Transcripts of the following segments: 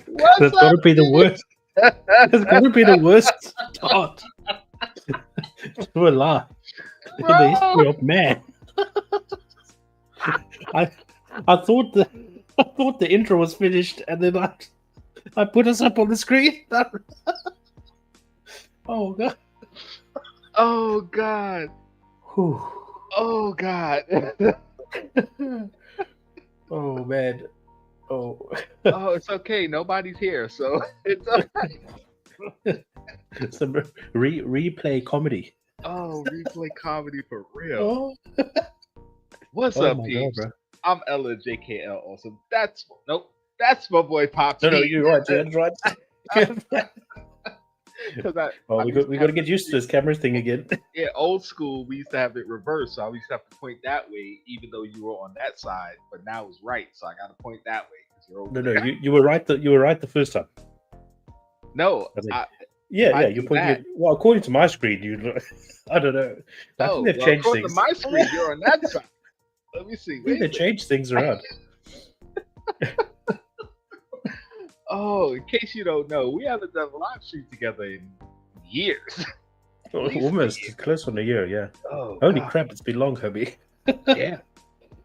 What's That's up? got to be the worst. That's got to be the worst start to a life in the history of man. I thought the intro was finished, and then I put us up on the screen. Oh god. Oh God. Whew. Oh God. Oh man. Oh. Oh, it's okay. Nobody's here, so it's okay. Some replay comedy. Oh, replay comedy for real. Oh, What's oh up, my god, peeps? bro. I'm Ella JKL. Awesome. That's my boy Pops. No, you're right. That's right. Because Oh, we got to get used to this camera thing again. Yeah, old school. We used to have it reversed, so I used to have to point that way, even though you were on that side. But now it's right, so I got to point that way because you're over. No, you were right. You were right the first time. No, I think. I, Yeah, you're pointing it. Well, according to my screen, you. I don't know. I think they've changed according things. to my screen, you're on that side. Let me see. I think they changed things around. Oh, in case you don't know, we haven't done a live stream together in years. Almost close on a year, yeah. Oh, Holy God. crap, it's been long, Hubby. Yeah.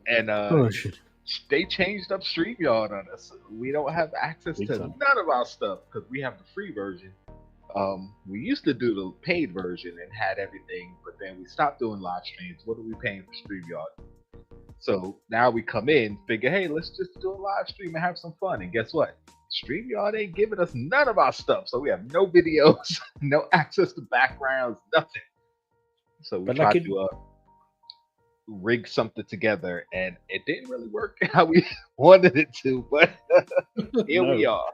And Oh, shit. they changed up StreamYard on us. We don't have access Big to time. none of our stuff because we have the free version. We used to do the paid version and had everything, but then we stopped doing live streams. What are we paying for StreamYard? So now we come in, figure, hey, let's just do a live stream and have some fun. And guess what? StreamYard ain't giving us none of our stuff. So we have no videos, no access to backgrounds, nothing. So we tried to rig something together, and it didn't really work how we wanted it to, but here we are.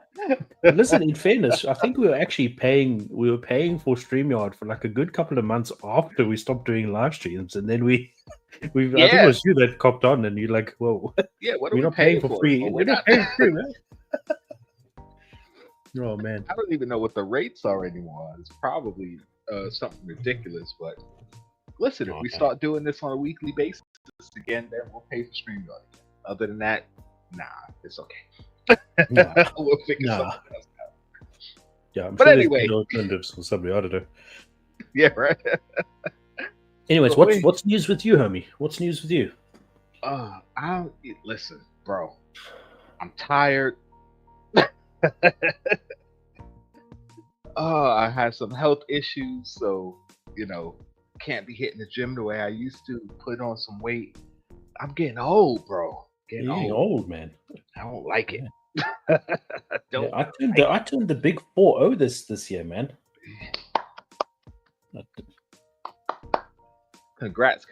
Listen, in fairness, I think we were actually paying for StreamYard for like a good couple of months after we stopped doing live streams, and then I think it was you that copped on, and you're like, "Whoa, yeah, what are we're we not paying for free? Well, we're not paying for free, man." Oh man, I don't even know what the rates are anymore. It's probably something ridiculous, but listen, if we start doing this on a weekly basis again, then we'll pay for StreamYard again. Other than that, nah, it's okay. We'll figure something else out. Yeah, I'm but sure anyway, there's alternatives or something. I don't know. Yeah, right. Anyways, what's news with you, homie? What's news with you? Listen, bro. I'm tired. I had some health issues, so can't be hitting the gym the way I used to. Put on some weight. I'm getting old, bro. You're getting old, man. I don't like it. I turned the big 4-0 this year, man. Congrats.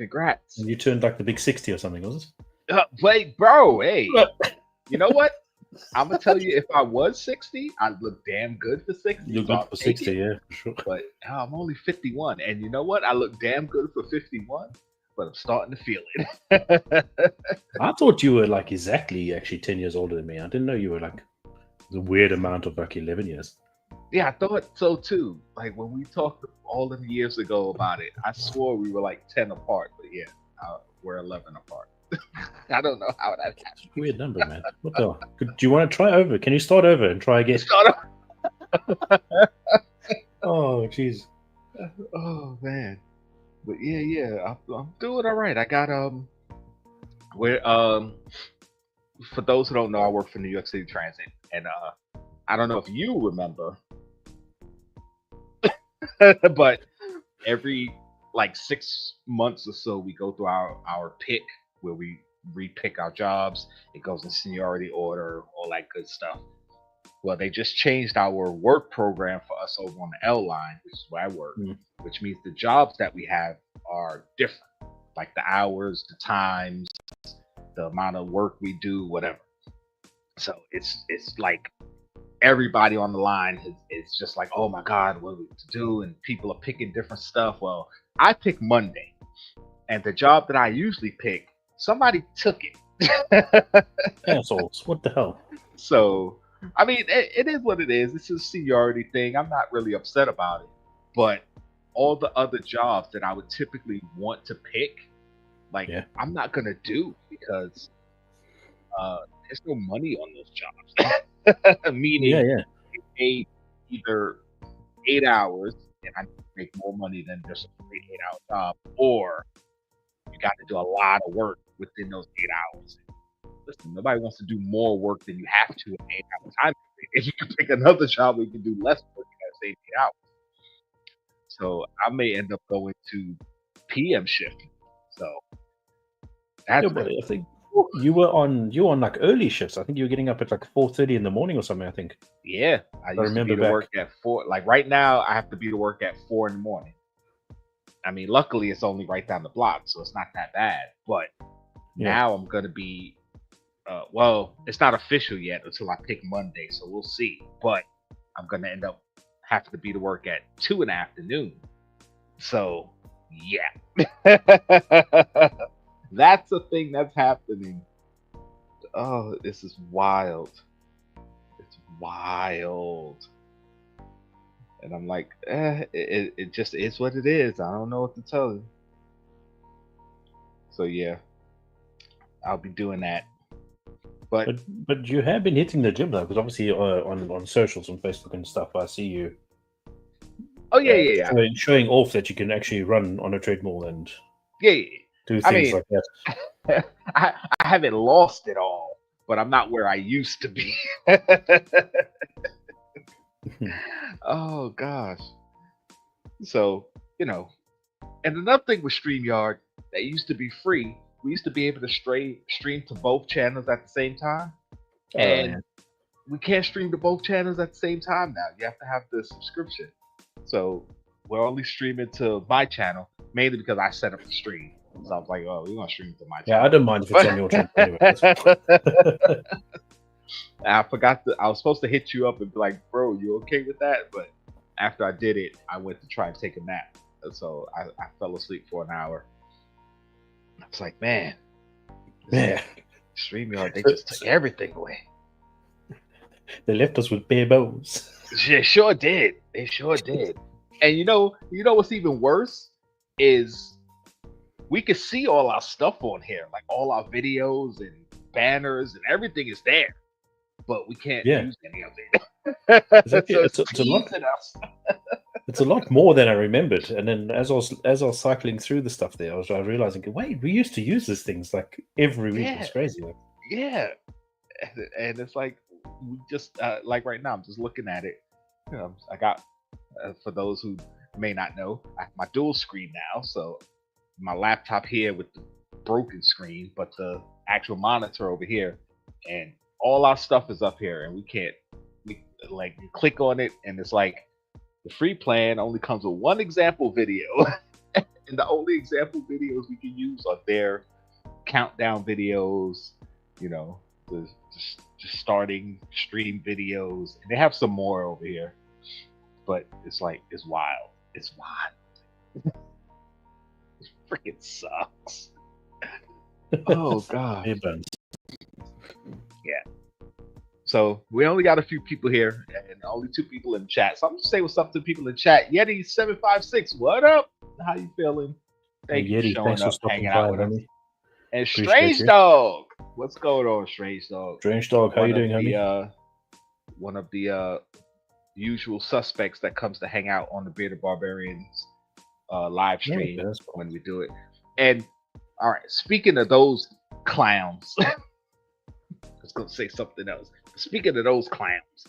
And you turned like the big 60 or something, was it? Wait, bro. Hey, you know what? I'm gonna tell you, if I was 60, I'd look damn good for 60. You're good for 60, yeah, for sure. But I'm only 51, and you know what? I look damn good for 51, but I'm starting to feel it. I thought you were like exactly actually 10 years older than me. I didn't know you were like the weird amount of like 11 years. Yeah, I thought so too. Like when we talked all them years ago about it, I swore we were like 10 apart, but yeah, we're 11 apart. I don't know how that happened. Weird number, man. What the? Do you want to try over? Can you start over and try again? Oh, jeez. Oh man. But yeah, I'm doing all right. I got for those who don't know, I work for New York City Transit, and I don't know if you remember, but every like 6 months or so, we go through our pick, where we repick our jobs. It goes in seniority order, all that good stuff. Well, they just changed our work program for us over on the L line, which is where I work, which means the jobs that we have are different, like the hours, the times, the amount of work we do, whatever. So it's like everybody on the line is just like, oh my God, what are we to do? And people are picking different stuff. Well, I pick Monday, and the job that I usually pick, somebody took it. Assholes. What the hell? So, I mean, it is what it is. It's a seniority thing. I'm not really upset about it. But all the other jobs that I would typically want to pick, I'm not going to do, because there's no money on those jobs. Yeah, Meaning yeah. you paid either 8 hours and I make more money than just a straight 8 hour job, or you got to do a lot of work within those 8 hours. Listen, nobody wants to do more work than you have to in 8 hour time. If you can pick another job where you can do less work in that same 8 hours. So I may end up going to PM shift. So Yeah, that's but gonna I think whew. you were on like early shifts. I think you were getting up at like 4:30 in the morning or something. I think Yeah. I I used to be remember to work back. at 4. Like right now, I have to be to work at 4 in the morning. I mean, luckily it's only right down the block, so it's not that bad. But Yeah, now I'm gonna be well, it's not official yet until I pick Monday, so we'll see. But I'm gonna end up having to be to work at 2 in the afternoon. So yeah. That's a thing that's happening. Oh, this is wild. It's wild. And I'm like, it just is what it is. I don't know what to tell you. So yeah, I'll be doing that. But but you have been hitting the gym though, because obviously on socials on Facebook and stuff, I see you oh yeah, yeah, yeah, showing off that you can actually run on a treadmill and yeah, yeah. do I things mean, like that. I haven't lost it all, but I'm not where I used to be. Oh gosh. So you know, and another thing with StreamYard that used to be free, we used to be able to stream to both channels at the same time, Oh and yeah. we can't stream to both channels at the same time now. You have to have the subscription. So we're only streaming to my channel mainly because I set up the stream. So I was like, oh, we're gonna stream to my Yeah, I channel. don't mind if it's on your channel anyway. That's I forgot to. I was supposed to hit you up and be like, bro, you okay with that? But after I did it, I went to try and take a nap. So I fell asleep for an hour. I was like, man, this yeah. StreamYard, they just took everything away. They left us with bare bones. They sure did. They sure did. And you know what's even worse is we can see all our stuff on here, like all our videos and banners and everything is there, but we can't Yeah, use any of it's it. actually So it's it's a lot. teasing us. It's a lot more than I remembered. And then as I was cycling through the stuff there, I was realizing, wait, we used to use these things like every week. Yeah, It's crazy. Like, yeah. And it's like we just like right now, I'm just looking at it. I got for those who may not know, I have my dual screen now, so my laptop here with the broken screen, but the actual monitor over here, and all our stuff is up here, and we can't. We like you click on it, and it's like the free plan only comes with one example video, and the only example videos we can use are their countdown videos. You know, the just starting stream videos, and they have some more over here, but it's like it's wild. It's wild. It freaking sucks. Oh gosh. bare bones. Yeah. So we only got a few people here and only 2 people in the chat. So I'm just saying what's up to people in the chat. Yeti756, what up? How you feeling? Hey, Thank you for Yeti, showing thanks for up, stopping hanging out by, with us. homie. And Appreciate Strange you. Dog. What's going on, Strange Dog? Strange Dog, how One you of doing, homie? the one of the usual suspects that comes to hang out on the Bearded Barbarians live Yeah, stream that's cool. when we do it. And all right, speaking of those clowns, I was gonna say something else. Speaking of those clowns,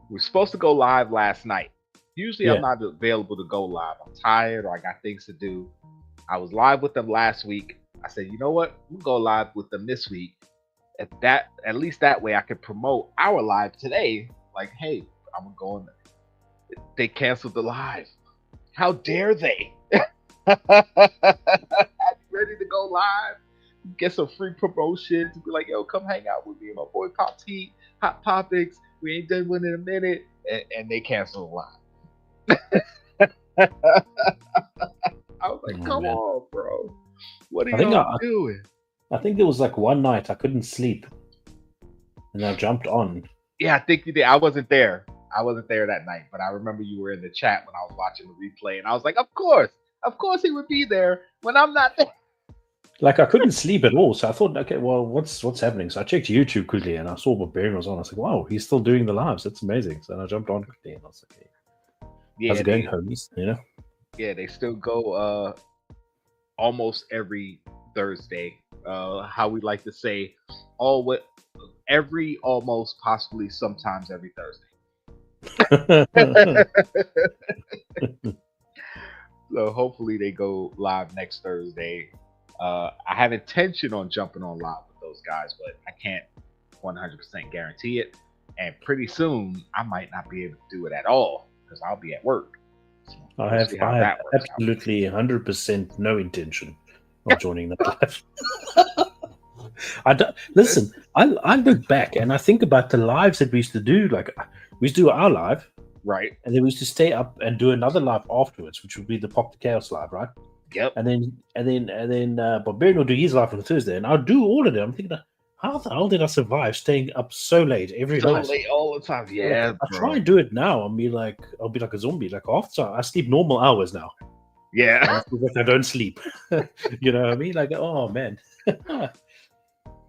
we're supposed to go live last night. Usually I'm Yeah. not available to go live. I'm tired or I got things to do. I was live with them last week. I said, you know what? We'll go live with them this week. At least that way I can promote our live today. Like, hey, I'm going. They canceled the live. How dare they? Ready to go live? Get some free promotion to be like, yo, come hang out with me and my boy Pops Heat, Hot Popics. We ain't done one in a minute, and they canceled the live. I was like, come man. on, bro. What are I think y'all doing? I think there was like one night I couldn't sleep, and I jumped on. Yeah, I think you did. I wasn't there. I wasn't there that night, but I remember you were in the chat when I was watching the replay, and I was like, of course he would be there when I'm not there. Like I couldn't sleep at all, so I thought, okay, well, what's happening? So I checked YouTube quickly, and I saw Barbarian was on. I was like, wow, he's still doing the lives. That's amazing. So I jumped on quickly, and I was like, hey, how's Yeah, it going, homies? You know? they still go almost every Thursday. How we like to say, all what every almost possibly sometimes every Thursday. So hopefully they go live next Thursday. I have intention on jumping on live with those guys, but I can't 100% guarantee it. And pretty soon I might not be able to do it at all because I'll be at work. So I we'll have see how that works out. absolutely 100% no intention of joining that live. I don't, listen. I look back and I think about the lives that we used to do. Like we used to do our live, Right. and then we used to stay up and do another live afterwards, which would be the Pop the Chaos live, right? Yep. And then Barbarian will do his live on Thursday, and I'll do all of them. I'm thinking, how the hell did I survive staying up so late every So night? late all the time. Yeah, I try and do it now. I'll be like a zombie. Like after I sleep normal hours now. Yeah. I don't sleep. You know what I mean? Like, oh man.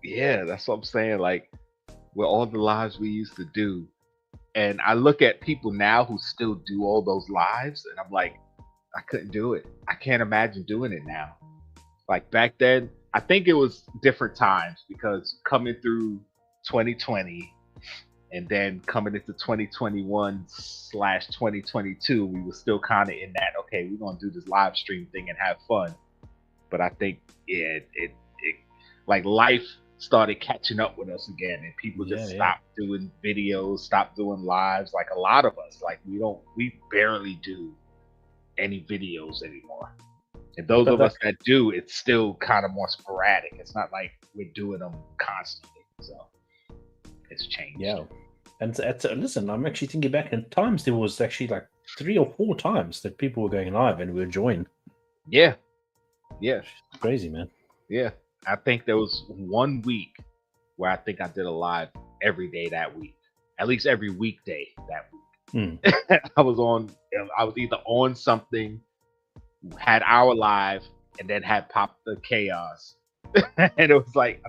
Yeah, that's what I'm saying. Like with all the lives we used to do, and I look at people now who still do all those lives, and I'm like, I couldn't do it. I can't imagine doing it now. Like back then, I think it was different times because coming through 2020 and then coming into 2021/2022, we were still kind of in that, okay, we're gonna do this live stream thing and have fun. But I think it like life started catching up with us again, and people just stopped doing videos, stopped doing lives. Like a lot of us, like we barely do any videos anymore. And those of us that do, it's still kind of more sporadic. It's not like we're doing them constantly. So it's changed. Yeah. And listen, I'm actually thinking back, and times there was actually like 3 or 4 times that people were going live and we would join. Yeah. Yeah. Crazy, man. Yeah. I think there was one week where I think I did a live every day that week, at least every weekday that week. I was either on something, had our live, and then had Pop the Chaos. And it was like,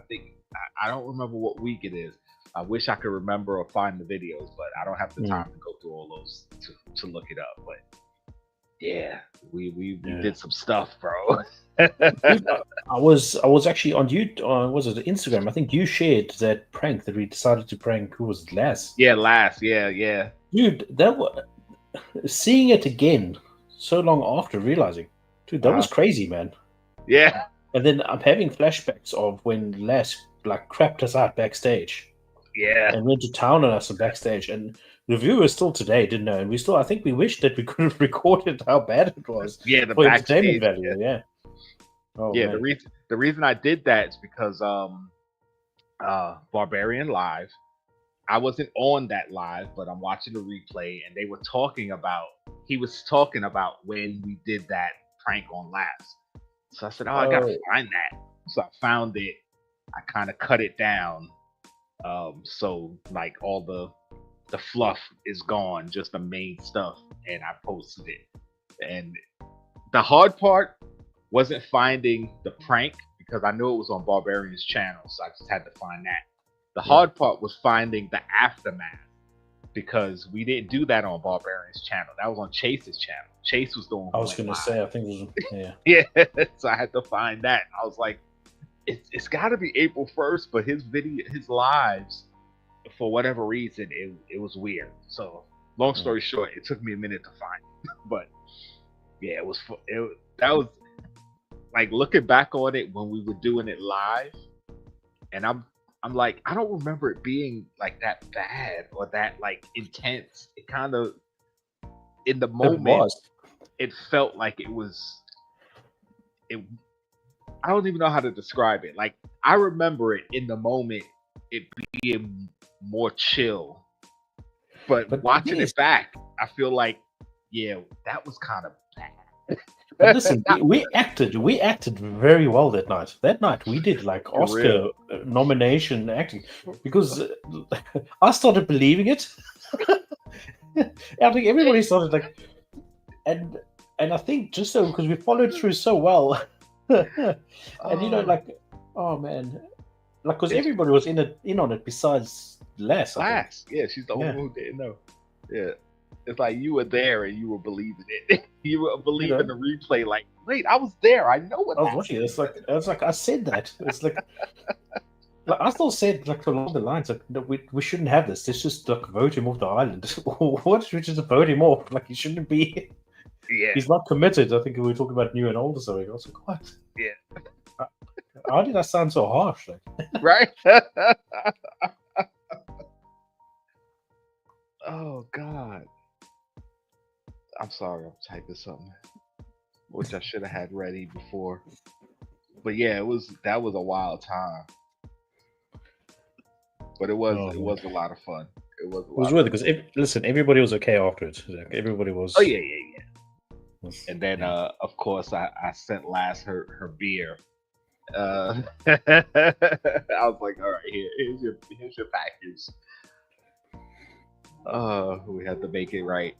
I don't remember what week it is. I wish I could remember or find the videos, but I don't have the time to go through all those to look it up. But yeah, we did some stuff, bro. I was actually on was it Instagram? I think you shared that prank that we decided to prank. Who was it? Lass. Yeah, Lass. Yeah. Dude, that was seeing it again so long after realizing, dude, that was crazy, man. Yeah. And then I'm having flashbacks of when Lass like crapped us out backstage. Yeah. And went to town on us backstage, and the viewers still today didn't know, and I think we wished that we could have recorded how bad it was. Yeah, the for entertainment value. Yeah. Oh, yeah, man. The reason I did that is because Barbarian Live, I wasn't on that live, but I'm watching the replay, and he was talking about when we did that prank on Lass. So I said, I gotta find that. So I found it. I kind of cut it down. So like all the fluff is gone, just the main stuff, and I posted it. And the hard part wasn't finding the prank because I knew it was on Barbarian's channel, so I just had to find that. The hard part was finding the aftermath because we didn't do that on Barbarian's channel. That was on Chase's channel. Chase was the one. I was going to say, I think it was, yeah. So I had to find that. I was like, it's got to be April 1st, but his lives, for whatever reason, it was weird. So long story short, it took me a minute to find it. But yeah, that was like looking back on it when we were doing it live, and I'm like, I don't remember it being like that bad or that like intense. It kind of in the moment it felt like it was I don't even know how to describe it. Like I remember it in the moment it being more chill, but watching it back, I feel like that was kind of bad. But listen, we acted very well that night. That night we did like Oscar nomination acting because I started believing it. I think everybody started like, and I think just so because we followed through so well, And like, oh man, like because it's everybody was in on it besides Les, I think. Glass. Yeah, she's the only Yeah, one who didn't know. Yeah. It's like you were there and you were believing it. You were believing the replay, like, wait, I was there. I know what I was happened. watching it. It's like I said that. It's like I still said like along the lines like no, we shouldn't have this. Let's just like vote him off the island. What? We just vote him off? Like he shouldn't be. Yeah. He's not committed. I think we were talking about new and old or something. I was like, what? Yeah. How did I sound so harsh? Like? Right? Oh God. I'm sorry, I'm typing something which I should have had ready before. But yeah, that was a wild time. But it was a lot of fun. It was a lot It was of worth it fun. because listen, everybody was okay afterwards. Like, everybody was. Oh yeah. And then of course I sent Last her beer. I was like, all right, here's your package. We had to make it right.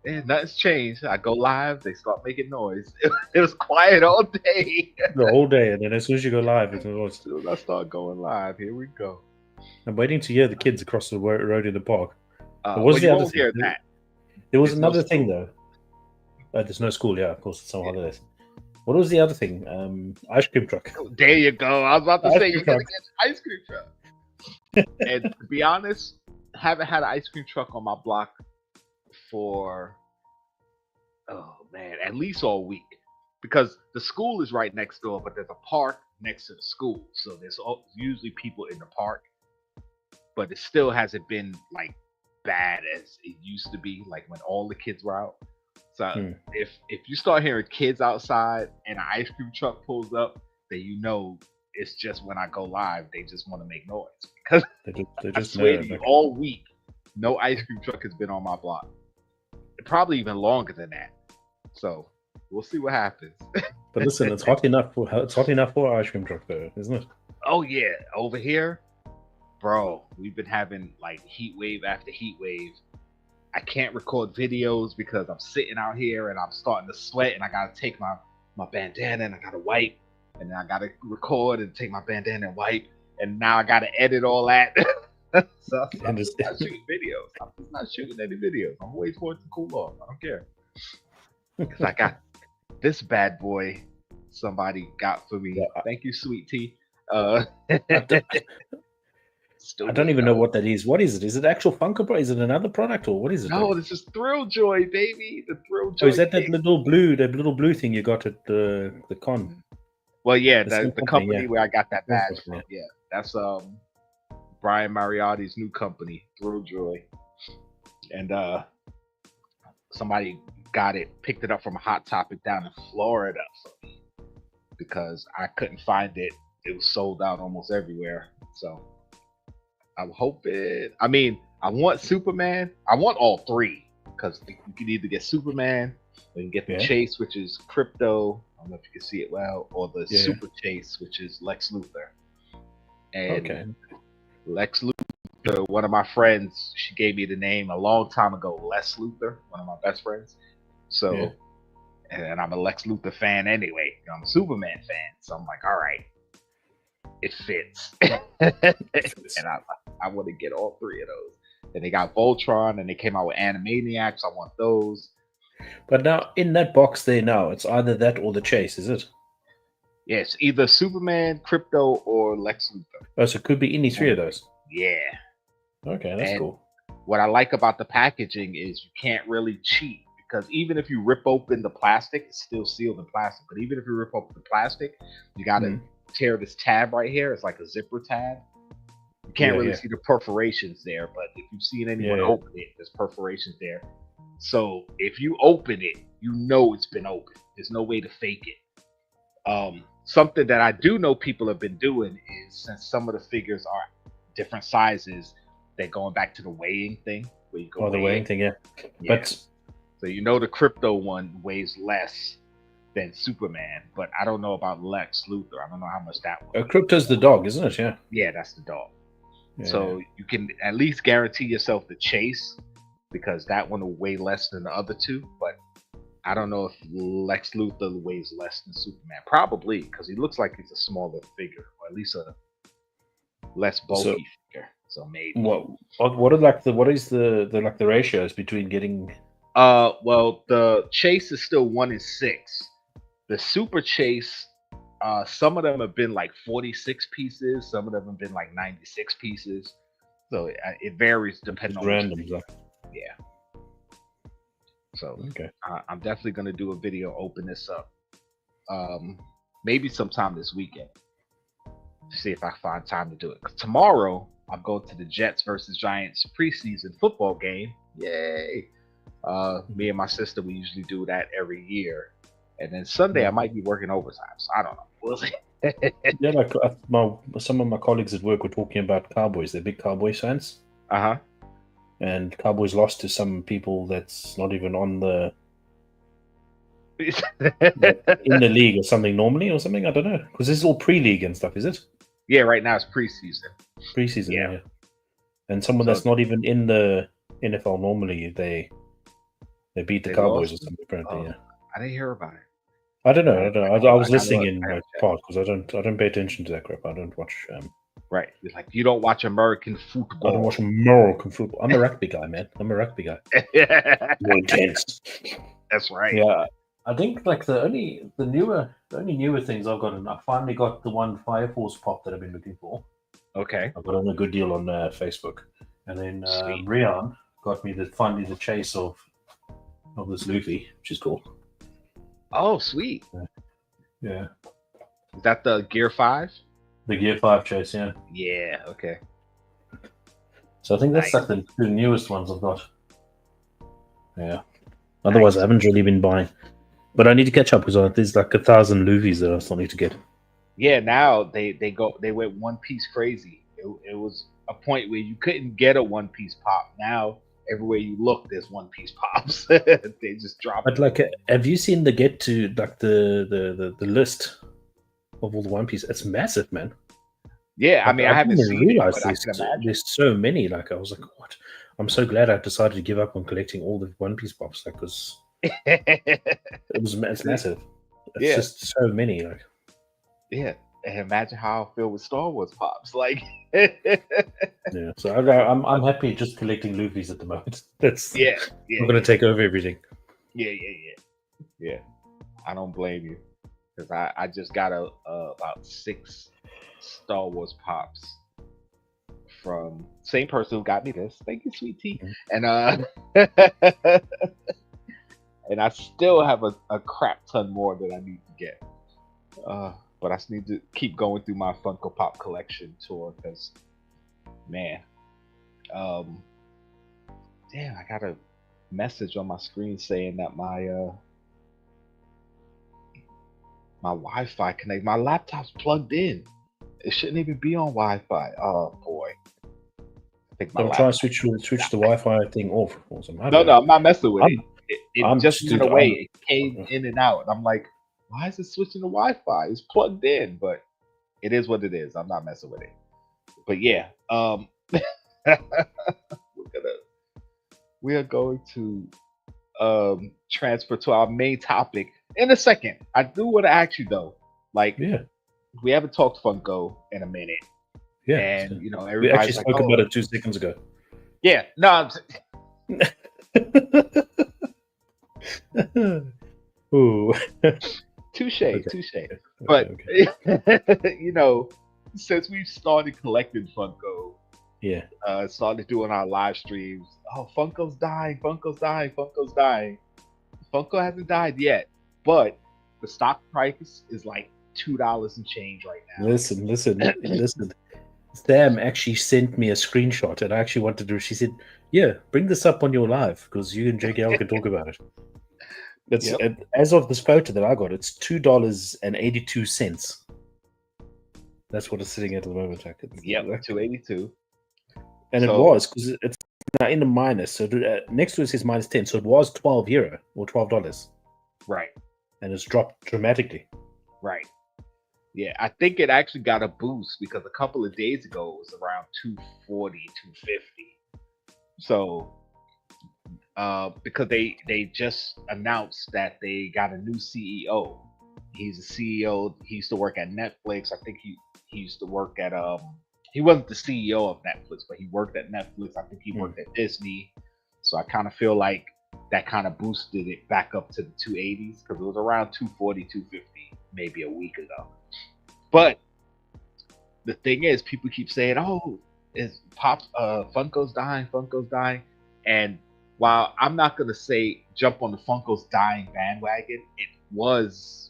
And nothing's changed. I go live, they start making noise. It was quiet all day. The whole day, and then as soon as you go live, it As was. soon as I start going live, here we go. I'm waiting to hear the kids across the road in the park. Well, What's the you other won't thing? hear that. There was There's no another thing school. though. There's no school, yeah, of course, it's some holidays. What was the other thing? Ice cream truck. There you go. I was about to Ice say cream you're gonna truck. get an ice cream truck. And to be honest, haven't had an ice cream truck on my block for at least all week. Because the school is right next door, but there's a park next to the school. So there's usually people in the park. But it still hasn't been like bad as it used to be, like when all the kids were out. So if you start hearing kids outside and an ice cream truck pulls up, then you know it's just when I go live, they just want to make noise. Because They I just swear know, to you, like, all week, no ice cream truck has been on my block. Probably even longer than that. So we'll see what happens. But listen, it's hot enough for ice cream truck though, isn't it? Oh yeah, over here, bro, we've been having like heat wave after heat wave. I can't record videos because I'm sitting out here and I'm starting to sweat and I gotta take my bandana and I gotta wipe and then I gotta record and take my bandana and wipe and now I gotta edit all that. So I'm just not shooting videos. I'm just not shooting any videos. I'm waiting for it to cool off. I don't care. Because I got this bad boy somebody got for me. Yeah, Thank you, sweet tea. I don't even know what that is. What is it? Is it actual Funko Pop? Is it another product or what is it? No, this is Thrill Joy, baby. The Thrill Joy. Oh, is that little blue thing you got at the con? Well, yeah, the company where I got that badge from. Yeah. Yeah, that's Brian Mariotti's new company, Thrill Joy, and somebody got it, picked it up from a Hot Topic down in Florida for me because I couldn't find it. It was sold out almost everywhere. So I'm hoping. I mean, I want Superman. I want all three because you can either get Superman, or you can get the Chase, which is Crypto. I don't know if you can see it well, or the Super Chase, which is Lex Luthor. And Lex Luthor, one of my friends, she gave me the name a long time ago, Les Luthor, one of my best friends. So, and I'm a Lex Luthor fan anyway. I'm a Superman fan. So I'm like, all right, it fits. And I want to get all three of those. And they got Voltron, and they came out with Animaniacs. I want those. But now, in that box there now, it's either that or the Chase, is it? Yes, either Superman, Crypto, or Lex Luthor. Oh, so it could be any three of those. Yeah. Okay, that's cool. What I like about the packaging is you can't really cheat because even if you rip open the plastic, it's still sealed in plastic. But even if you rip open the plastic, you gotta tear this tab right here. It's like a zipper tab. You can't really see the perforations there, but if you've seen anyone open it, there's perforations there. So if you open it, you know it's been opened. There's no way to fake it. Something that I do know people have been doing is since some of the figures are different sizes, they're going back to the weighing thing where you go. Oh, the weighing thing, yeah. But so you know the Crypto one weighs less than Superman, but I don't know about Lex Luthor. I don't know how much that one. Crypto's the dog, isn't it? Yeah. Yeah, that's the dog. Yeah. So you can at least guarantee yourself the Chase because that one will weigh less than the other two. But I don't know if Lex Luthor weighs less than Superman. Probably because he looks like he's a smaller figure, or at least a less So bulky figure. So maybe. what are what is the like the ratios between getting? Well, the chase is still 1 in 6. The super chase, some of them have been like 46 pieces. Some of them have been like 96 pieces. So it varies depending Just on which random figure. stuff. Yeah. So Okay. I'm definitely gonna do a video, open this up. Maybe sometime this weekend. See if I find time to do it. 'Cause tomorrow I'm going to the Jets versus Giants preseason football game. Yay! Me and my sister, we usually do that every year. And then Sunday I might be working overtime, so I don't know. We'll see. Yeah, like some of my colleagues at work were talking about Cowboys. They're big Cowboys fans, Uh and Cowboys lost to some people that's not even on the in the league or something normally or something. I don't know, because this is all pre-league and stuff. Is it Yeah, right now it's preseason. preseason? Yeah. Yeah. And someone So that's not even in the NFL normally, they beat the they Cowboys or lost. something. Apparently, Oh, yeah. I didn't hear about it. I don't know. I don't know. I was listening in I gotta like check. part because I don't pay attention to that crap. I don't watch. Right. You're like, you don't watch American I football. don't watch American football. I'm a rugby guy, man. I'm a rugby guy. More intense. That's right. Yeah, I think like the only newer things I've got, and I finally got the one Fire Force pop that I've been looking for. Okay. I got on a good deal on Facebook, and then Sweet. Rian got me finally the chase of this Luffy, which is cool. Oh, sweet. Yeah, Is that the Gear 5? the Gear 5 chase. Yeah. Yeah. Okay. So I think that's Nice. like the newest ones I've got. Yeah. Otherwise, I haven't really been buying. But I need to catch up because there's like 1,000 Luffys that I still need to get. Yeah. Now they went One Piece crazy. It was a point where you couldn't get a One Piece pop. Now everywhere you look, there's One Piece pops. They just drop. But like, have you seen the get to like the list of all the One Piece? It's massive, man. Yeah, I Like, mean, I haven't didn't seen it, realize but I can imagine. there's so many. Like, I was like, what? I'm so glad I decided to give up on collecting all the One Piece pops, like, because it's massive. It's Yeah. just so many. Like, Yeah, and imagine how I feel with Star Wars pops. Like, yeah. So I'm happy just collecting Luffy's at the moment. That's yeah, I'm gonna take over everything. Yeah. I don't blame you because I just got about 6 Star Wars pops from same person who got me this. Thank you, sweet tea. Mhm. And and I still have a crap ton more that I need to get. But I just need to keep going through my Funko Pop collection tour because, man, damn, I got a message on my screen saying that my Wi-Fi connect, my laptop's plugged in. It shouldn't even be on Wi-Fi. Oh boy, I think my I'll try laptop. and switch the Wi-Fi thing off or something. I No, don't know. I'm not messing with it. It I'm just went dude, away. It came in and out. And I'm like, why is it switching to Wi-Fi? It's plugged in, but it is what it is. I'm not messing with it. But yeah, we are going to transfer to our main topic in a second. I do want to ask you though, like, yeah. we haven't talked Funko in a minute, Yeah, and you know, we actually everybody's like, spoke oh, about it 2 seconds ago. yeah, no, Ooh. touche. Okay. But Okay. you know, since we've started collecting Funko, Yeah. started doing our live streams. Oh, Funko's dying. Funko hasn't died yet, but the stock price is like $2 and change right now. Listen. Sam actually sent me a screenshot, and I actually wanted to. She said, "Yeah, bring this up on your live because you and JKL can talk about it." It's as of this photo that I got, it's $2.82. That's what it's sitting at the moment. Like, Yep, 282. And it was because it's now in the minus. So next to it says -10. So it was €12 or $12. Right. And it's dropped dramatically. Right. Yeah, I think it actually got a boost because a couple of days ago it was around 240, 250. So because they just announced that they got a new CEO. He's a CEO. He used to work at Netflix. I think he used to work at he wasn't the CEO of Netflix, but he worked at Netflix. I think he Hmm. worked at Disney. So I kind of feel like that kind of boosted it back up to the 280s because it was around 240, 250 maybe a week ago. But the thing is, people keep saying, "Oh, is Pop Funko's dying? Funko's dying," and while I'm not gonna say jump on the Funko's dying bandwagon, it was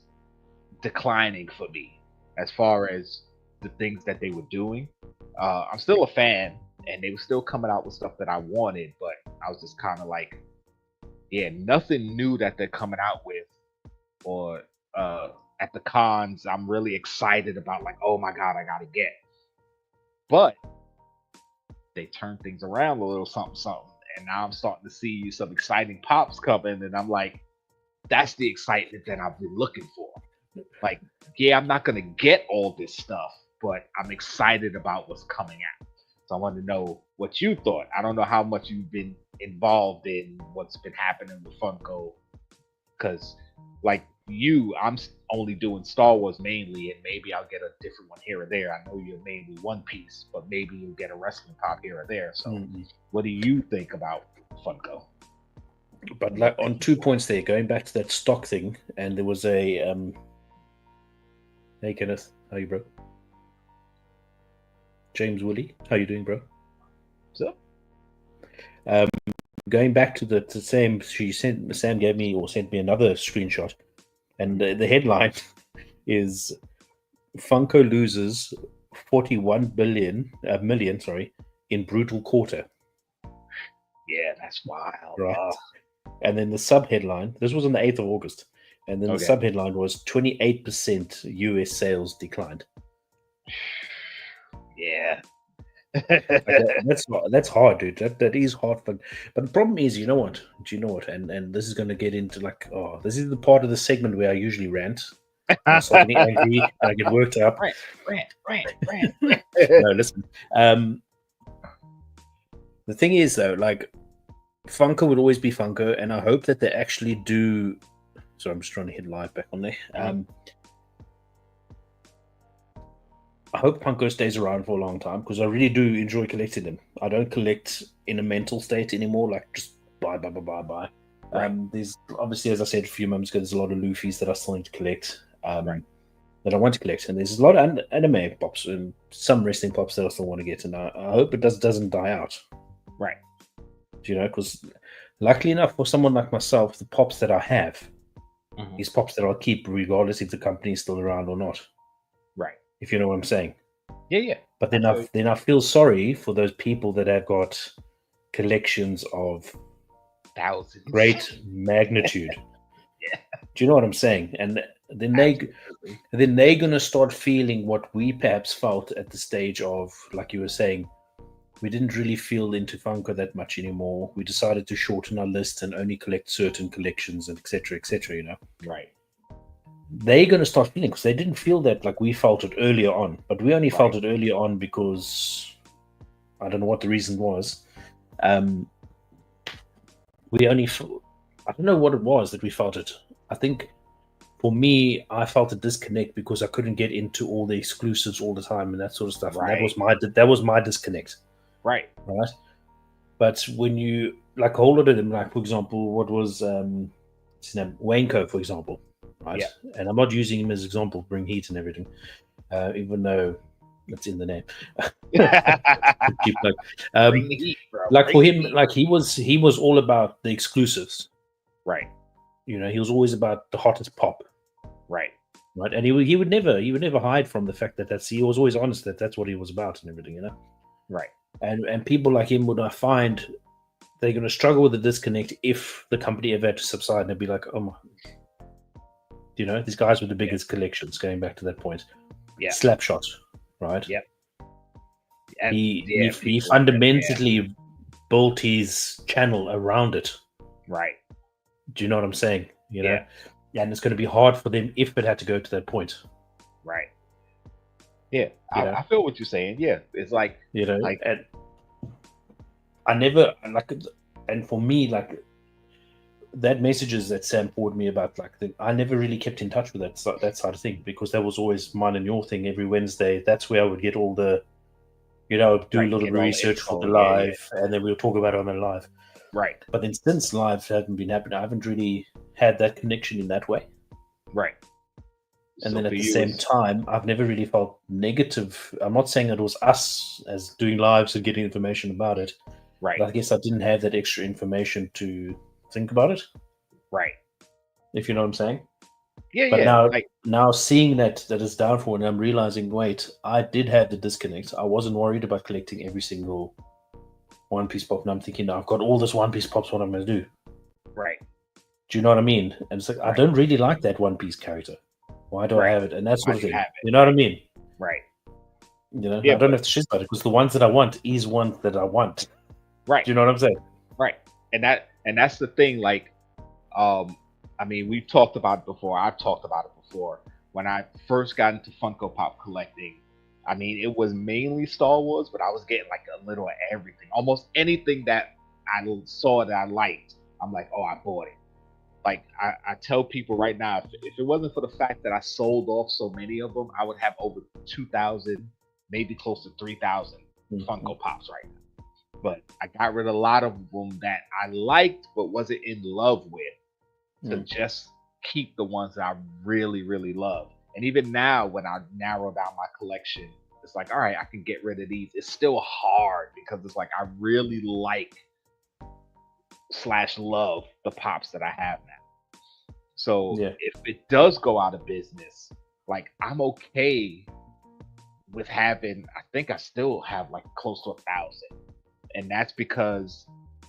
declining for me as far as the things that they were doing. I'm still a fan, and they were still coming out with stuff that I wanted, but I was just kind of like, yeah, nothing new that they're coming out with, or at the cons, I'm really excited about. Like, oh my god, I gotta get. But they turned things around a little something something, and now I'm starting to see some exciting pops coming, and I'm like, that's the excitement that I've been looking for. Like, yeah, I'm not gonna get all this stuff, but I'm excited about what's coming out. So I want to know what you thought. I don't know how much you've been involved in what's been happening with Funko, because like you, only doing Star Wars mainly, and maybe I'll get a different one here or there. I know you're mainly One Piece, but maybe you'll get a wrestling pop here or there. So, what do you think about Funko? But like on 2 points there, going back to that stock thing, and there was a hey Kenneth, how you, bro? James Woolley, how you doing, bro? So, going back to the same, Sam gave me or sent me another screenshot, and the headline is Funko loses 41 million, in brutal quarter. Yeah, that's wild. Right. And then the sub-headline, this was on the 8th of August, and then the sub-headline was 28% US sales declined. Yeah. That's hard, dude. That is hard. But the problem is, you know what? Do you know what? And this is going to get into like, oh, this is the part of the segment where I usually rant. I start getting angry and I get worked up. Rant. No, listen. The thing is, though, like, Funko would always be Funko, and I hope that they actually do. So I'm just trying to hit live back on there. I hope Funko stays around for a long time because I really do enjoy collecting them. I don't collect in a mental state anymore, like just buy. Right. There's obviously, as I said a few moments ago, there's a lot of Luffy's that I still need to collect. Right. That I want to collect, and there's a lot of anime pops and some wrestling pops that I still want to get, and I hope it doesn't die out. Right. Do you know? Because luckily enough, for someone like myself, the pops that I have is pops that I'll keep regardless if the company is still around or not. Right. If you know what I'm saying. Yeah. But then I feel sorry for those people that have got collections of thousands, great magnitude. Yeah. Do you know what I'm saying? And then they're gonna start feeling what we perhaps felt at the stage of, like you were saying, we didn't really feel into Funko that much anymore. We decided to shorten our list and only collect certain collections and etc. You know. Right. They're going to start feeling because they didn't feel that like we felt it earlier on, but we only felt it earlier on because I don't know what the reason was. We only, I don't know what it was that we felt it. I think for me, I felt a disconnect because I couldn't get into all the exclusives all the time and that sort of stuff. Right. And that was my disconnect. Right. But when you like a whole lot of them, like for example, what was his name, Wanko, for example. Right, yeah. And I'm not using him as an example, bring heat and everything, even though it's in the name. Bring the heat, bro. Like bring for him, like he was all about the exclusives, right? You know, he was always about the hottest pop, right? And he would never hide from the fact that he was always honest that that's what he was about and everything, you know, right? And people like him would find they're going to struggle with the disconnect if the company ever had to subside and they'd be like, oh my. You know, these guys with the biggest collections, going back to that point. Yeah. Slapshot, right? Yep. He fundamentally built his channel around it. Right. Do you know what I'm saying? You know? Yeah. And it's going to be hard for them if it had to go to that point. Right. Yeah. I feel what you're saying. Yeah. It's like, you know, like, and I never, like, and for me, like, that messages that Sam forwarded me about, like, I never really kept in touch with that side of thing, because that was always mine and your thing every Wednesday. That's where I would get all the, do a Right. little Get all the research for info. the Yeah, yeah. live, and then we'll talk about it on the live. Right. But then since live haven't been happening, I haven't really had that connection in that way. Right. And So then at for the you, same time, I've never really felt negative. I'm not saying it was us as doing lives and getting information about it, right, but I guess I didn't have that extra information to think about it, right. if you know what I'm saying. Yeah, But yeah. Like, now seeing that is down for, and I'm realizing, wait, I did have the disconnect. I wasn't worried about collecting every single One Piece pop, and I'm thinking, now I've got all this One Piece pops, what I'm going to do. right, Do you know what I mean? And it's like, I right, don't really like that One Piece character. Why do I right. have it? And that Why sort of do you thing. have it? You know what I mean? Right. I Yeah, don't but have to shit about it, because the ones that I want is ones that I want. right, Do you know what I'm saying? right. And that's the thing. Like, I mean, we've talked about it before. I've talked about it before. When I first got into Funko Pop collecting, I mean, it was mainly Star Wars, but I was getting like a little of everything. Almost anything that I saw that I liked, I'm like, oh, I bought it. Like, I tell people right now, if it wasn't for the fact that I sold off so many of them, I would have over 2,000, maybe close to 3,000 Funko Pops right now. But I got rid of a lot of them that I liked but wasn't in love with, to just keep the ones that I really, really love. And even now, when I narrow down my collection, it's like, all right, I can get rid of these. It's still hard because it's like I really like slash love the pops that I have now. So Yeah. if it does go out of business, like, I'm okay with having, I think I still have like close to 1,000. And that's because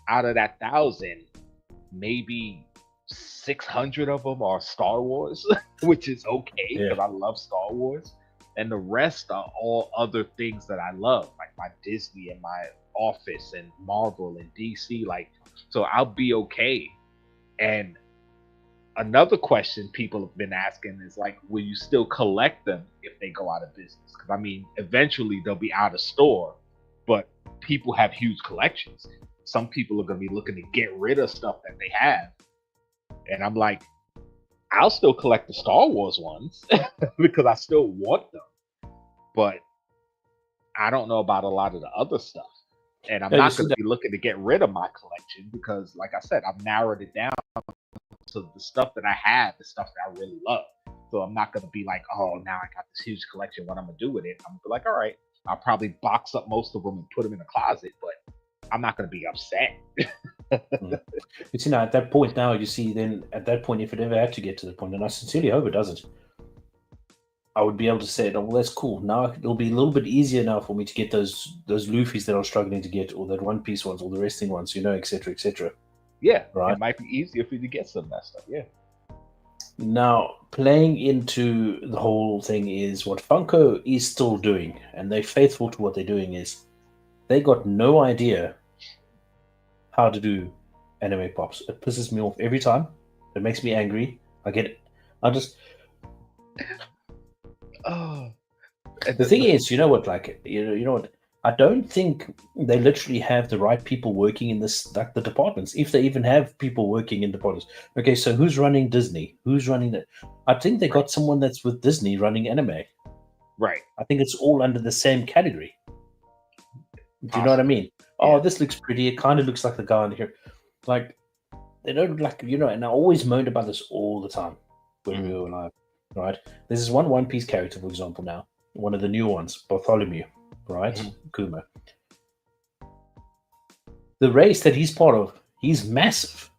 out of that 1,000, maybe 600 of them are Star Wars, which is okay because I love Star Wars. And the rest are all other things that I love, like my Disney and my Office and Marvel and DC. Like, so I'll be okay. And another question people have been asking is like, will you still collect them if they go out of business? Because I mean, eventually they'll be out of store, but people have huge collections. Some people are going to be looking to get rid of stuff that they have. And I'm like, I'll still collect the Star Wars ones because I still want them. But I don't know about a lot of the other stuff. And I'm not going to be looking to get rid of my collection because, like I said, I've narrowed it down to the stuff that I have, the stuff that I really love. So I'm not going to be like, oh, now I got this huge collection. What I'm going to do with it? I'm going to be like, all right, I'll probably box up most of them and put them in a closet, but I'm not going to be upset. But at that point now, you see, then at that point, if it ever had to get to the point, and I sincerely hope it doesn't, I would be able to say, oh, well, that's cool. Now it'll be a little bit easier now for me to get those Luffy's that I was struggling to get, or that One Piece ones, or the wrestling ones, etc., etc. Yeah, right. It might be easier for you to get some of that stuff. Yeah. Now, playing into the whole thing is what Funko is still doing, and they're faithful to what they're doing, is they got no idea how to do anime pops. It pisses me off every time. It makes me angry. I get it. I just... Oh. The thing is, you know what, like, you know what, I don't think they literally have the right people working in this, like the departments, if they even have people working in departments. Okay, so who's running Disney? Who's running that? I think they got someone that's with Disney running anime. Right. I think it's all under the same category. Do you know what I mean? Yeah. Oh, this looks pretty. It kind of looks like the guy on here. Like, they don't, like, and I always moaned about this all the time when we were live, right? There's this One Piece character, for example, now. One of the new ones, Bartholomew, right? Kuma. The race that he's part of, he's massive.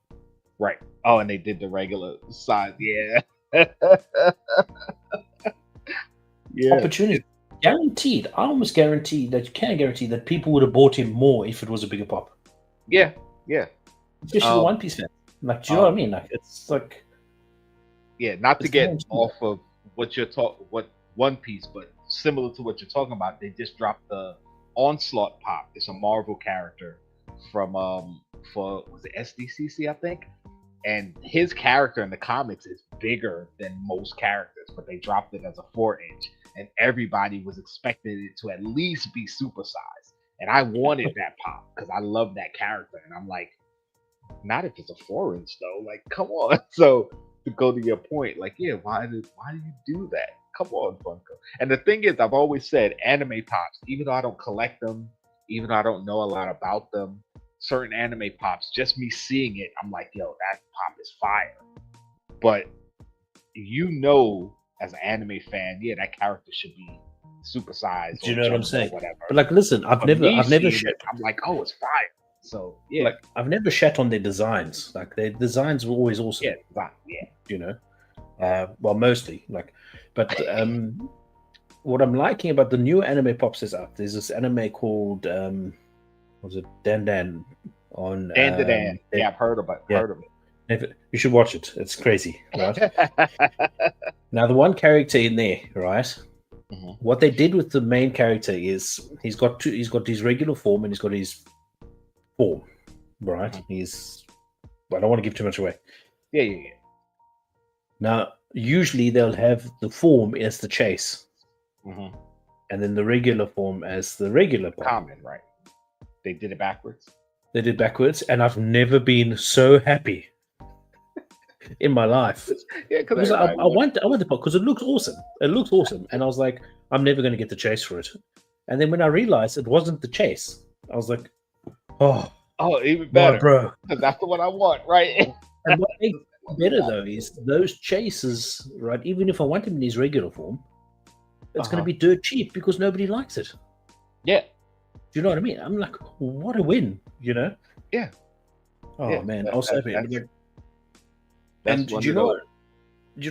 Right. Oh, and they did the regular size. Yeah. Yeah. Opportunity. Guaranteed. I almost guarantee that you can guarantee that people would have bought him more if it was a bigger pop. Yeah. Yeah. Especially the One Piece fan. Like, do you know what I mean? Like, it's like... Yeah, not to get off of what One Piece, but similar to what you're talking about, they just dropped the Onslaught pop. It's a Marvel character from was it SDCC, I think, and his character in the comics is bigger than most characters, but they dropped it as a 4-inch, and everybody was expecting it to at least be supersized, and I wanted that pop because I love that character, and I'm like, Not if it's a 4-inch though. Like, come on. So to go to your point, like, yeah, why do you do that? Come on, Funko. And the thing is, I've always said anime pops, even though I don't collect them, even though I don't know a lot about them, certain anime pops, just me seeing it, I'm like, yo, that pop is fire. But as an anime fan, yeah, that character should be supersized Do you or know what I'm jumped or saying? whatever. But like, listen, I've But never me seeing shat. it, I'm like, oh, it's fire. So yeah, Like, I've never shat on their designs. Like, their designs were always awesome. yeah, fine, yeah. You know, well, mostly like, but what I'm liking about the new anime pops is out. There's this anime called was it Dan Dan on Dan. Yeah, I've heard of it. You should watch it. It's crazy, right? it. Now, the one character in there, right? Mhm. What they did with the main character is he's got his regular form and he's got his form, right? I don't want to give too much away. Yeah. Now, usually they'll have the form as the chase, Mm-hmm. and then the regular form as the regular pop. Common, right? They did it backwards. They did backwards, and I've never been so happy in my life. Yeah, because I want the pop because it looks awesome. It looks awesome, and I was like, I'm never going to get the chase for it. And then when I realized it wasn't the chase, I was like, oh, even better, bro. That's the one I want, right? And what makes it better though is those chases, right? Even if I want him in his regular form, it's going to be dirt cheap because nobody likes it. Yeah. Do you know what I mean? I'm like, what a win, you know? Yeah. Oh Yeah, man, I was so happy. And do you know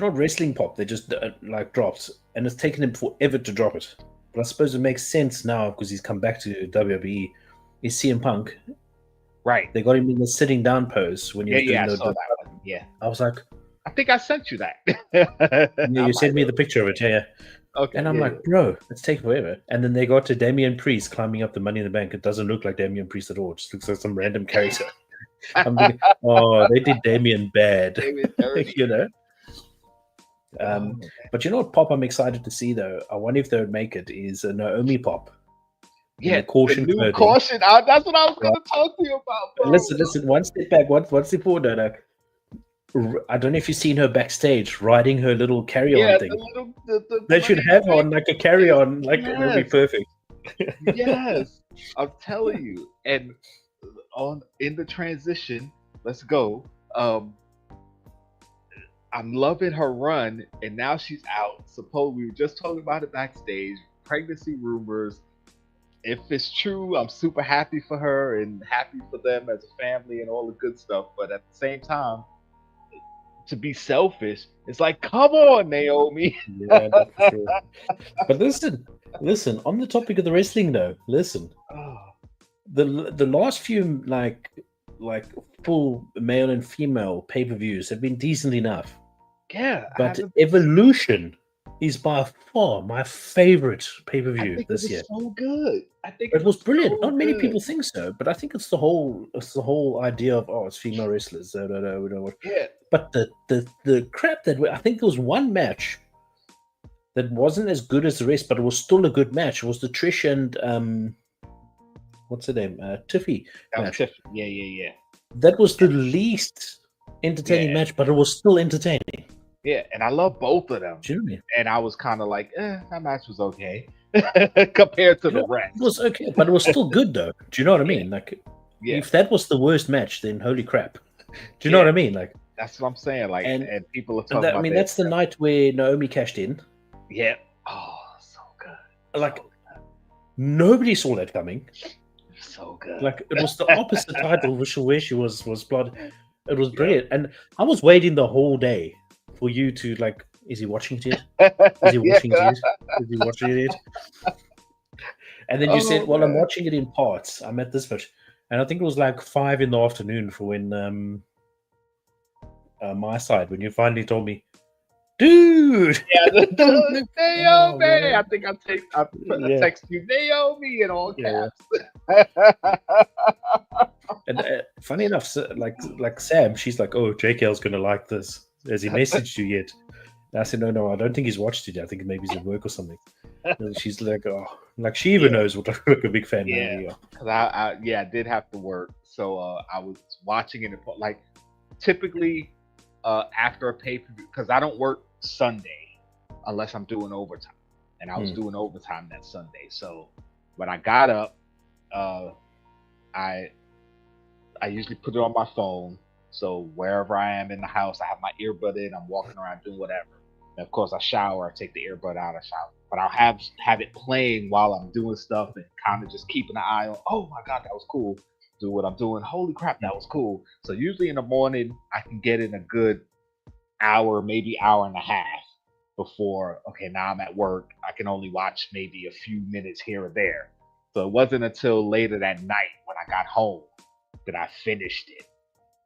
what wrestling pop they just like dropped, and it's taken him forever to drop it. But I suppose it makes sense now because he's come back to WWE. Is CM Punk? Right. They got him in the sitting down pose when he was doing I saw that one. Yeah. I was like, I think I sent you that. yeah, you sent me the picture of it. Yeah. Okay. And I'm like, bro, it's taking forever. And then they got to Damian Priest climbing up the Money in the Bank. It doesn't look like Damian Priest at all. It just looks like some random character. I'm thinking, oh, they did Damian bad. You know? But you know what pop I'm excited to see though? I wonder if they would make it is a Naomi pop. Yeah, caution. The new caution. That's what I was going to talk to you about. Bro. Listen. One step back. One step forward. I don't know if you've seen her backstage riding her little carry-on thing. They should have her on like a carry-on. Like it would be perfect. Yes, I'm telling you. And in the transition, let's go. I'm loving her run, and now she's out. Suppose we were just talking about it backstage. Pregnancy rumors. If it's true, I'm super happy for her and happy for them as a family and all the good stuff. But at the same time, to be selfish, it's like, come on, Naomi. Yeah, that's for sure. But listen. On the topic of the wrestling, though, listen. The last few like full male and female pay-per-views have been decent enough. Yeah, but Evolution is by far my favorite pay-per-view this year. So good. I think it was brilliant. Not many people think so, but I think it's the whole idea of it's female wrestlers. We don't know what. Yeah. But the crap that I think there was one match that wasn't as good as the rest, but it was still a good match. It was the Trish and what's her name? Tiffy match. Tiffy. Yeah. That was the least entertaining match, but it was still entertaining. Yeah, and I love both of them. Do you know what I mean? And I was kind of like, that match was okay compared to the rest. It was okay, but it was still good though. Do you know what I mean? Like, if that was the worst match, then holy crap. Do you know what I mean? Like, that's what I'm saying. Like, and people are talking about. I mean, that's the night where Naomi cashed in. Yeah. Oh, so good. Like, nobody saw that coming. So good. Like, it was the opposite title, where she was plotted. It was brilliant, and I was waiting the whole day for you to like. Is he watching it yet? Is he watching it yet? Is he watching it yet? And then you said, "Well, I'm watching it in parts. I'm at this much," and I think it was like 5 PM for when my side when you finally told me, dude. Yeah, Naomi. I think I text you Naomi in all caps. And funny enough, like Sam, she's like, "Oh, JKL's gonna like this." Has he messaged you yet? And I said, "No, I don't think he's watched it yet. I think maybe he's at work or something." And she's like, oh, like she even knows what like a big fan Yeah, we are. because I did have to work, so I was watching it like typically after a pay per view because I don't work Sunday unless I'm doing overtime, and I was Hmm. doing overtime that Sunday. So when I got up, uh, I I usually put it on my phone. So wherever I am in the house, I have my earbud in. I'm walking around doing whatever. And of course, I shower. I take the earbud out. I shower, but I'll have it playing while I'm doing stuff and kind of just keeping an eye on. Oh my god, that was cool. Do what I'm doing. Holy crap, that was cool. So usually in the morning, I can get in a good hour, maybe hour and a half before. Okay, now I'm at work. I can only watch maybe a few minutes here or there. So it wasn't until later that night when I got home that I finished it.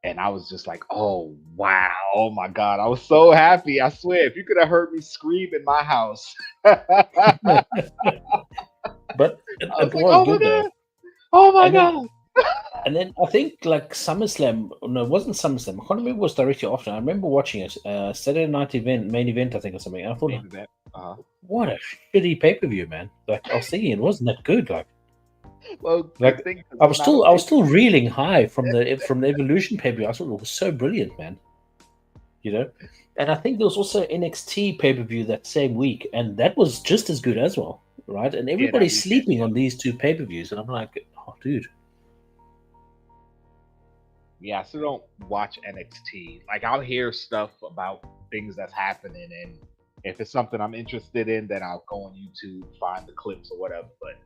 And I was just like, oh, wow. Oh, my God. I was so happy. I swear, if you could have heard me scream in my house, I But was it like, was oh, my good though. God. Oh, my And then God. I think like SummerSlam. No, it wasn't SummerSlam. I can't remember. It was directly after. I remember watching it. Saturday night event, main event, I think, or something. And I thought, Maybe that. what a shitty pay per view, man. Like I was thinking, it wasn't that good. Well, good Like thing because I it's was not a still pay-per-view. reeling high from the Evolution pay per view. I thought it was so brilliant, man. You know. And I think there was also NXT pay per view that same week, and that was just as good as well, right? And Yeah, that everybody's weekend. sleeping Yeah. on these two pay per views, and I'm like, oh, dude. Yeah, I still don't watch NXT. Like, I'll hear stuff about things that's happening, and if it's something I'm interested in, then I'll go on YouTube, find the clips or whatever. But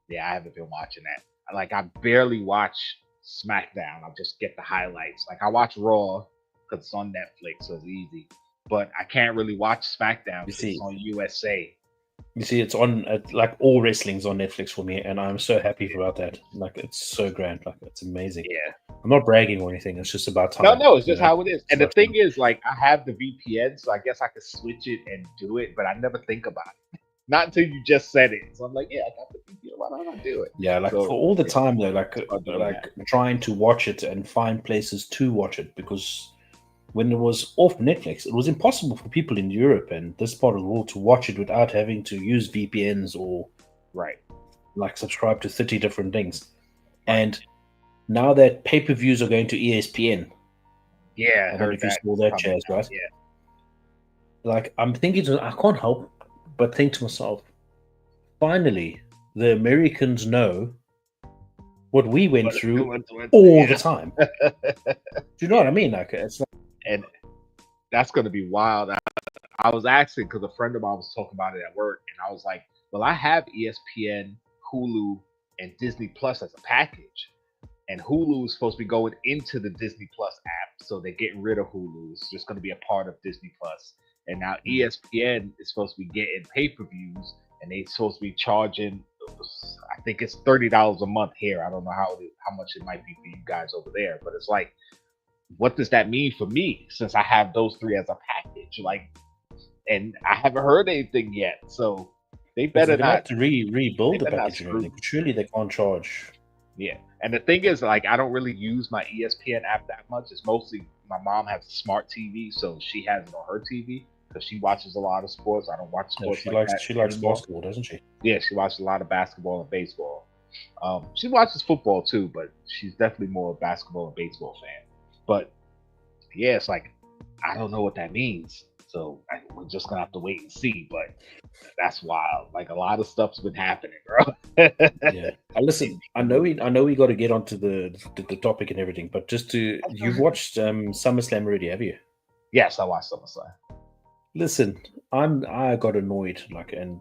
yeah, I haven't been watching that. Like, I barely watch SmackDown. I'll just get the highlights. Like, I watch Raw because it's on Netflix, so it's easy. But I can't really watch SmackDown You because it's see, on USA. it's on like all wrestling's on Netflix for me, and I'm so happy about that. Like it's so grand, like it's amazing. Yeah. I'm not bragging or anything. It's just about No, time. no, it's You just know, how it is. it's And the about thing time. is, like, I have the VPN, so I guess I could switch it and do it, but I never think about it. Not until you just said it. So I'm like, yeah, I got the VPN. Why don't I do it? Yeah, like for So all the yeah, time though, start doing that. like trying to watch it and find places to watch it because when it was off Netflix, it was impossible for people in Europe and this part of the world to watch it without having to use VPNs or Right, like subscribe to 30 different things. right. And now that pay per views are going to ESPN, Yeah, I I don't know heard if you that saw it's that, coming Chaz, now. right? Yeah. Like I'm thinking, I can't help but think to myself, finally, the Americans know what we went through all the Yeah. time. Do you know what I Yeah. mean? Like it's like, And that's gonna be wild. I was asking because a friend of mine was talking about it at work, and I was like, "Well, I have ESPN, Hulu, and Disney Plus as a package, and Hulu is supposed to be going into the Disney Plus app, so they're getting rid of Hulu. It's just going to be a part of Disney Plus, and now ESPN is supposed to be getting pay-per-views, and they're supposed to be charging. I think it's $30 a month here. I don't know how much it might be for you guys over there, but it's like, what does that mean for me since I have those three as a package? Like, and I haven't heard anything yet. So they because they're better gonna have not. to They rebuild the better not package and screw everything. me. But surely they can't charge. Yeah. And the thing is, like, I don't really use my ESPN app that much. It's mostly my mom has a smart TV, so she has it on her TV because she watches a lot of sports. I don't watch No, sports like that she likes anymore. basketball, doesn't she? Yeah, she watches a lot of basketball and baseball. She watches football too, but she's definitely more a basketball and baseball fan. But yeah, it's like I don't know what that means. So we're just gonna have to wait and see. But that's wild. Like a lot of stuff's been happening, bro. Yeah. Listen, I know we got to get onto the topic and everything, but just to you've watched SummerSlam already, have you? Yes, I watched SummerSlam. Listen, I got annoyed like and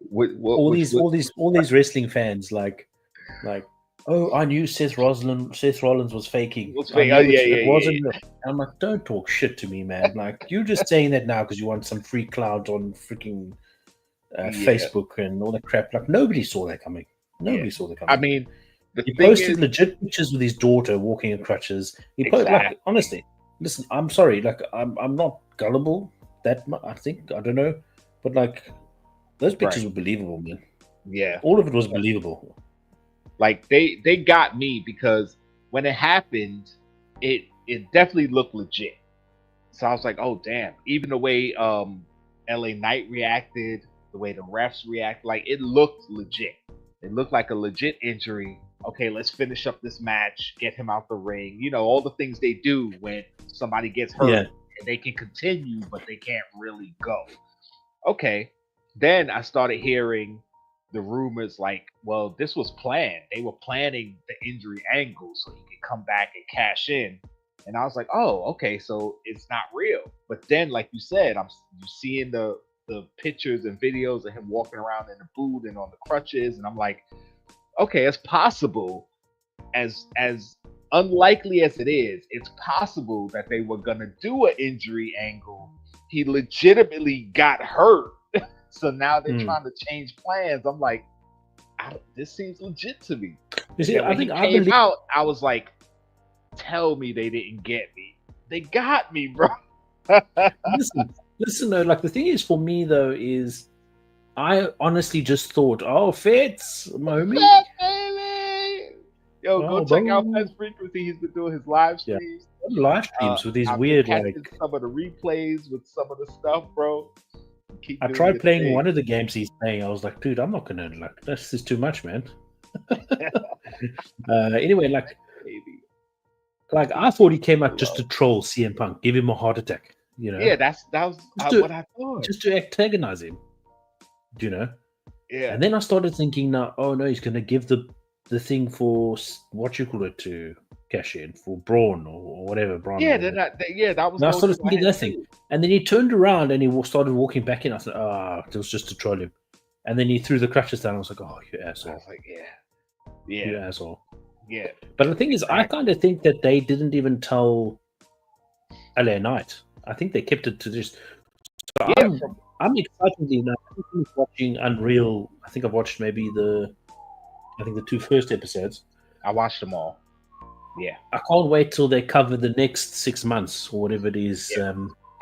What, which all these wrestling fans like oh I knew Seth Rollins was faking. what's I fake? Oh knew yeah, it yeah, yeah, wasn't real. And I'm like, don't talk shit to me, man. Like you're just saying that now because you want some free clout on freaking yeah, Facebook and all that crap. Like nobody saw that coming. yeah. Nobody saw that I coming. mean, the He thing posted is, legit pictures with his daughter walking in crutches. Like exactly. honestly, listen, I'm sorry, like I'm not gullible that much. I think I don't know, but like those pictures Right. were believable, man. Yeah. All of it was believable. Like they got me because when it happened, it definitely looked legit. So I was like, oh damn. Even the way LA Knight reacted, the way the refs react, like it looked legit. It looked like a legit injury. Okay, let's finish up this match, get him out the ring. You know, all the things they do when somebody gets hurt Yeah. and they can continue, but they can't really go. Okay. Then I started hearing the rumors like, well, this was planned. They were planning the injury angle so he could come back and cash in. And I was like, oh, okay, so it's not real. But then, like you said, you seeing the pictures and videos of him walking around in the boot and on the crutches, and I'm like, okay, it's possible. As unlikely as it is, it's possible that they were gonna do an injury angle. He legitimately got hurt, so now they're trying to change plans. I'm like, this seems legit to me. You see, And I when he think I came believe. out, I was like, tell me they didn't get me. They got me, bro. Listen, though. Like the thing is, for me though, is I honestly just thought, oh, Fitz, my homie. Fat baby. Yo, go Oh, check out bro. Fet's Frequency. He's been doing his live Yeah. streams. Live streams with these I've weird, been catching like. some of the replays with some of the stuff, bro. Keep I doing tried your playing thing. one of the games he's playing. I was like, dude, I'm not gonna like this is too much, man. Anyway, Baby. like I thought he came out just to troll CM Punk, give him a heart attack, you know. Yeah, that was what I thought. Just to antagonize him, you know. Yeah, And then I started thinking, now, oh no, he's gonna give the thing for what you call it to cash in for Braun or whatever. Braun. yeah, or, that was. and I going started through my thinking head that thing, too. and then he turned around and he started walking back in. I said, it was just to troll him. And then he threw the crutches down. I was like, oh, you I asshole. was like, You yeah. asshole. Yeah. But the thing is, I kind of think that they didn't even tell LA Knight. I think they kept it to just. So Yeah, I'm excitedly now watching Unreal. I think I've watched maybe the two first episodes. I watched them all. Yeah. I can't wait till they cover the next 6 months or whatever it is. Yeah.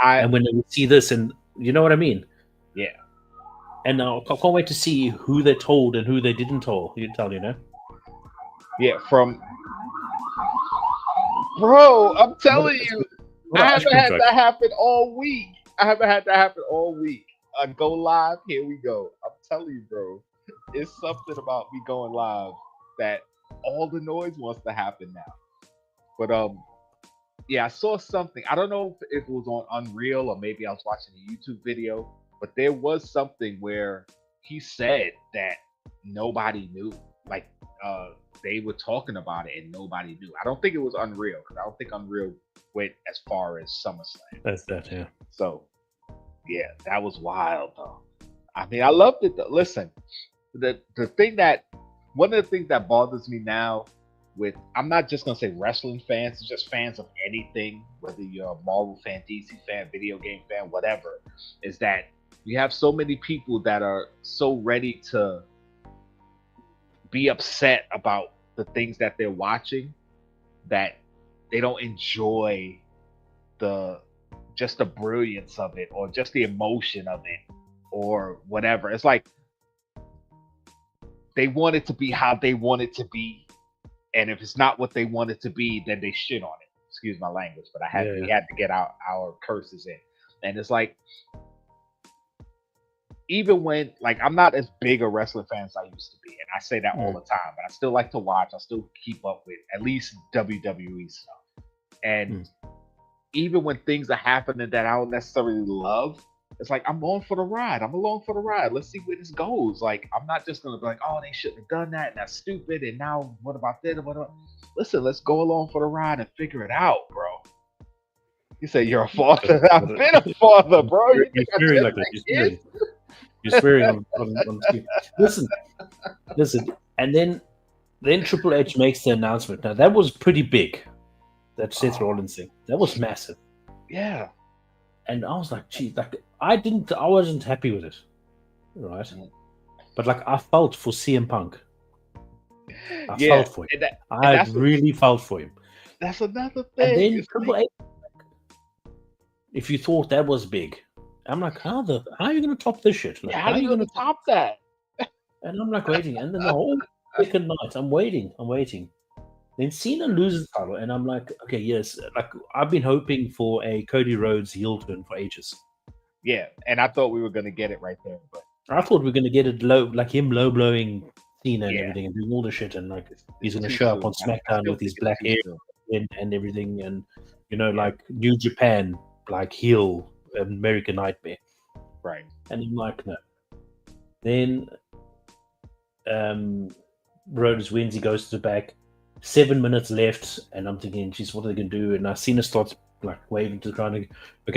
And when they see this, and you know what I mean? Yeah. And I can't wait to see who they told and who they didn't tell, you know? Yeah, bro, I'm telling you, I haven't had that happen all week. Go live, here we go. I'm telling you, bro, it's something about me going live that all the noise wants to happen now. But yeah, I saw something. I don't know if it was on Unreal or maybe I was watching a YouTube video, but there was something where he said that nobody knew. Like they were talking about it and nobody knew. I don't think it was Unreal because I don't think Unreal went as far as SummerSlam. That's that, yeah. So yeah, that was wild though. I mean, I loved it though. Listen, the thing that one of the things that bothers me now with I'm not just gonna say wrestling fans, it's just fans of anything, whether you're a Marvel fan, DC fan, video game fan, whatever, is that you have so many people that are so ready to be upset about the things that they're watching that they don't enjoy just the brilliance of it or just the emotion of it or whatever. It's like they want it to be how they want it to be, and if it's not what they want it to be, then they shit on it. Excuse my language, but we had to get our curses in. And it's like, even when, like, I'm not as big a wrestling fan as I used to be, and I say that all the time, but I still like to watch. I still keep up with at least WWE stuff. And even when things are happening that I don't necessarily love, it's like, I'm on for the ride. I'm along for the ride. Let's see where this goes. Like, I'm not just going to be like, oh, they shouldn't have done that, and that's stupid, and now what about this? Listen, let's go along for the ride and figure it out, bro. You say you're a father. I've been a father, bro. You're swearing like that. You're swearing on screen. Listen. And then Triple H makes the announcement. Now, that was pretty big. That Seth Rollins thing. That was massive. Yeah. And I was like, gee, like I wasn't happy with it. Right? But like I felt for CM Punk. I felt for him. I really felt for him. That's another thing. And then Triple H, if you thought that was big, I'm like, how are you going to top this shit? Like, how are you going to top that? And I'm like waiting, and then the whole second night, I'm waiting. Then Cena loses the title, and I'm like, okay, yes, like I've been hoping for a Cody Rhodes heel turn for ages. Yeah, and I thought we were going to get it right there, but I thought we were gonna get it low, like him low blowing Cena and Yeah, everything, and doing all the shit, and like he's it's gonna too show up on soon. I SmackDown still with think his it's black too hair soon. and everything, and Yeah, like New Japan, like heel American Nightmare, right. and I'm like, no. Then Rhodes wins. He goes to the back. 7 minutes left, and I'm thinking, geez, what are they gonna do? And Cena starts like waving to the crowd. Okay,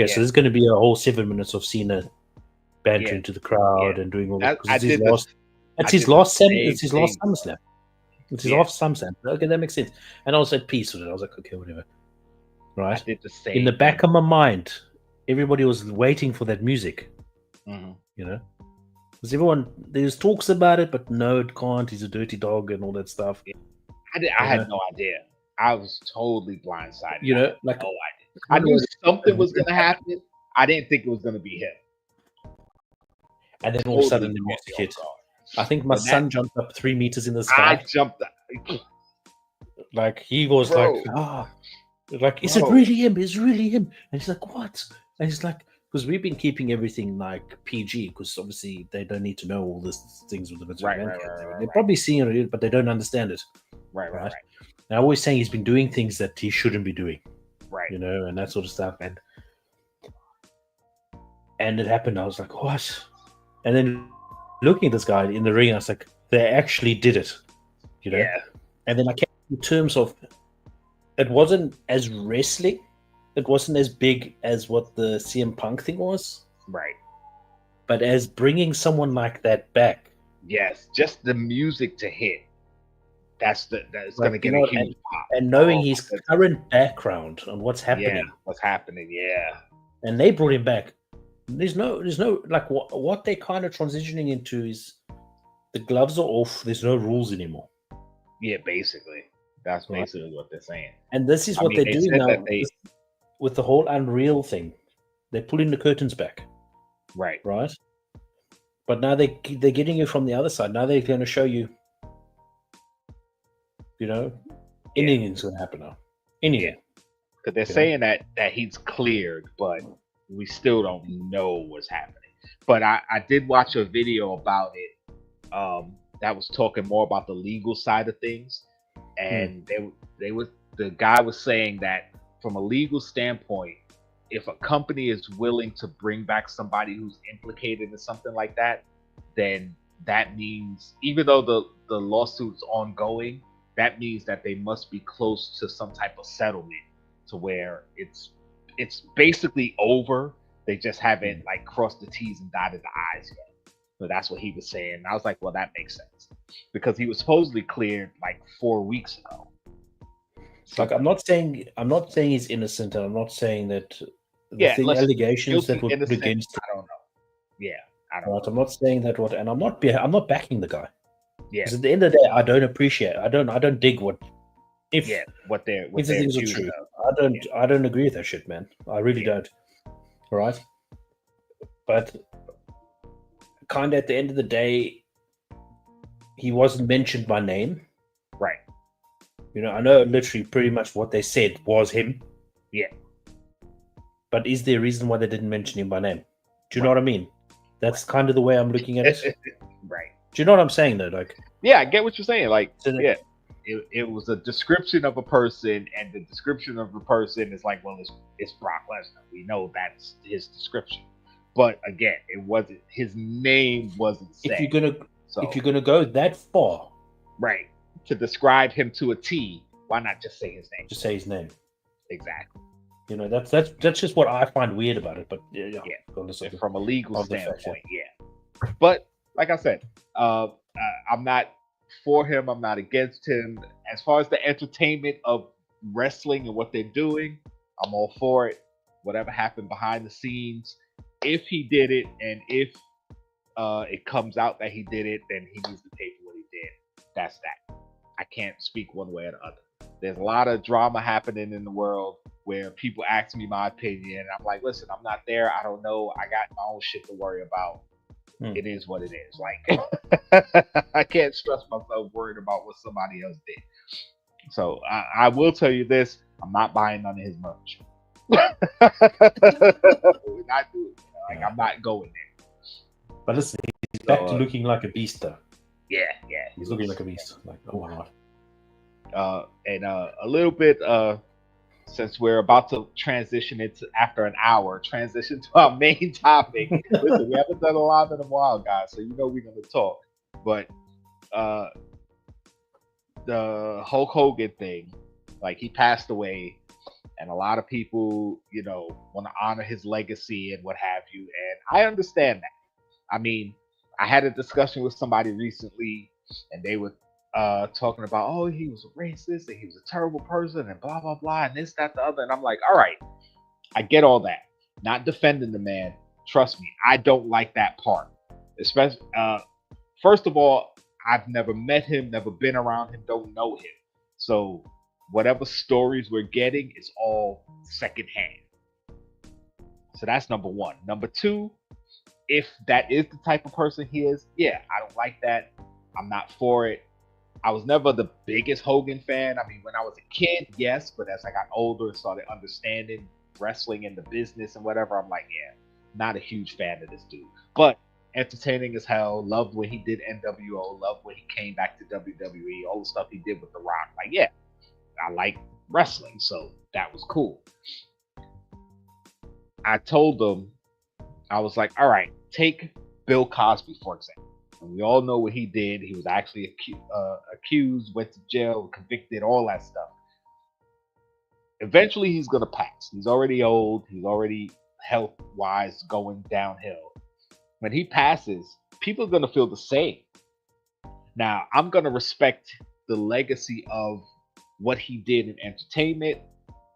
so Yeah, there's going to be a whole 7 minutes of Cena yeah, bantering to the yeah. crowd and doing all this because I it's his did this. last. It's I his did the last. same It's his last thing. SummerSlam. It's his Yeah, last SummerSlam. Okay, that makes sense. And I was at peace with it. I was like, okay, whatever. I Right. did the In the same back thing. of my mind, everybody was waiting for that music. Hmm. You know, because everyone there's talks about it, but no, it can't. He's a dirty dog and all that stuff. Yeah. I You had know, no idea. I was totally blindsided. I had like no idea. I knew something was gonna happen. I didn't think it was gonna be him. and then all of a Totally sudden the caught music me off hit. guard. I think my When that son jumped up 3 meters in the I sky. jumped, Like he was bro, like, is it bro. really him? Is it really him? And he's like, what? And he's like, because we've been keeping everything like PG, because obviously they don't need to know all these things with the Vince Right, McMahon right, right, character. right, They're right, probably seeing it, but they don't understand it, right, right, right? And I'm always saying he's been doing things that he shouldn't be doing, right. you know, and that sort of stuff. And it happened. I was like, what? And then looking at this guy in the ring, I was like, they actually did it, you know. Yeah, And then I came in terms of it wasn't as wrestling. It wasn't as big as what the CM Punk thing was, right. but as bringing someone like that back. Yes, just the music to hit. That's Like, gonna get a huge and, pop. and knowing Oh my his goodness. current background on what's Yeah, happening, what's happening? Yeah, and they brought him back. There's no like what they're kind of transitioning into is the gloves are off. There's no rules anymore. yeah. Basically, that's Right. basically what they're saying. And this is I what mean, they're they doing said now that they with the whole Unreal thing. They're pulling the curtains back, right. right? But now they're getting you from the other side. Now they're going to show you, you know, anything's going to happen now. Anything. Because they're Yeah. saying that he's cleared, but we still don't know what's happening. But I did watch a video about it that was talking more about the legal side of things, and they was the guy was saying that from a legal standpoint, if a company is willing to bring back somebody who's implicated in something like that, then that means even though the lawsuit's ongoing, that means that they must be close to some type of settlement to where it's basically over. They just haven't like crossed the T's and dotted the I's yet. So that's what he was saying. And I was like, well, that makes sense because he was supposedly cleared like 4 weeks ago. Like I'm not saying he's innocent, and I'm not saying that Yeah, listen, allegations that guilty, were put innocent. against him. I don't know. Yeah, I don't Right? know. I'm not saying that what, and I'm not backing the guy. Yeah, Because at the end of the day, I don't appreciate. I don't dig what if yeah, what they're if the things are accused true. of. I don't agree with that shit, man. I really Yeah. don't. Right? But kind of at the end of the day, he wasn't mentioned by name. Right. You know, I know literally pretty much what they said was him. Yeah. But is there a reason why they didn't mention him by name? Do you know what I mean? That's kind of the way I'm looking at it. Right. Do you know what I'm saying though? Like, yeah, I get what you're saying. Like, so that, yeah, it was a description of a person, and the description of the person is like, well, it's Brock Lesnar. We know that's his description. But again, it wasn't his name wasn't said. If you're gonna go that far, right, to describe him to a T, why not just say his name? Just say his name. Exactly. You know, that's just what I find weird about it. But yeah. From a legal standpoint, yeah. But like I said, I'm not for him. I'm not against him. As far as the entertainment of wrestling and what they're doing, I'm all for it. Whatever happened behind the scenes, if he did it, and if it comes out that he did it, then he needs to pay for what he did. That's that. I can't speak one way or the other. There's a lot of drama happening in the world where people ask me my opinion, and I'm like, listen, I'm not there. I don't know. I got my own shit to worry about. It is what it is. Like, I can't stress myself worried about what somebody else did. So I will tell you this: I'm not buying none of his merch. We're not doing it. Like, I'm not going there. But listen, back to looking like a beast, though. Yeah. He's looking like a beast. Like, oh my god. And a little bit, since we're about to transition into after an hour, transition to our main topic. Listen, we haven't done a lot in a while, guys, so you know we're gonna talk. But the Hulk Hogan thing, like he passed away, and a lot of people, want to honor his legacy and what have you. And I understand that. I mean, I had a discussion with somebody recently, and they were talking about, oh, he was a racist and he was a terrible person and blah blah blah and this that the other. And I'm like, all right, I get all that. Not defending the man. Trust me, I don't like that part. Especially, first of all, I've never met him, never been around him, don't know him. So whatever stories we're getting is all secondhand. So that's number one. Number two, if that is the type of person he is, yeah, I don't like that. I'm not for it. I was never the biggest Hogan fan. I mean, when I was a kid, yes, but as I got older and started understanding wrestling and the business and whatever, I'm like, yeah, not a huge fan of this dude. But entertaining as hell. Loved when he did NWO. Loved when he came back to WWE. All the stuff he did with The Rock. Like, yeah, I like wrestling, so that was cool. I told them, I was like, all right, take Bill Cosby, for example. And we all know what he did. He was actually accused, went to jail, convicted, all that stuff. Eventually, he's going to pass. He's already old. He's already health-wise going downhill. When he passes, people are going to feel the same. Now, I'm going to respect the legacy of what he did in entertainment,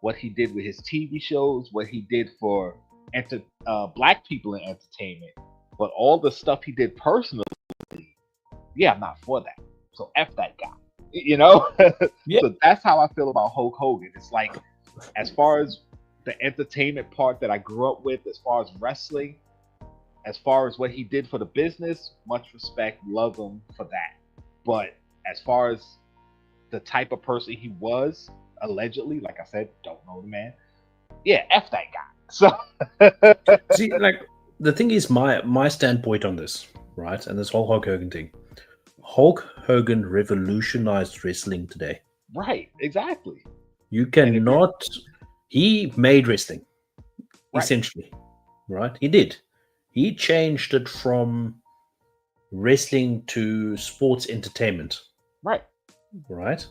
what he did with his TV shows, what he did for black people in entertainment. But all the stuff he did personally, yeah, I'm not for that. So F that guy. Yeah. So that's how I feel about Hulk Hogan. It's like, as far as the entertainment part that I grew up with, as far as wrestling, as far as what he did for the business, much respect, love him for that. But as far as the type of person he was, allegedly, like I said, don't know the man. Yeah, F that guy. So see, like, the thing is, my standpoint on this, right, and this whole Hulk Hogan thing, Hulk Hogan revolutionized wrestling today. Right, exactly. You cannot. He made wrestling, right. Essentially, right? He did. He changed it from wrestling to sports entertainment. Right. Right.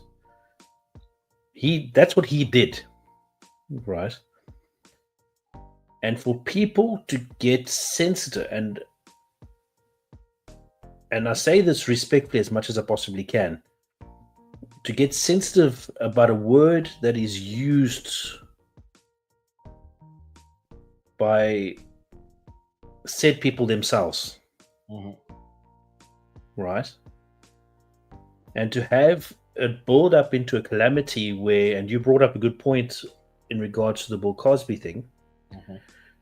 That's what he did. Right. And for people to get sensitive, and I say this respectfully as much as I possibly can, to get sensitive about a word that is used by said people themselves, right? And to have it build up into a calamity where, and you brought up a good point in regards to the Bill Cosby thing,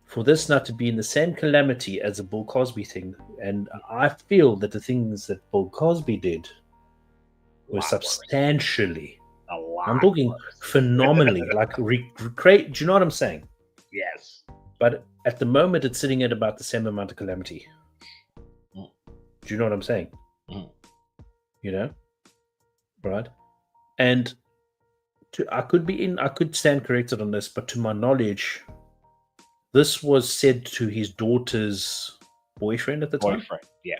for this not to be in the same calamity as the Bill Cosby thing. And I feel that the things that Bill Cosby did were substantially, I'm talking phenomenally, like, do you know what I'm saying? Yes. But at the moment, it's sitting at about the same amount of calamity. Do you know what I'm saying? You know? Right? And I could stand corrected on this, but to my knowledge, this was said to his daughter's boyfriend at the time. Boyfriend, yeah.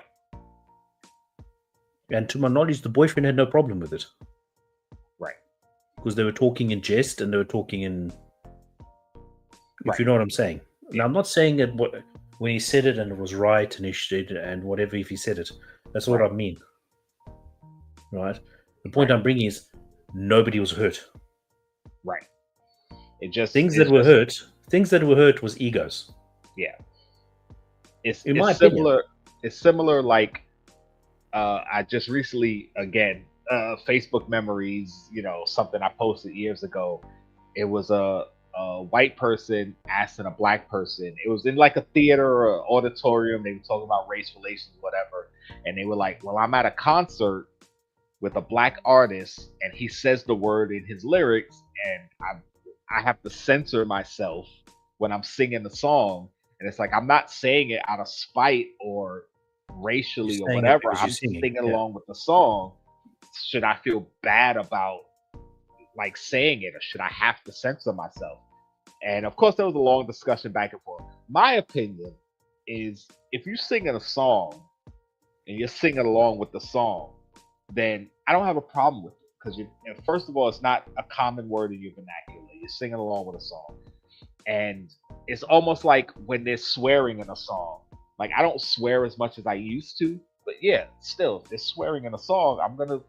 And to my knowledge, the boyfriend had no problem with it. Right. Because they were talking in jest and they were talking in... If you know what I'm saying. Now, I'm not saying that when he said it and it was right and he should, and whatever, if he said it, that's what I mean. Right? The point I'm bringing is nobody was hurt. Right. Things that were hurt was egos. Yeah. It's similar. It's similar. Like, I just recently, again, Facebook memories. Something I posted years ago. It was a white person asking a black person. It was in like a theater or auditorium. They were talking about race relations, whatever. And they were like, "Well, I'm at a concert with a black artist, and he says the word in his lyrics, and I have to censor myself when I'm singing the song." And it's like, I'm not saying it out of spite or racially or saying it whatever, because you're I'm singing. singing along with the song. Should I feel bad about like saying it, or should I have to censor myself? And of course, there was a long discussion back and forth. My opinion is, if you're singing a song and you're singing along with the song, then I don't have a problem with it, because you, first of all, it's not a common word in your vernacular. You're singing along with a song, and it's almost like when they're swearing in a song. Like, I don't swear as much as I used to, but yeah, still, if they're swearing in a song, I'm gonna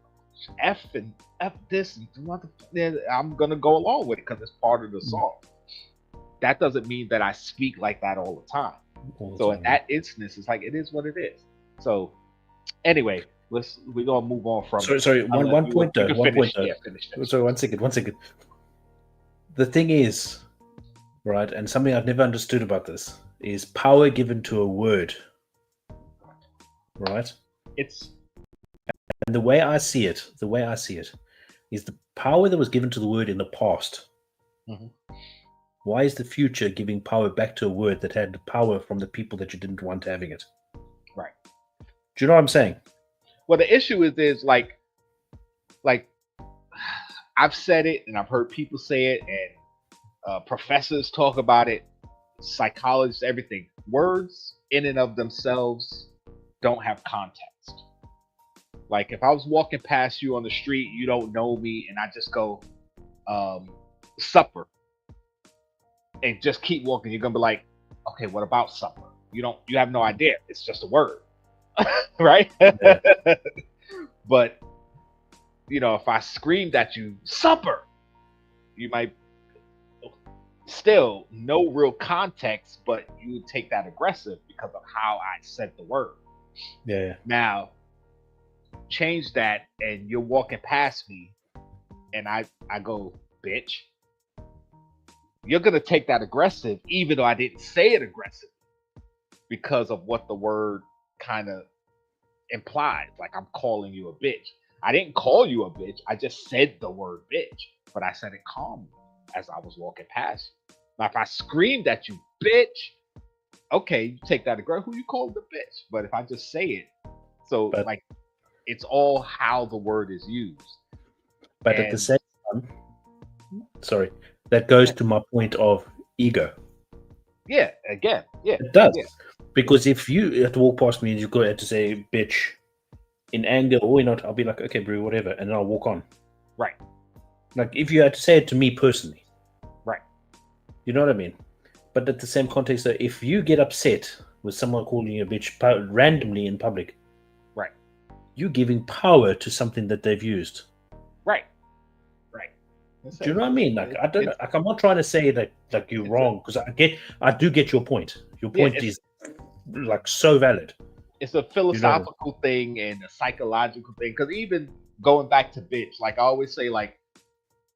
f and f this and I'm gonna go along with it because it's part of the song. That doesn't mean that I speak like that all the time. So in that instance, it's like, it is what it is. So anyway, we're gonna move on from. Sorry. One point though. Yeah, finish. Sorry, 1 second. 1 second. The thing is, right, and something I've never understood about this is power given to a word, right? And the way I see it is the power that was given to the word in the past. Mm-hmm. Why is the future giving power back to a word that had power from the people that you didn't want having it? Right. Do you know what I'm saying? Well, the issue is like I've said it, and I've heard people say it, and professors talk about it, psychologists, everything. Words in and of themselves don't have context. Like, if I was walking past you on the street, you don't know me, and I just go, supper, and just keep walking, you're gonna be like, okay, what about supper? You have no idea. It's just a word. Right? Yeah. But if I screamed at you, supper, you might still no real context, but you would take that aggressive because of how I said the word. Yeah. Now, change that, and you're walking past me, and I go, bitch. You're gonna take that aggressive, even though I didn't say it aggressive, because of what the word kind of implies. Like, I'm calling you a bitch. I didn't call you a bitch. I just said the word bitch, but I said it calmly as I was walking past you. Now, if I screamed at you, bitch, okay, you take that aggressive. Who you called the bitch? But if I just say it, like, it's all how the word is used. But at the same time, that goes to my point of ego. Yeah, again, yeah. It does. Yeah. Because if you have to walk past me and you go ahead to say bitch in anger or not, I'll be like, okay, bro, whatever, and then I'll walk on. Right. Like, if you had to say it to me personally. Right. You know what I mean? But at the same context, though, if you get upset with someone calling you a bitch randomly in public, right, you're giving power to something that they've used. Right. Do you know what I mean? Like, I don't know. Like, I'm not trying to say that like you're wrong, because I do get your point. Your point is like so valid. It's a philosophical thing and a psychological thing. Because even going back to bitch, like I always say, like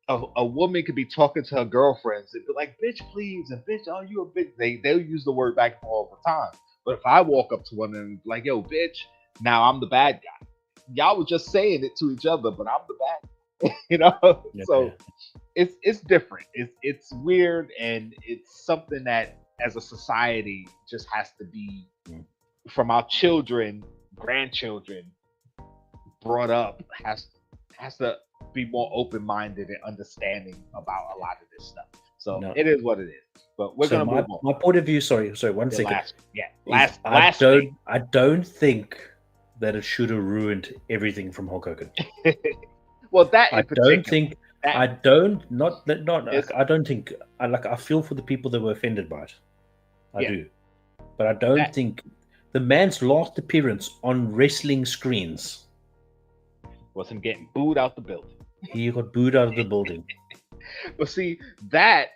a woman could be talking to her girlfriends and be like, bitch, please, and bitch, oh, you a bitch. They'll use the word back all the time. But if I walk up to one and be like, yo, bitch, now I'm the bad guy. Y'all were just saying it to each other, but I'm the bad guy. So it's different. It's weird, and it's something that as a society just has to be, from our children, grandchildren, brought up, has to be more open-minded and understanding about a lot of this stuff. So it is what it is. But we're gonna move on. My point of view. Sorry, 1 second. I don't think that it should have ruined everything from Hulk Hogan. Well, that I don't think. I don't think. I feel for the people that were offended by it. I do, but I don't think the man's last appearance on wrestling screens was him getting booed out the building. He got booed out of the building. But see that.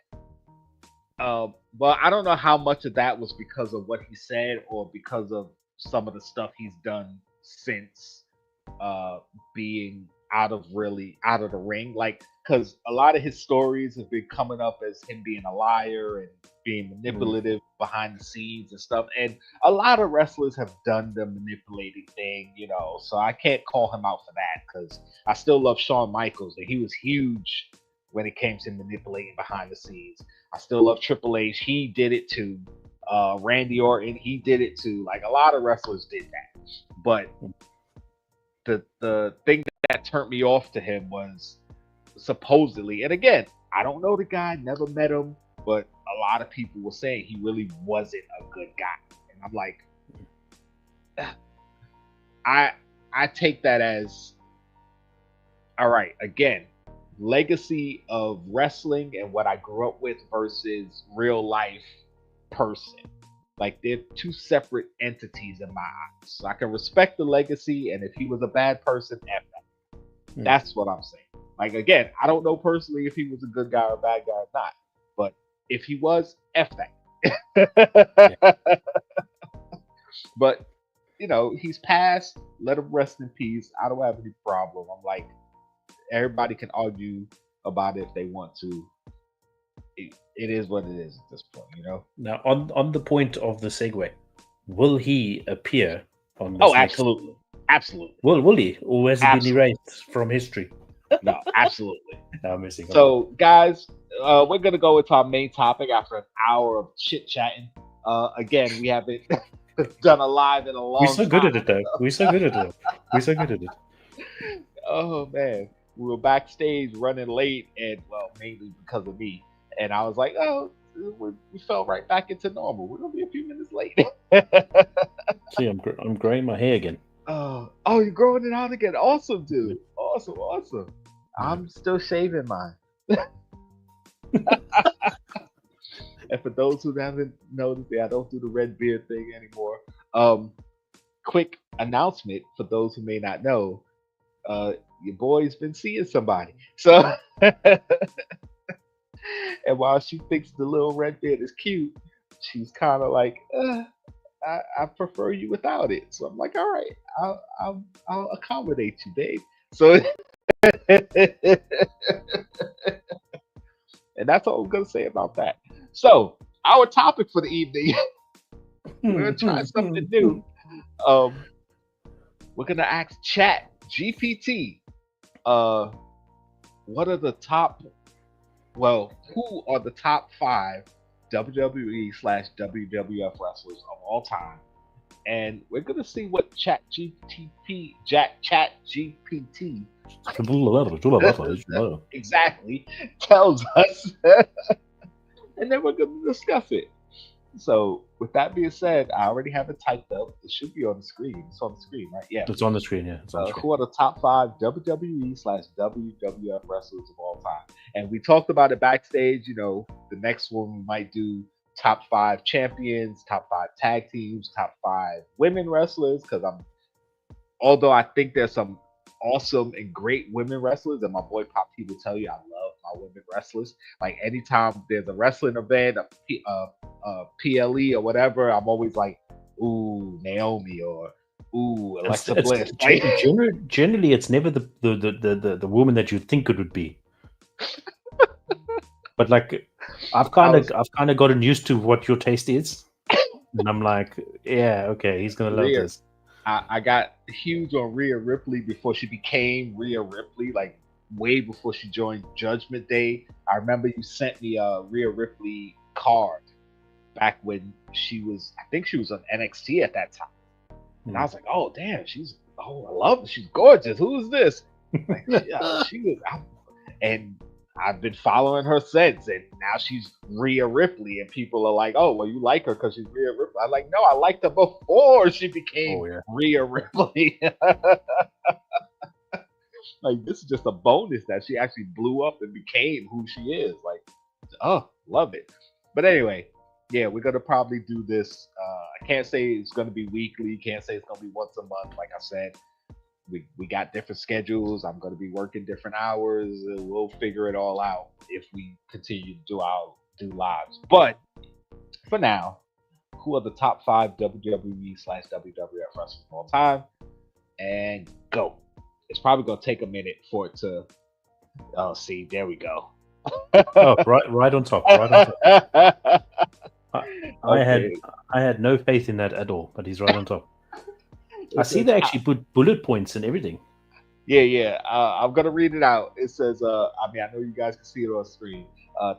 Well, I don't know how much of that was because of what he said or because of some of the stuff he's done since being out of the ring. Like, because a lot of his stories have been coming up as him being a liar and being manipulative behind the scenes and stuff. And a lot of wrestlers have done the manipulating thing, so I can't call him out for that, because I still love Shawn Michaels, and he was huge when it came to manipulating behind the scenes. I still love Triple H. He did it too. Randy Orton, he did it too. Like, a lot of wrestlers did that. But the thing that turned me off to him was supposedly, and again, I don't know the guy, never met him, but a lot of people were saying he really wasn't a good guy. And I'm like, I take that as, all right, again, legacy of wrestling and what I grew up with versus real life person. Like they're two separate entities in my eyes. So I can respect the legacy, and if he was a bad person, F that. That's what I'm saying. Like again, I don't know personally if he was a good guy or a bad guy or not, but if he was, F that. But he's passed. Let him rest in peace. I don't have any problem. I'm like, everybody can argue about it if they want to. It is what it is at this point, Now, on the point of the segue, will he appear on this? Oh, absolutely. Absolutely. Will he? Or has he been erased from history? No, absolutely. No, I'm missing. So, guys, we're going to go into our main topic after an hour of chit-chatting. Again, we haven't done a live in a long time. We're so good at it, though. We're so good at it. Oh, man. We were backstage running late, and, well, mainly because of me. And I was like, oh, we fell right back into normal. We're going to be a few minutes late. See, I'm growing my hair again. Oh, you're growing it out again. Awesome, dude. Awesome. I'm still shaving mine. And for those who haven't noticed, I don't do the red beard thing anymore. Quick announcement for those who may not know. Your boy's been seeing somebody. So, and while she thinks the little red beard is cute, she's kind of like, I prefer you without it. So I'm like, all right, I'll accommodate you, babe. So, and that's all I'm gonna say about that. So, our topic for the evening, we're gonna try something new. We're gonna ask ChatGPT, what are the top? Well, who are the top 5 WWE/WWF wrestlers of all time? And we're gonna see what ChatGPT exactly tells us, and then we're gonna discuss it. So, with that being said, I already have it typed up. It should be on the screen. It's on the screen, right? Yeah. It's on the screen, yeah. Who are the top 5 WWE/WWF wrestlers of all time? And we talked about it backstage. The next one we might do top 5 champions, top 5 tag teams, top 5 women wrestlers. Because although I think there's some awesome and great women wrestlers, and my boy Pop P will tell you, I love my women wrestlers. Like anytime there's a wrestling event, a PLE or whatever, I'm always like, ooh, Naomi or ooh, Alexa Bliss. Generally, it's never the woman that you think it would be. But like, I've kind of gotten used to what your taste is, and I'm like, yeah, okay, he's gonna love this. I got huge on Rhea Ripley before she became Rhea Ripley, like way before she joined Judgment Day. I remember you sent me a Rhea Ripley card back when I think she was on NXT at that time. And I was like, oh, damn, I love her. She's gorgeous. Who is this? Like, she was, and I've been following her since, and now she's Rhea Ripley, and people are like, "Oh, well, you like her because she's Rhea Ripley." I'm like, "No, I liked her before she became Rhea Ripley." Like, this is just a bonus that she actually blew up and became who she is. Like, oh, love it. But anyway, yeah, we're gonna probably do this. I can't say it's gonna be weekly. Can't say it's gonna be once a month. Like I said. We got different schedules. I'm going to be working different hours. We'll figure it all out if we continue to do lives. But for now, who are the top 5 WWE/WWF wrestlers of all time? And go. It's probably going to take a minute for it to. Oh, see, there we go. right on top. Right on top. I had no faith in that at all, but he's right on top. I see they actually put bullet points and everything. Yeah. I'm gonna read it out. It says, I know you guys can see it on screen.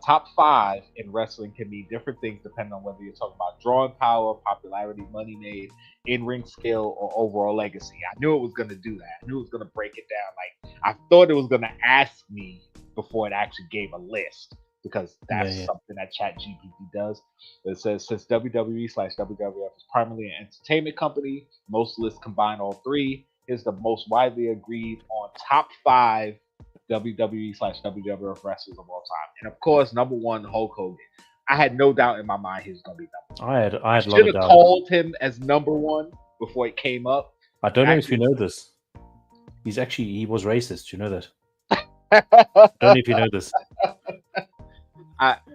Top five in wrestling can mean different things depending on whether you're talking about drawing power, popularity, money made, in-ring skill, or overall legacy. I knew it was going to do that. I knew it was going to break it down. Like, I thought it was going to ask me before it actually gave a list, because that's something that ChatGPT does. It says, since WWE/WWF is primarily an entertainment company, most lists combine all three. Here's the most widely agreed on top five WWE/WWF wrestlers of all time. And of course, number one, Hulk Hogan. I had no doubt in my mind he was going to be number one. I had a lot should of have doubt. called him as number one before it came up. I don't know if you know this. He was racist. You know that? Don't know if you know this.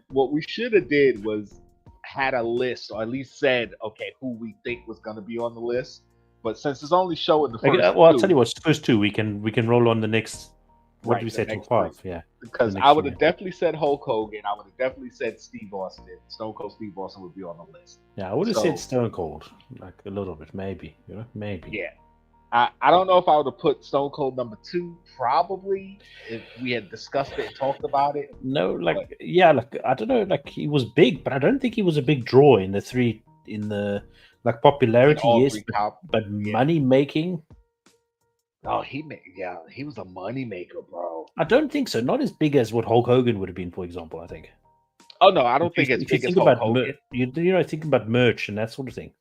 What we should have did was had a list, or at least said, okay, who we think was going to be on the list. But since it's only showing the first well, I'll tell you what. First two, we can roll on the next. What did we say? Top five. Yeah. Because I would have definitely said Hulk Hogan. I would have definitely said Steve Austin. Stone Cold Steve Austin would be on the list. Yeah, I would have said Stone Cold, like a little bit, maybe. Maybe. Yeah. I don't know if I would have put Stone Cold number two, probably, if we had discussed it and talked about it. No, I don't know, like he was big, but I don't think he was a big draw in the popularity, yes, but money making. Oh, he was a money maker, bro. I don't think so. Not as big as what Hulk Hogan would have been, for example, I think. Oh no, I don't think it's big as Hulk Hogan. Think about merch and that sort of thing.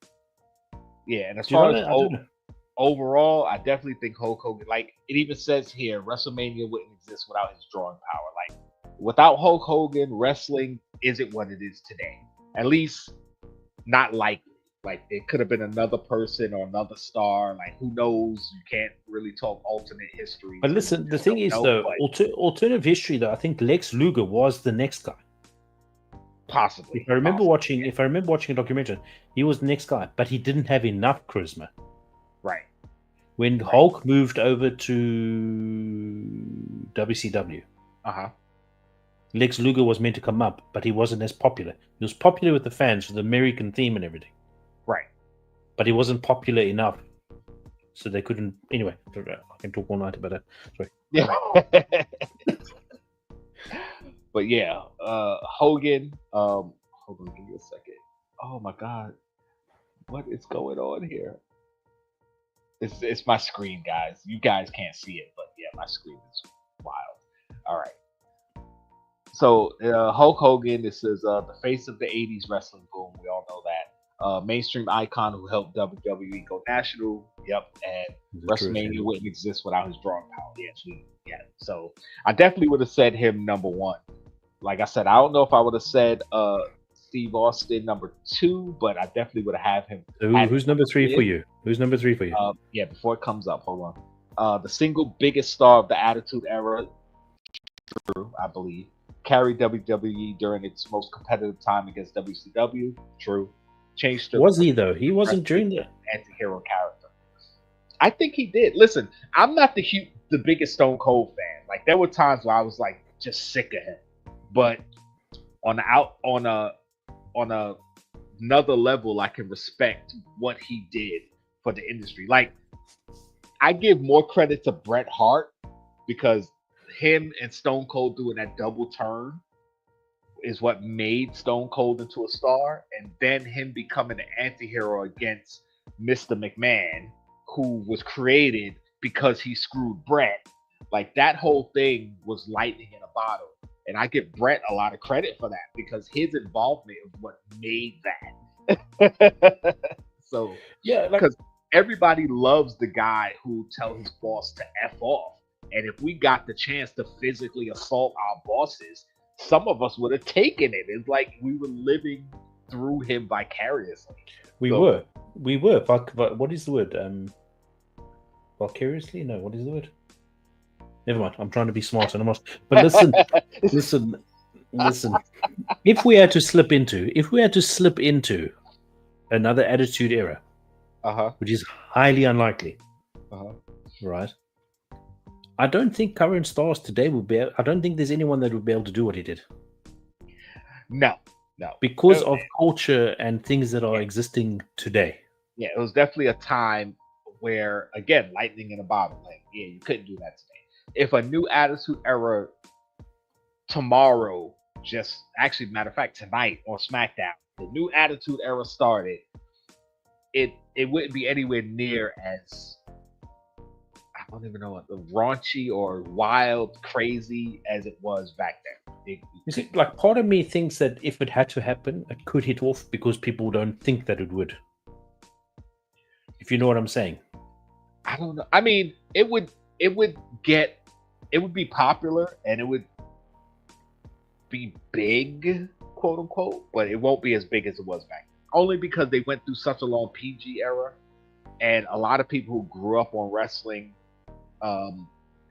Yeah, and as far as overall, I definitely think Hulk Hogan, like it even says here, WrestleMania wouldn't exist without his drawing power. Like without Hulk Hogan, wrestling isn't what it is today. At least not likely. Like it could have been another person or another star. Like who knows? You can't really talk alternate history. But listen, the thing is, though, alternative history, though, I think Lex Luger was the next guy. Possibly. If I remember watching a documentary, he was the next guy, but he didn't have enough charisma. Right. When Hulk moved over to WCW, Lex Luger was meant to come up, but he wasn't as popular. He was popular with the fans, with the American theme and everything. Right. But he wasn't popular enough, so they couldn't. Anyway, I can talk all night about that. Sorry. Yeah. But yeah, Hogan. Hold on, give me a second. Oh my God, what is going on here? It's my screen, guys. You guys can't see it, but yeah, my screen is wild. All right. So Hulk Hogan, this is the face of the '80s wrestling boom. We all know that. Mainstream icon who helped WWE go national. Yep, and WrestleMania wouldn't exist without his drawing power. Yeah. So I definitely would have said him number one. Like I said, I don't know if I would have said Steve Austin number two, but I definitely would have him. So who's number three for you? Who's number three for you? Yeah, before it comes up, hold on. The single biggest star of the Attitude Era, true, I believe, carried WWE during its most competitive time against WCW. True. Changed. Was he though? He wasn't during the anti-hero character. I think he did. Listen, I'm not the biggest Stone Cold fan. Like there were times where I was like just sick of him, but on another level, I can respect what he did for the industry. Like I give more credit to Bret Hart because him and Stone Cold doing that double turn is what made Stone Cold into a star, and then him becoming an anti-hero against Mr. McMahon, who was created because he screwed Bret. Like that whole thing was lightning in a bottle. And I give Bret a lot of credit for that because his involvement is what made that. So yeah, because everybody loves the guy who tells his boss to F off. And if we got the chance to physically assault our bosses, some of us would have taken it. It's like we were living through him vicariously. We were. What is the word? Vicariously? No, what is the word? Never mind. I'm trying to be smart and I'm not. But listen. If we had to slip into another Attitude Era, which is highly unlikely, right? I don't think current stars today will be. I don't think there's anyone that would be able to do what he did. No. Because of culture and things that are existing today. Yeah, it was definitely a time where, again, lightning in a bottle. Like, you couldn't do that today. If a new Attitude Era tomorrow just actually, matter of fact, tonight on SmackDown, the new Attitude Era started. It wouldn't be anywhere near as, I don't even know what the raunchy or wild, crazy as it was back then. You see, like part of me thinks that if it had to happen, it could hit off because people don't think that it would. If you know what I'm saying. I don't know. I mean, it would be popular and it would be big, quote unquote, but it won't be as big as it was back then. Only because they went through such a long PG era, and a lot of people who grew up on wrestling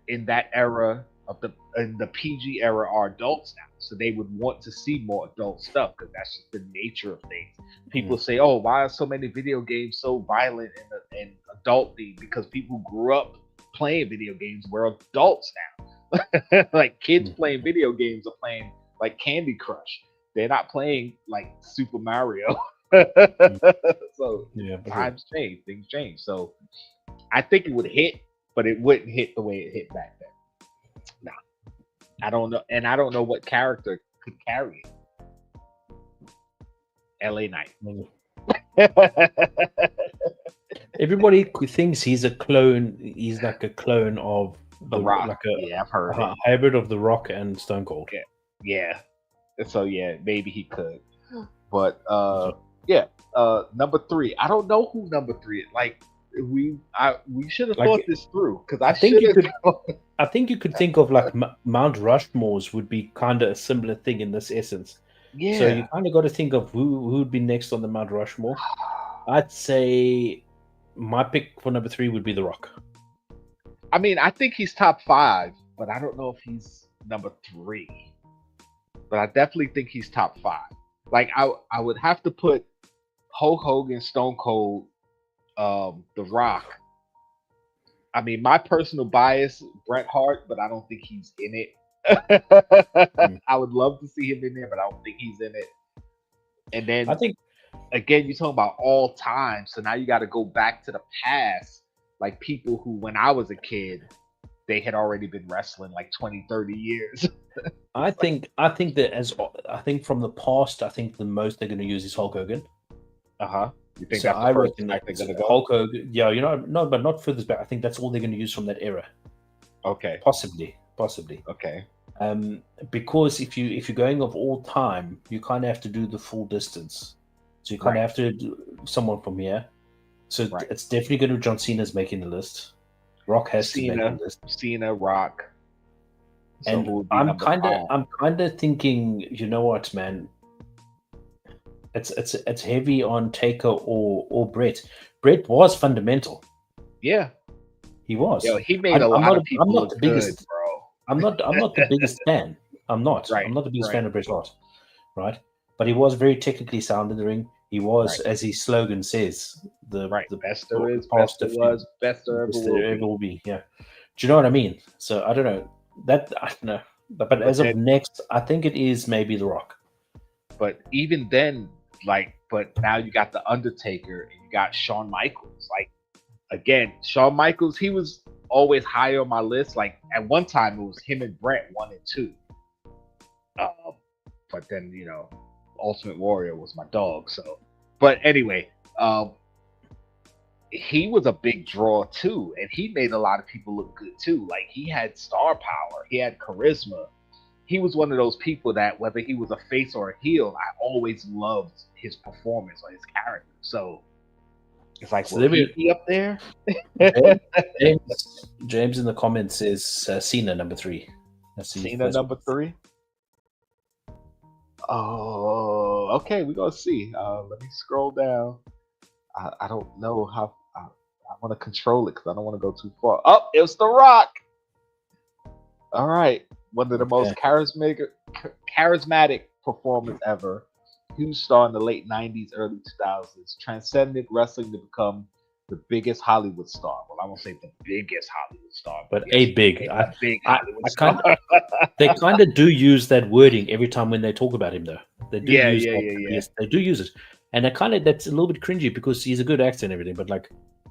in that era of the PG era are adults now, so they would want to see more adult stuff because that's just the nature of things. People say, "Oh, why are so many video games so violent and adulty?" Because people grew up playing video games. We're adults now. Like kids playing video games are playing like Candy Crush. They're not playing like Super Mario. So times change, things change. So I think it would hit, but it wouldn't hit the way it hit back then. Nah, I don't know, and I don't know what character could carry it. LA Knight. Everybody thinks he's a clone. He's like a clone of The Rock. like I've heard a hybrid of The Rock and Stone Cold. Yeah. So yeah, maybe he could. But number 3. I don't know who number 3 is. Like we should have thought this through because I think you could. I think you could think of like Mount Rushmores would be kind of a similar thing in this essence. Yeah. So you kind of got to think of who would be next on the Mount Rushmore. I'd say my pick for number 3 would be The Rock. I mean, I think he's top 5, but I don't know if he's number 3. But I definitely think he's top 5. Like I would have to put Hulk Hogan, Stone Cold, The Rock. I mean, my personal bias, Bret Hart, but I don't think he's in it. I would love to see him in there, but I don't think he's in it. And then I think again, you're talking about all time, so now you got to go back to the past, like people who, when I was a kid, they had already been wrestling like 20, 30 years. I think from the past, I think the most they're going to use is Hulk Hogan. You think that's the first back they're going to go? Hulk Hogan, yeah, no, but not further back. I think that's all they're going to use from that era. Okay. Possibly. Okay. Because if you're going of all time, you kind of have to do the full distance. So you kind of have to do someone from here. So it's definitely going to be John Cena's making the list. Rock has to make the list. Cena, Rock. So and I'm kind of thinking, you know what, man? It's heavy on Taker or Brett. Brett was fundamental. Yeah, he was. Yo, he made a lot of people look good, bro. I'm not the biggest fan. I'm not. I'm not the biggest fan of Bret Hart, right? But he was very technically sound in the ring. He was, as his slogan says, the best there is, best there was, best there ever will be. Yeah. Do you know what I mean? So I don't know. That I don't know. But as of next, I think it is maybe The Rock. But even then, but now you got The Undertaker and you got Shawn Michaels. Like, again, Shawn Michaels, he was always high on my list. Like, at one time, it was him and Brett 1 and 2. But then, Ultimate Warrior was my dog. So, but anyway, he was a big draw too, and he made a lot of people look good too. Like, he had star power, he had charisma. He was one of those people that, whether he was a face or a heel, I always loved his performance or his character. So it's like, will he be up there? James in the comments says Cena number 3. Cena number 3. Oh, okay. We're gonna see. Let me scroll down. I don't know how. I want to control it because I don't want to go too far. Oh, it was The Rock. All right, one of the most charismatic performers ever. Huge star in the late '90s, early 2000s. Transcended wrestling to become the biggest Hollywood star. Well, I won't say the biggest Hollywood star, but a big Hollywood star. They kind of do use that wording every time when they talk about him, though. They do use Yes, they do use it, and that's a little bit cringy because he's a good actor and everything, but like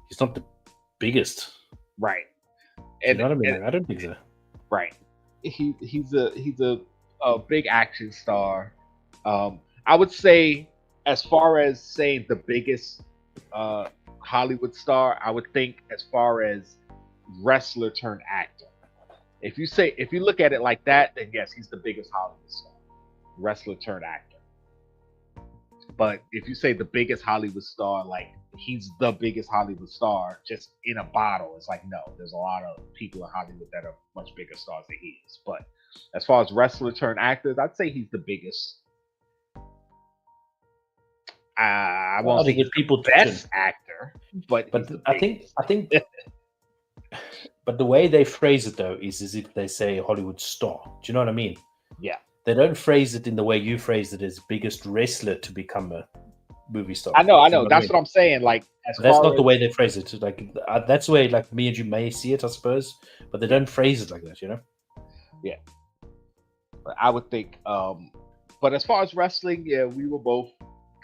he's not the biggest, right? And you know what I mean? I don't think so. Right. He's a a big action star. I would say, as far as saying the biggest uh, Hollywood star, I would think as far as wrestler turned actor. If you look at it like that, then yes, he's the biggest Hollywood star, wrestler turned actor. But if you say the biggest Hollywood star, like he's the biggest Hollywood star, just in a bottle, it's like no. There's a lot of people in Hollywood that are much bigger stars than he is. But as far as wrestler turned actors, I'd say he's the biggest. I won't Well, to say get he's the people to best actor, but I think, but the way they phrase it though is as if they say Hollywood star. Do you know what I mean? Yeah. They don't phrase it in the way you phrased it as biggest wrestler to become a movie star. I know. You know That's what I'm saying. Like, that's not the way they phrase it. Like that's the way, like me and you may see it, I suppose, but they don't phrase it like that. You know? Yeah. But I would think. But as far as wrestling, yeah, we were both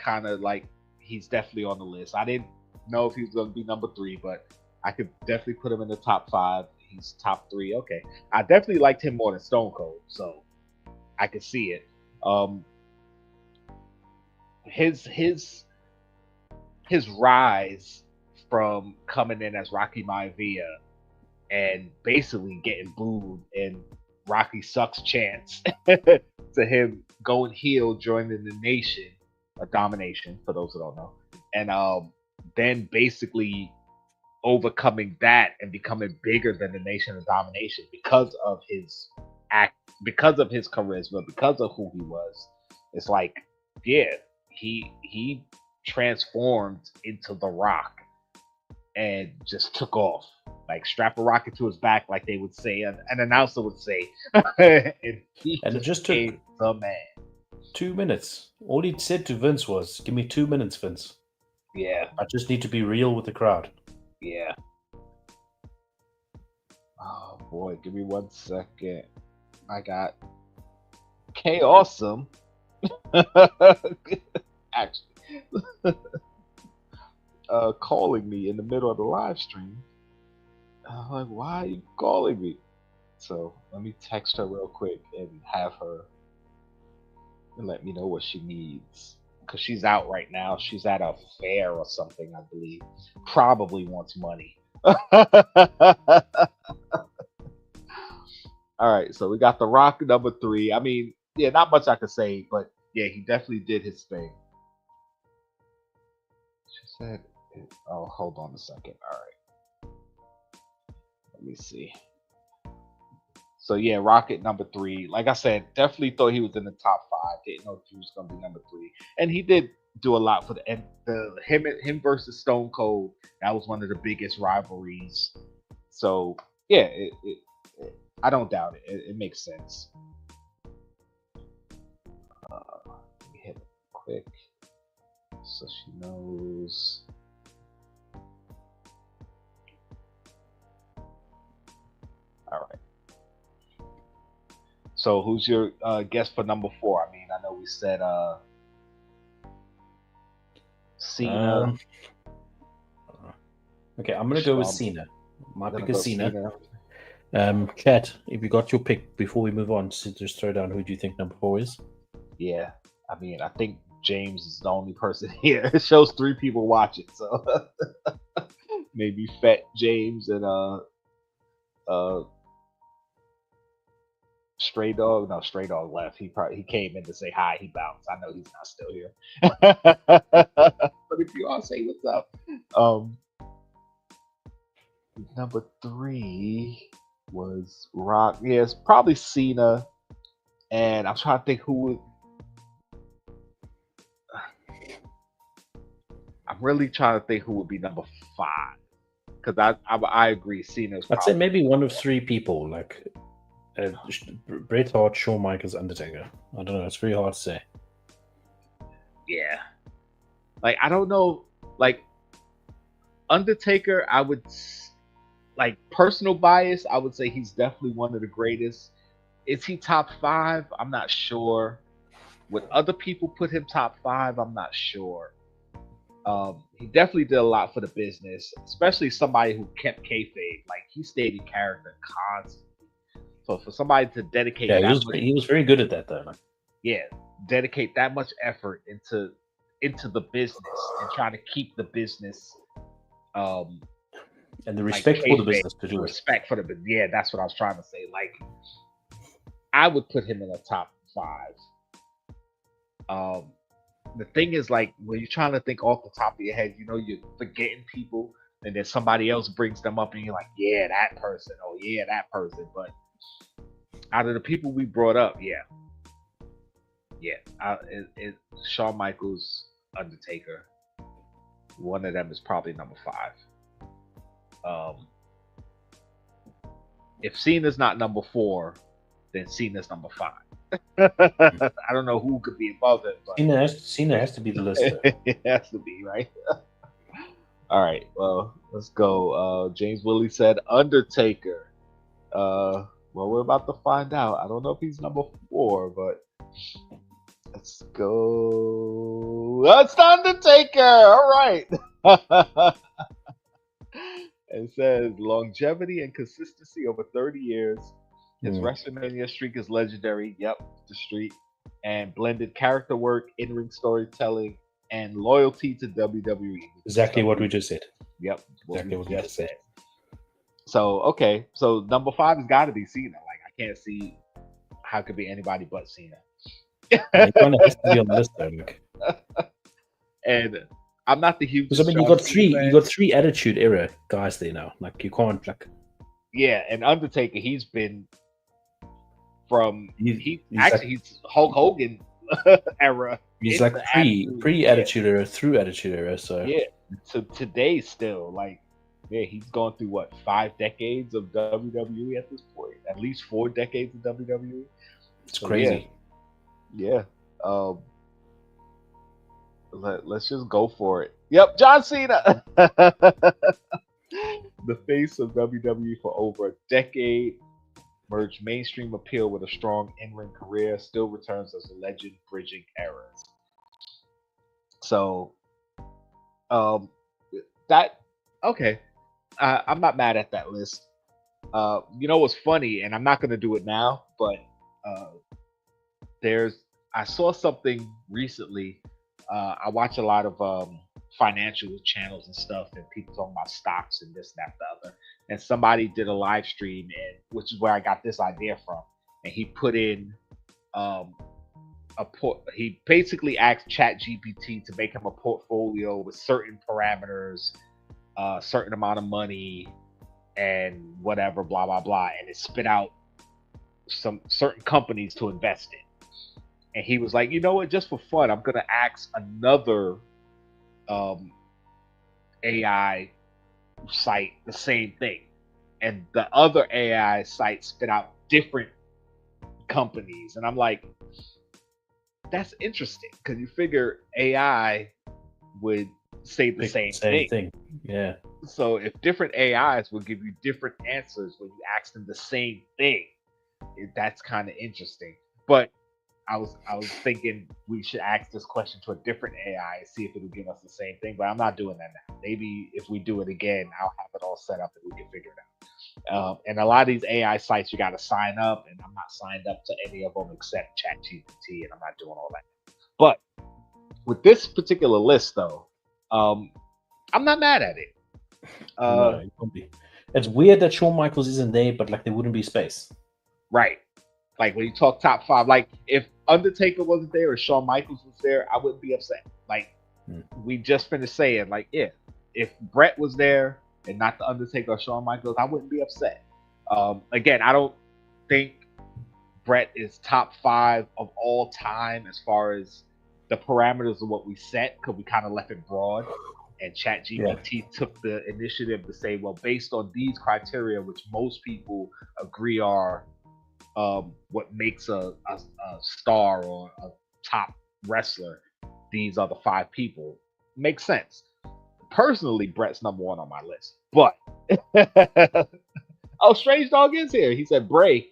kind of like he's definitely on the list. I didn't know if he was going to be number 3, but I could definitely put him in the top 5. He's top 3. Okay, I definitely liked him more than Stone Cold, so I could see it. His rise from coming in as Rocky Maivia and basically getting booed and Rocky sucks chance to him going heel, joining the Nation, a Domination for those who don't know, and then basically overcoming that and becoming bigger than the Nation of Domination because of his because of his charisma, because of who he was. It's like, yeah, he transformed into The Rock and just took off. Like strap a rocket to his back, like they would say, an announcer would say, and it just took the man. 2 minutes. All he said to Vince was, "Give me 2 minutes, Vince. Yeah, I just need to be real with the crowd." Yeah. Oh boy, give me 1 second. I got K Awesome. Actually, calling me in the middle of the live stream. I'm like, why are you calling me? So let me text her real quick and have her and let me know what she needs. Because she's out right now. She's at a fair or something, I believe. Probably wants money. All right, so we got The Rock number 3. I mean, yeah, not much I could say, but yeah, he definitely did his thing. She said, oh, hold on a second. All right. Let me see. So yeah, Rocket number 3. Like I said, definitely thought he was in the top 5. Didn't know if he was gonna be number 3, and he did do a lot for him versus Stone Cold. That was one of the biggest rivalries. So yeah, I don't doubt it. It makes sense. Let me hit it quick so she knows. All right. So who's your guess for number 4? I mean, I know we said Cena. Okay, I'm gonna go with Cena. My pick is Cena. Chat, if you got your pick before we move on, so just throw down who do you think number 4 is? Yeah, I mean, I think James is the only person here. It shows 3 people watching, so maybe Fat James and Stray Dog. No, Stray Dog left. He came in to say hi. He bounced. I know he's not still here. But if you all say what's up, number 3 was Rock. Yeah, it's probably Cena. And I'm trying to think who would. I'm really trying to think who would be number 5, because I agree. Cena's. I'd say maybe one of 3 people, like Bret Hart, Shawn Michaels, Undertaker. I don't know. It's very hard to say. Yeah, like I don't know. Like Undertaker, I would like personal bias. I would say he's definitely one of the greatest. Is he top 5? I'm not sure. Would other people put him top 5? I'm not sure. He definitely did a lot for the business, especially somebody who kept kayfabe. Like he stayed in character constantly. So for somebody to dedicate Yeah, that much, he was very good at that though. Like, yeah, dedicate that much effort into the business and try to keep the business um and the like respect for the kayfabe, business to do it. respect for the business. Yeah, that's what I was trying to say. Like I would put him in the top 5. The thing is, like, when you're trying to think off the top of your head, you're forgetting people, and then somebody else brings them up, and you're like, yeah, that person, oh yeah, that person. But out of the people we brought up, Shawn Michaels, Undertaker, one of them is probably number 5. If Cena's not number 4, then Cena's number 5. I don't know who could be above it, but Cena has to be the list. It has to be, right? All right, well, let's go. James Willie said Undertaker. Well, we're about to find out. I don't know if he's number 4, but let's go. That's the Undertaker. All right. It says longevity and consistency over 30 years. His WrestleMania streak is legendary. Yep, the streak. And blended character work, in-ring storytelling, and loyalty to WWE. Exactly what we just said. Yep, exactly what we just said. So okay, so number 5 has got to be Cena. Like I can't see how it could be anybody but Cena. He kind of has to be on the list though. Like. And I'm not the hugest. Because I mean, you got three Attitude Era guys there now. Like you can't like. Yeah, and Undertaker, he's been from he's Hulk Hogan era. He's like pre Attitude Era through Attitude Era. So yeah, to today still like. Yeah, he's gone through what 5 decades of WWE at this point. At least 4 decades of WWE. It's crazy. Yeah. Let's just go for it. Yep, John Cena, the face of WWE for over a decade, merged mainstream appeal with a strong in-ring career. Still returns as a legend, bridging eras. So, that okay. I'm not mad at that list. You know what's funny, and I'm not going to do it now, but I saw something recently. I watch a lot of financial channels and stuff, and people talking about stocks and this, that, the other. And somebody did a live stream, and which is where I got this idea from. And he put in he basically asked ChatGPT to make him a portfolio with certain parameters. Certain amount of money and whatever, blah blah blah, and it spit out some certain companies to invest in. And he was like, you know what, just for fun, I'm gonna ask another AI site the same thing, and the other AI site spit out different companies, and I'm like, that's interesting because you figure AI would say the same thing. Yeah. So if different AIs will give you different answers when you ask them the same thing, that's kind of interesting. But I was thinking we should ask this question to a different AI and see if it'll give us the same thing. But I'm not doing that now. Maybe if we do it again, I'll have it all set up and we can figure it out. And a lot of these AI sites, you got to sign up, and I'm not signed up to any of them except ChatGPT, and I'm not doing all that. But with this particular list, though. I'm not mad at it. No, it won't be. It's weird that Shawn Michaels isn't there, but like there wouldn't be space. Right. Like when you talk top 5, like if Undertaker wasn't there or Shawn Michaels was there, I wouldn't be upset. Like we just finished saying, like, yeah, if Brett was there and not the Undertaker or Shawn Michaels, I wouldn't be upset. Again, I don't think Brett is top 5 of all time as far as the parameters of what we set, because we kind of left it broad, and ChatGPT took the initiative to say, well, based on these criteria, which most people agree are what makes a star or a top wrestler, these are the 5 people. Makes sense. Personally, Brett's number 1 on my list, but oh, Strange Dog is here. He said Bray.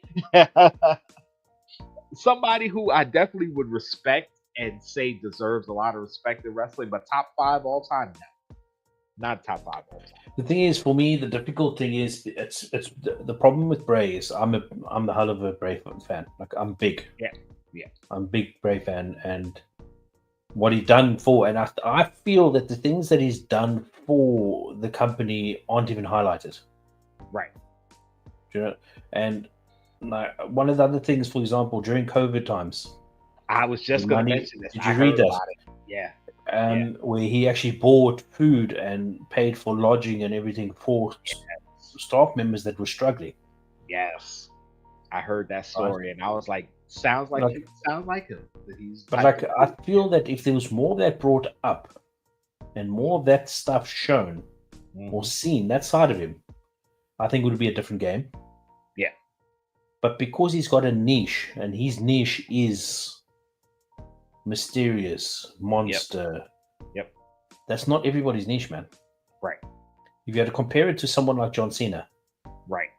Somebody who I definitely would respect and say deserves a lot of respect in wrestling, but top 5 all time now. Not top 5 all time. The thing is, for me, the difficult thing is it's the problem with Bray is I'm the hell of a Bray fan. Like I'm big. Yeah. I'm a big Bray fan, and what he done for, and I feel that the things that he's done for the company aren't even highlighted. Right. Do you know? And like one of the other things, for example, during COVID times, I was just going to mention this. Did you read that? Yeah. Where he actually bought food and paid for lodging and everything for staff members that were struggling. Yes, I heard that story, and I was like, sounds like him. That he's. But like, I feel that if there was more of that brought up, and more of that stuff shown or seen, that side of him, I think it would be a different game. Yeah. But because he's got a niche, and his niche is mysterious monster. Yep. That's not everybody's niche, man. Right. If you had to compare it to someone like John Cena. Right.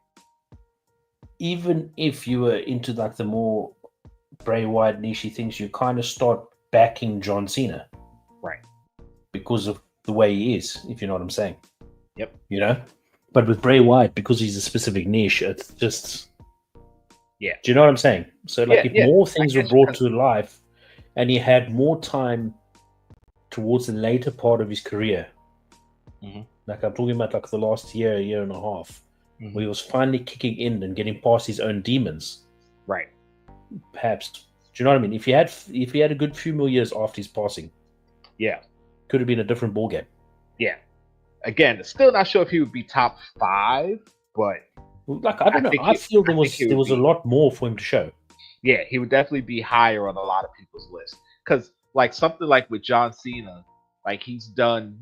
Even if you were into like the more Bray Wyatt niche things, you kind of start backing John Cena. Right. Because of the way he is, if you know what I'm saying. Yep. You know? But with Bray Wyatt, because he's a specific niche, it's just... Yeah. Do you know what I'm saying? So like if more things were brought to life, and he had more time towards the later part of his career. Like I'm talking about like the last year and a half, where he was finally kicking in and getting past his own demons. Right. Perhaps. Do you know what I mean? If he had a good few more years after his passing, could have been a different ballgame. Yeah. Again, still not sure if he would be top 5, but like I don't know. I feel there was a lot more for him to show. Yeah, he would definitely be higher on a lot of people's list. Because, like, something like with John Cena, like, he's done,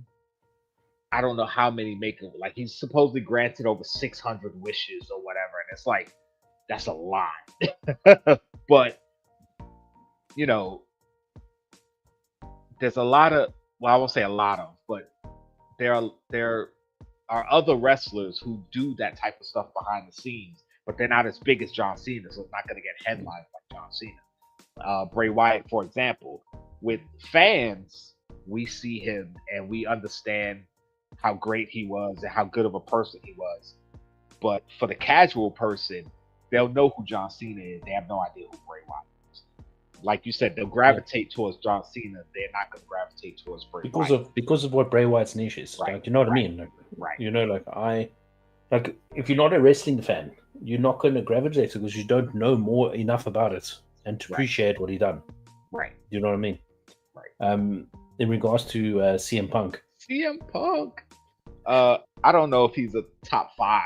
I don't know how many like, he's supposedly granted over 600 wishes or whatever. And it's like, that's a lot. But, you know, there's a lot of, well, I won't say a lot of, but there are other wrestlers who do that type of stuff behind the scenes. But they're not as big as John Cena, so it's not going to get headlines like John Cena. Bray Wyatt, for example, with fans, we see him and we understand how great he was and how good of a person he was. But for the casual person, they'll know who John Cena is. They have no idea who Bray Wyatt is. Like you said, they'll gravitate towards John Cena. They're not going to gravitate towards Bray Wyatt. Because of what Bray Wyatt's niche is. Right. Like, you know what I mean? Like, right. You know, like if you're not a wrestling fan, you're not going to gravitate because you don't know enough about it and to appreciate what he done. Right. You know what I mean? Right. In regards to CM Punk. I don't know if he's a top 5.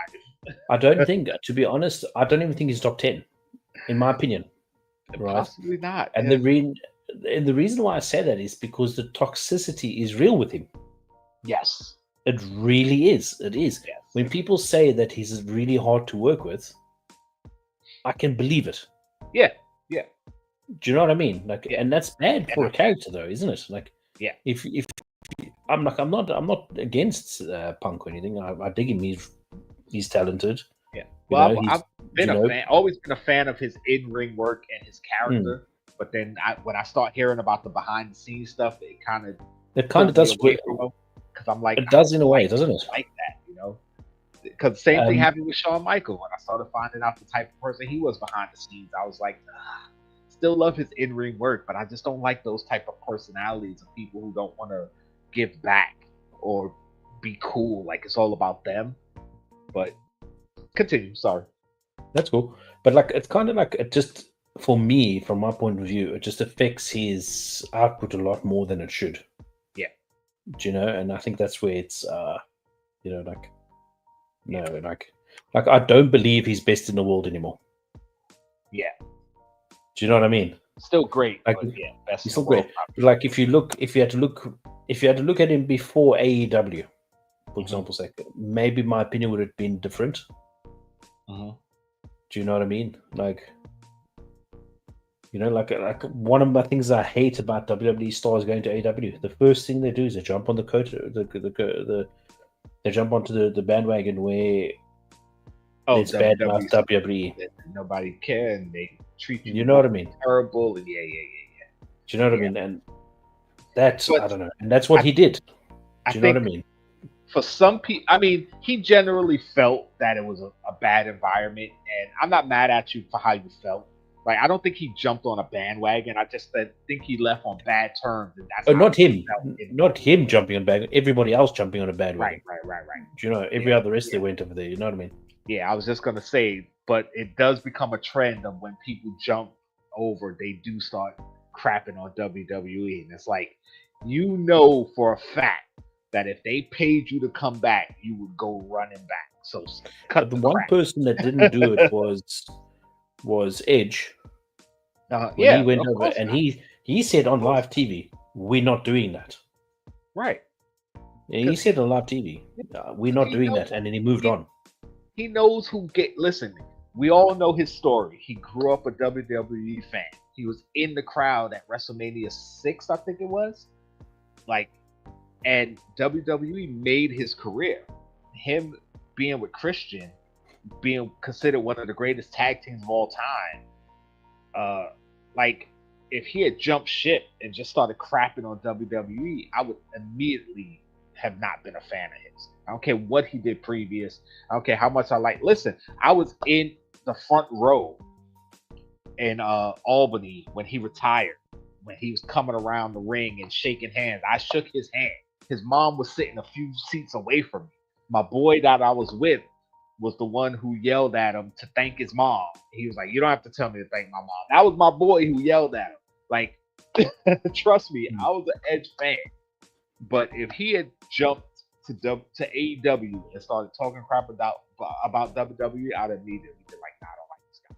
I don't think, to be honest, I don't even think he's top 10, in my opinion. Possibly not. And the reason why I say that is because the toxicity is real with him. Yes. It really is. It is. Yes. When people say that he's really hard to work with, I can believe it. Yeah. Do you know what I mean? Like, and that's bad for a character, though, isn't it? Like, if I'm not against Punk or anything. I dig him. He's talented. Yeah. Well, I've been always been a fan of his in-ring work and his character. But then when I start hearing about the behind-the-scenes stuff, it kind of does. Because I'm like, it does in a way, doesn't it? Like that, you know. Because same thing happened with Shawn Michaels. When I started finding out the type of person he was behind the scenes, I was like, still love his in-ring work, but I just don't like those type of personalities of people who don't want to give back or be cool. Like it's all about them. But continue. Sorry. That's cool. But like, it's kind of like it just, for me, from my point of view, it just affects his output a lot more than it should. Yeah. Do you know? And I think that's where it's, like I don't believe he's best in the world anymore. Yeah. Do you know what I mean? Still great. Like, best he's still great. But like if you had to look at him before AEW, for example's sake, maybe my opinion would have been different. Do you know what I mean? Like, you know, like one of my things I hate about WWE stars going to AEW, the first thing they do is they jump on they jump onto the bandwagon where it's bad about WWE. Nobody care and they treat you. You know what I mean? Terrible and yeah. Do you know what I mean? And that's I don't know. And that's what he did. Do you know what I mean? for some people, I mean, he generally felt that it was a bad environment, and I'm not mad at you for how you felt. Like, I don't think he jumped on a bandwagon. I just think he left on bad terms, and that's Oh, how not he him. felt. Not him jumping on a bandwagon. Everybody else jumping on a bandwagon. Right. Do you know, every Yeah, other rest they yeah, went over there. You know what I mean? yeah. I was just gonna say, but it does become a trend of when people jump over, they do start crapping on WWE, and it's like, you know for a fact that if they paid you to come back, you would go running back. So But cut the the one crap. person that didn't do it was Edge when he Yeah, went of over, course and not. he said Of on course live TV, "We're not doing that." right. Yeah, he Because said on live TV, "We're not he doing that," knows and then he moved he on. he knows who get. Listen, we all know his story. He grew up a WWE fan. He was in the crowd at WrestleMania 6, I think it was. Like, and WWE made his career. Him being with Christian, being considered one of the greatest tag teams of all time. Uh, like, if he had jumped ship and just started crapping on WWE, I would immediately have not been a fan of his. I don't care what he did previous. I don't care how much I like. Listen, I was in the front row in Albany when he retired. When he was coming around the ring and shaking hands, I shook his hand. His mom was sitting a few seats away from me. My boy that I was with was the one who yelled at him to thank his mom. He was like, "You don't have to tell me to thank my mom." That was my boy who yelled at him. Like, trust me, I was an Edge fan. But if he had jumped to AEW and started talking crap about WWE, I'd immediately be like, "Nah, I don't like this guy."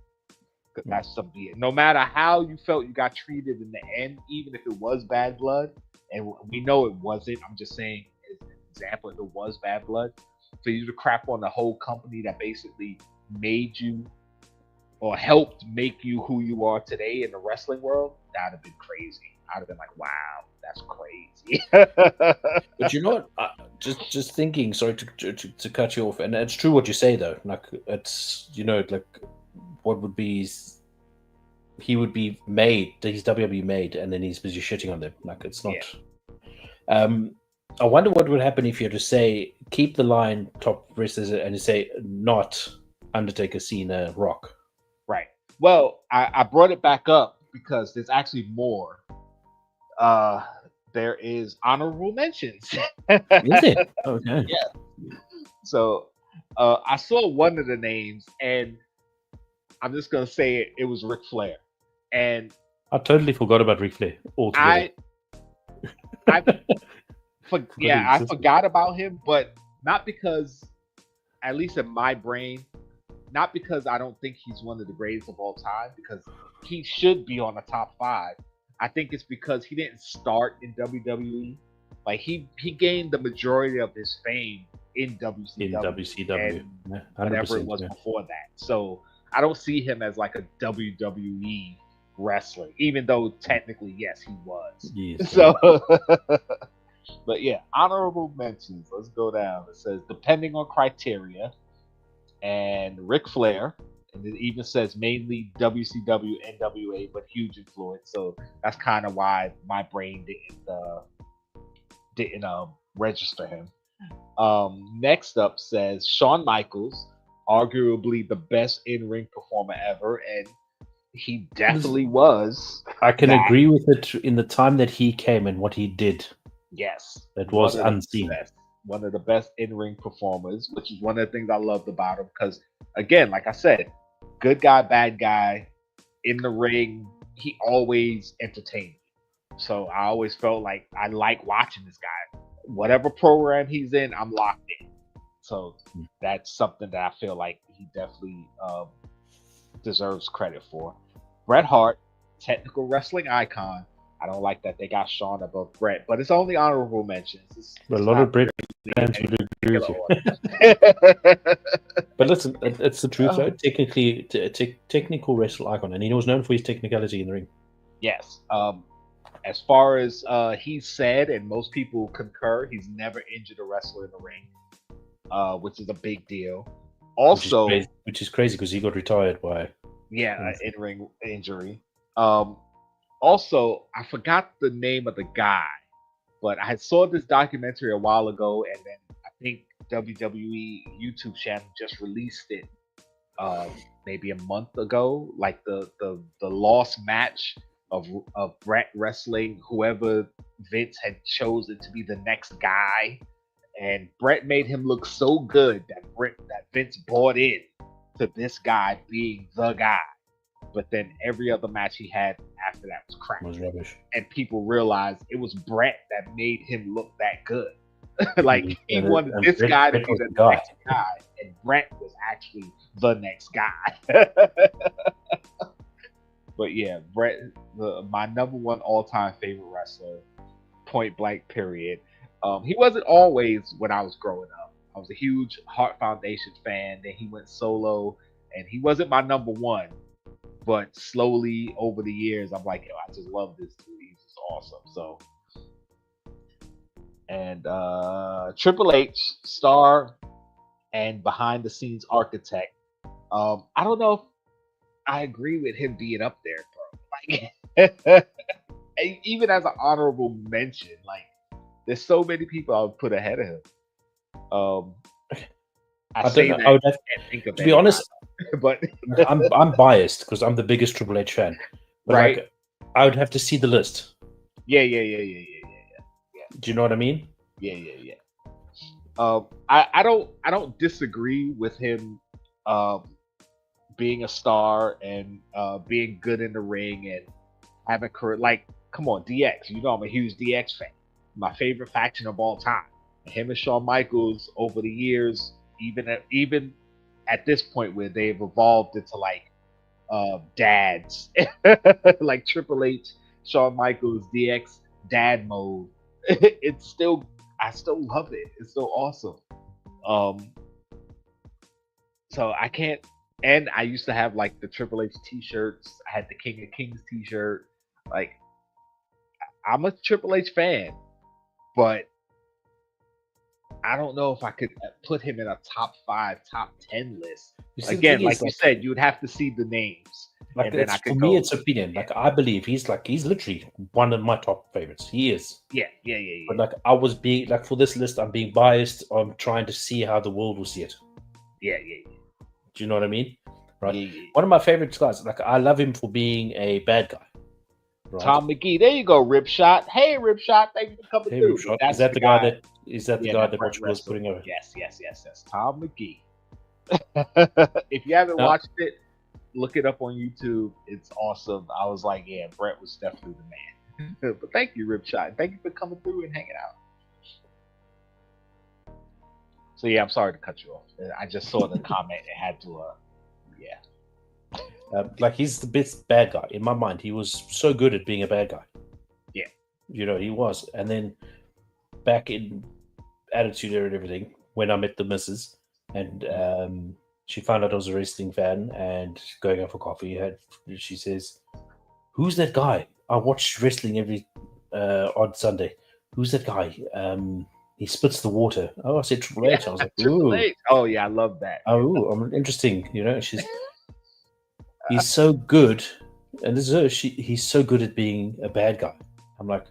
Because that's some BS. No matter how you felt you got treated in the end, even if it was bad blood, and we know it wasn't. I'm just saying, as an example, if it was bad blood, for you to crap on the whole company that basically made you or helped make you who you are today in the wrestling world, that'd have been crazy. I'd have been like, wow, that's crazy. But you know what? Just thinking. Sorry to cut you off, and it's true what you say though. Like it's like what would be he would be made. He's WWE made, and then he's busy shitting on them. Like it's not. Yeah. I wonder what would happen if you had to say keep the line top wrestlers and you say not Undertaker, Cena, Rock. Right. Well, I brought it back up because there's actually more. Uh, there is honorable mentions. Is it? Okay. Yeah. So I saw one of the names, and I'm just gonna say it. It was Ric Flair, and I totally forgot about Ric Flair altogether. I I forgot about him, but not because, at least in my brain, not because I don't think he's one of the greatest of all time, because he should be on the top 5. I think it's because he didn't start in WWE. Like, he gained the majority of his fame in WCW, in WCW, and whatever it was before that. So I don't see him as like a WWE wrestler, even though technically, yes, he was. Yes, so, but yeah, honorable mentions. Let's go down. It says depending on criteria, and Ric Flair, and it even says mainly WCW, NWA, but huge influence. So that's kind of why my brain didn't register him. Next up says Shawn Michaels, arguably the best in-ring performer ever, and he definitely was. I can agree with it in the time that he came and what he did. Yes, that was unseen. One of the best in-ring performers, which is one of the things I loved about him. Because again, like I said, good guy, bad guy, in the ring, he always entertained me. So I always felt like I like watching this guy. Whatever program he's in, I'm locked in. So that's something that I feel like he definitely deserves credit for. Bret Hart, technical wrestling icon. I don't like that they got Shawn above Bret, but it's only honorable mentions. A lot of Bret fans would agree with you. But listen, it's the truth though. Technically, technical wrestle icon, and he was known for his technicality in the ring. Yes. As far as he's said, and most people concur, he's never injured a wrestler in the ring, which is a big deal. Also, which is crazy because he got retired by in-ring injury. Also, I forgot the name of the guy, but I saw this documentary a while ago, and then I think WWE YouTube channel just released it maybe a month ago, like the lost match of Brett wrestling whoever Vince had chosen to be the next guy, and Brett made him look so good that Vince bought in to this guy being the guy. But then every other match he had after that was crap, was rubbish. and people realized it was Brett that made him look that good. Like he wanted And this guy to Brett be was the the guy. next guy, and Brett was actually the next guy. But yeah, Brett, my number one all time favorite wrestler, point blank. Period. He wasn't always when I was growing up. I was a huge Heart Foundation fan. Then he went solo, and he wasn't my number one. But slowly over the years, I'm like, yo, I just love this dude. He's just awesome. So, and Triple H, star and behind the scenes architect. I don't know if I agree with him being up there, bro. Like, even as an honorable mention, like, there's so many people I would put ahead of him. Um, I don't say know. that I would have, can't think of to be honest, but I'm biased because I'm the biggest Triple H fan. But right, like, I would have to see the list. yeah. Do you know what I mean? Yeah. I don't disagree with him being a star and being good in the ring and having career. Like, come on, DX. You know I'm a huge DX fan. My favorite faction of all time. Him and Shawn Michaels over the years, even at this point where they've evolved into like dads, like Triple H, Shawn Michaels, DX, dad mode. It's still, I still love it. It's still awesome. Um, so I can't. And I used to have like the Triple H T-shirts. I had the King of Kings T-shirt. Like, I'm a Triple H fan, but I don't know if I could put him in a top 5, top 10 list. You see, the Again, thing like is, you like, said, you would have to see the names, like and then I for could me, go. it's opinion. Like, I believe he's literally one of my top favorites. He is. Yeah. But like, I was being like, for this list, I'm being biased. I'm trying to see how the world will see it. Yeah. Do you know what I mean? Right. Yeah. One of my favorite guys. Like, I love him for being a bad guy. Right? Tom McGee, there you go, Ripshot. Hey, Ripshot, thank you for coming Hey, through. Ripshot. That's Is that the guy that Brett Portugal is wrestled. putting over? Yes. Tom McGee. If you haven't No. watched it, look it up on YouTube. It's awesome. I was like, yeah, Brett was definitely the man. But thank you, Ripshot. Thank you for coming through and hanging out. So yeah, I'm sorry to cut you off. I just saw the comment and had to. Like, he's the best bad guy in my mind. He was so good at being a bad guy. Yeah. You know, he was. And then back in Attitude Era and everything, when I met the missus, and she found out I was a wrestling fan, and going out for coffee, she says, "Who's that guy? I watch wrestling every on Sunday. Who's that guy? He spits the water." Oh, I said Triple H. I was like, Triple "Ooh, H. Oh yeah, I love that. I'm interesting." You know, he's so good, and he's so good at being a bad guy. I'm like,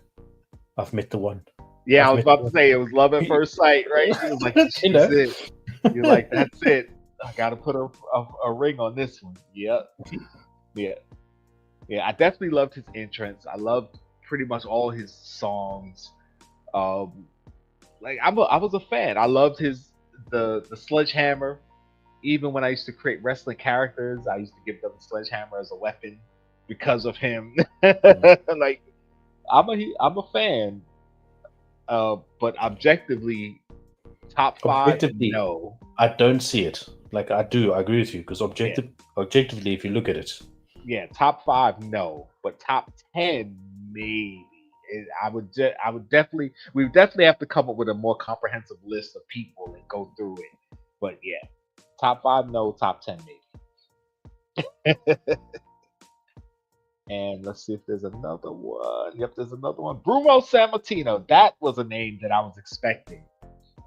I've met the one. Yeah, I was about to say it was love at first sight, right? He was like, You know? it. You're like, that's it. I got to put a ring on this one. Yep. Yeah. I definitely loved his entrance. I loved pretty much all his songs. Like I was a fan. I loved the sledgehammer. Even when I used to create wrestling characters, I used to give them the sledgehammer as a weapon because of him. Like, I'm a fan. But objectively, top 5, no. I don't see it. Like, I do. I agree with you, because objectively, if you look at it, yeah, top 5, no. But top 10, maybe. I would definitely. We would definitely have to come up with a more comprehensive list of people and go through it. But yeah, top 5, no. Top 10, maybe. And let's see if there's another one. Yep, there's another one. Bruno Sammartino. That was a name that I was expecting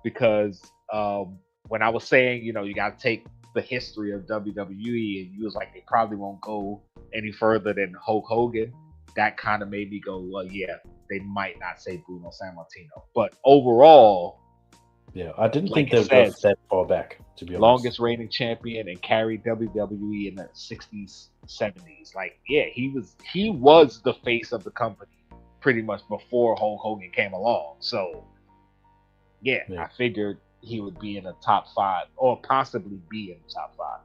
because when I was saying, you got to take the history of WWE, and you was like, they probably won't go any further than Hulk Hogan. That kind of made me go, well, yeah, they might not say Bruno Sammartino. But overall, Yeah, I didn't Like think it they would go says, that far back, to be honest. longest reigning champion and carried WWE in the 60s, 70s. Like, yeah, he was the face of the company pretty much before Hulk Hogan came along. So, yeah, Yeah. I figured he would be in the top 5 or possibly be in the top 5.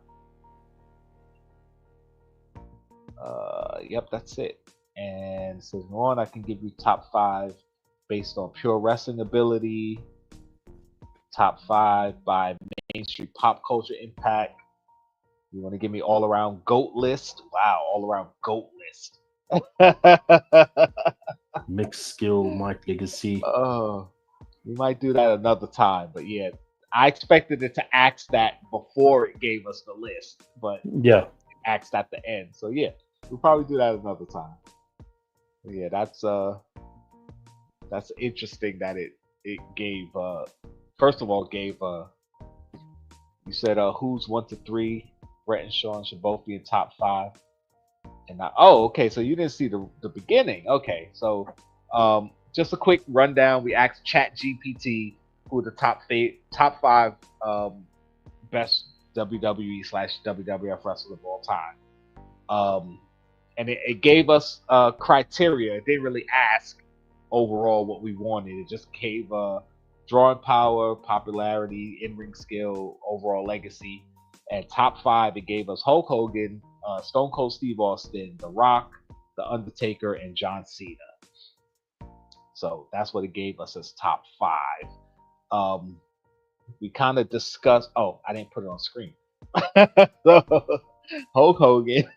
Yep, that's it. And so on, I can give you top 5 based on pure wrestling ability, top 5 by mainstream pop culture impact. You want to give me all around GOAT list? Wow, all around GOAT list. Mixed skill, Mike Legacy. Oh, we might do that another time. But yeah, I expected it to ask that before it gave us the list, but Yeah. it asked at the end. So yeah, we'll probably do that another time. But yeah, that's interesting that it gave first of all gave you said who's 1 to 3. Brett and Sean should both be in top 5. And oh, okay. So you didn't see the beginning. Okay, so just a quick rundown. We asked ChatGPT who are the top 5 best WWE/WWF wrestlers of all time. And it gave us criteria. It didn't really ask overall what we wanted. It just gave drawing power, popularity, in-ring skill, overall legacy. And top 5, it gave us Hulk Hogan, Stone Cold Steve Austin, The Rock, The Undertaker, and John Cena. So that's what it gave us as top 5. We kind of discussed. Oh, I didn't put it on screen. So, Hulk Hogan,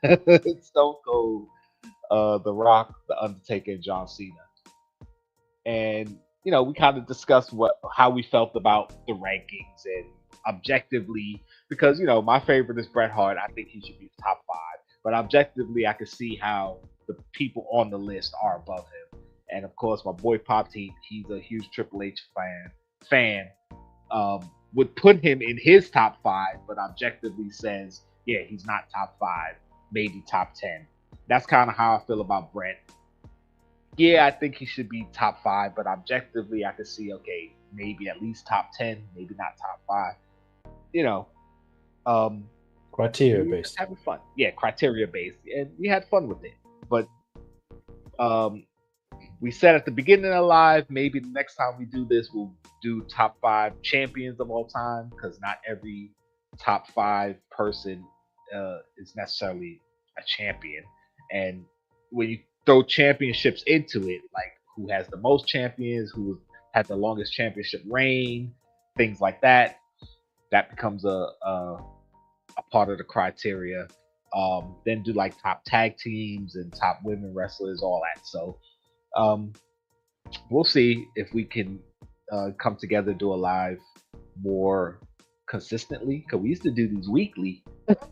Stone Cold, The Rock, The Undertaker, and John Cena. And we kind of discussed how we felt about the rankings and objectively, because my favorite is Bret Hart. I think he should be top 5, but objectively, I could see how the people on the list are above him. And of course, my boy Pop T, he's a huge Triple H fan. Would put him in his top 5, but objectively says, yeah, he's not top 5, maybe top 10. That's kind of how I feel about Bret. Yeah, I think he should be top 5, but objectively, I could see, okay, maybe at least top 10, maybe not top 5. Criteria We were just based. having fun. Yeah, criteria based, and we had fun with it. But we said at the beginning of the live, maybe the next time we do this, we'll do top 5 champions of all time, because not every top 5 person is necessarily a champion. And when you throw championships into it, like who has the most champions, who had the longest championship reign, things like that, that becomes a part of the criteria. Then do like top tag teams and top women wrestlers, all that. So we'll see if we can come together, do a live more consistently, because we used to do these weekly.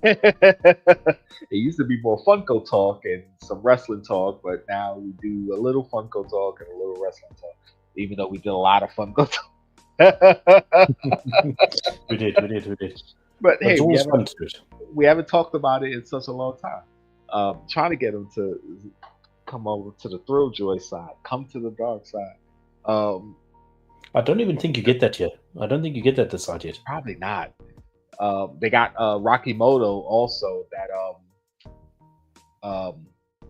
It used to be more Funko talk and some wrestling talk, but now we do a little Funko talk and a little wrestling talk, even though we did a lot of Funko talk. We did. But hey, it's always fun to do it. We haven't talked about it in such a long time. Trying to get them to come over to the Thrill Joy side, come to the dark side. I don't even think you get that yet. I don't think you get that this side yet. Probably not. They got Rocky Moto also that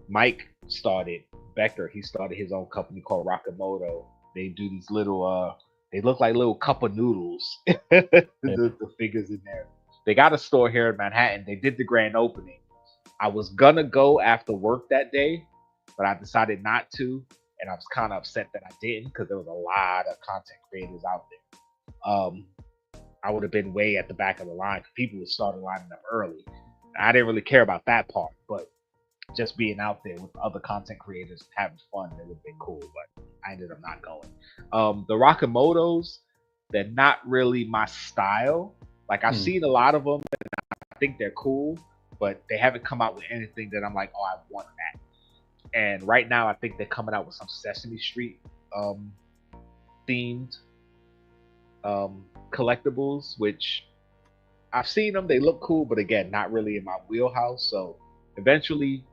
Mike started. Becker, he started his own company called Rockamoto. They do these little they look like little cup of noodles. The figures in there. They got a store here in Manhattan. They did the grand opening. I was gonna go after work that day, but I decided not to, and I was kind of upset that I didn't, because there was a lot of content creators out there. I would have been way at the back of the line, because people would start lining up early. I didn't really care about that part, but just being out there with other content creators having fun, it would have been cool, but I ended up not going. The Rockamotos, they're not really my style. Like, I've seen a lot of them, and I think they're cool, but they haven't come out with anything that I'm like, oh, I want that. And right now, I think they're coming out with some Sesame Street themed collectibles, which I've seen them. They look cool, but again, not really in my wheelhouse. So eventually,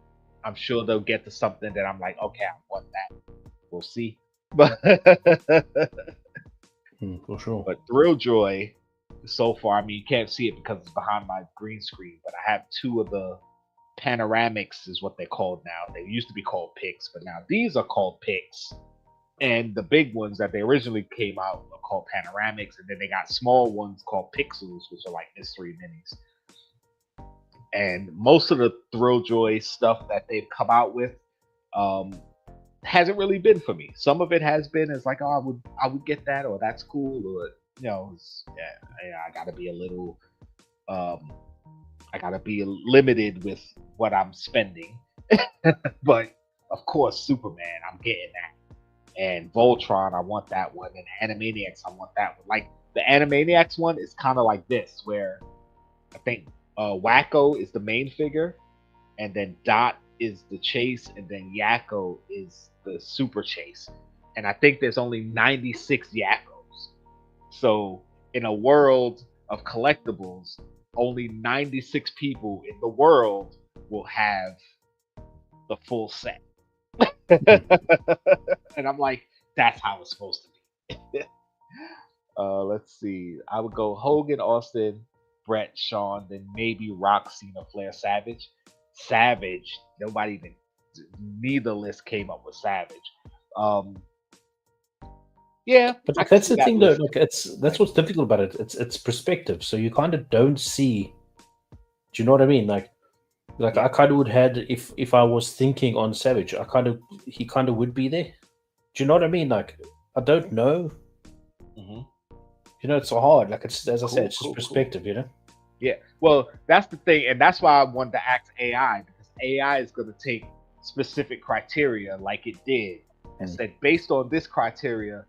I'm sure they'll get to something that I'm like, okay, I want that. We'll see. But For sure. But Thrill Joy, so far, I mean, you can't see it because it's behind my green screen, but I have two of the panoramics, is what they're called now. They used to be called pics, but now these are called pics. And the big ones that they originally came out are called panoramics, and then they got small ones called pixels, which are like mystery minis. And most of the Thrill Joy stuff that they've come out with um, hasn't really been for me. Some of it has been as like, oh, I would get that, or that's cool, or yeah, I gotta be a little, um, I gotta be limited with what I'm spending. But of course, Superman, I'm getting that, and Voltron, I want that one, and Animaniacs, I want that one. Like the Animaniacs one is kind of like this, where I think Wacko is the main figure, and then Dot is the chase, and then Yakko is the super chase. And I think there's only 96 Yakkos. So in a world of collectibles, only 96 people in the world will have the full set. And I'm like, that's how it's supposed to be. Let's see. I would go Hogan, Austin, Brett, Sean, then maybe Rock, Cena, Flair, Savage. Savage. Nobody even. Neither list came up with Savage. Um, yeah, But I like, can that's see the that thing, though. list. Like, that's what's difficult about it. It's perspective. So you kind of don't see. Do you know what I mean? Like Yeah. I kind of would had if I was thinking on Savage, he kind of would be there. Do you know what I mean? Like I don't know. Hmm. It's so hard. Like it's as I said, Cool, it's just cool, cool. perspective. Yeah. Well, that's the thing, and that's why I wanted to ask AI, because AI is going to take specific criteria like it did and Mm. said, based on this criteria,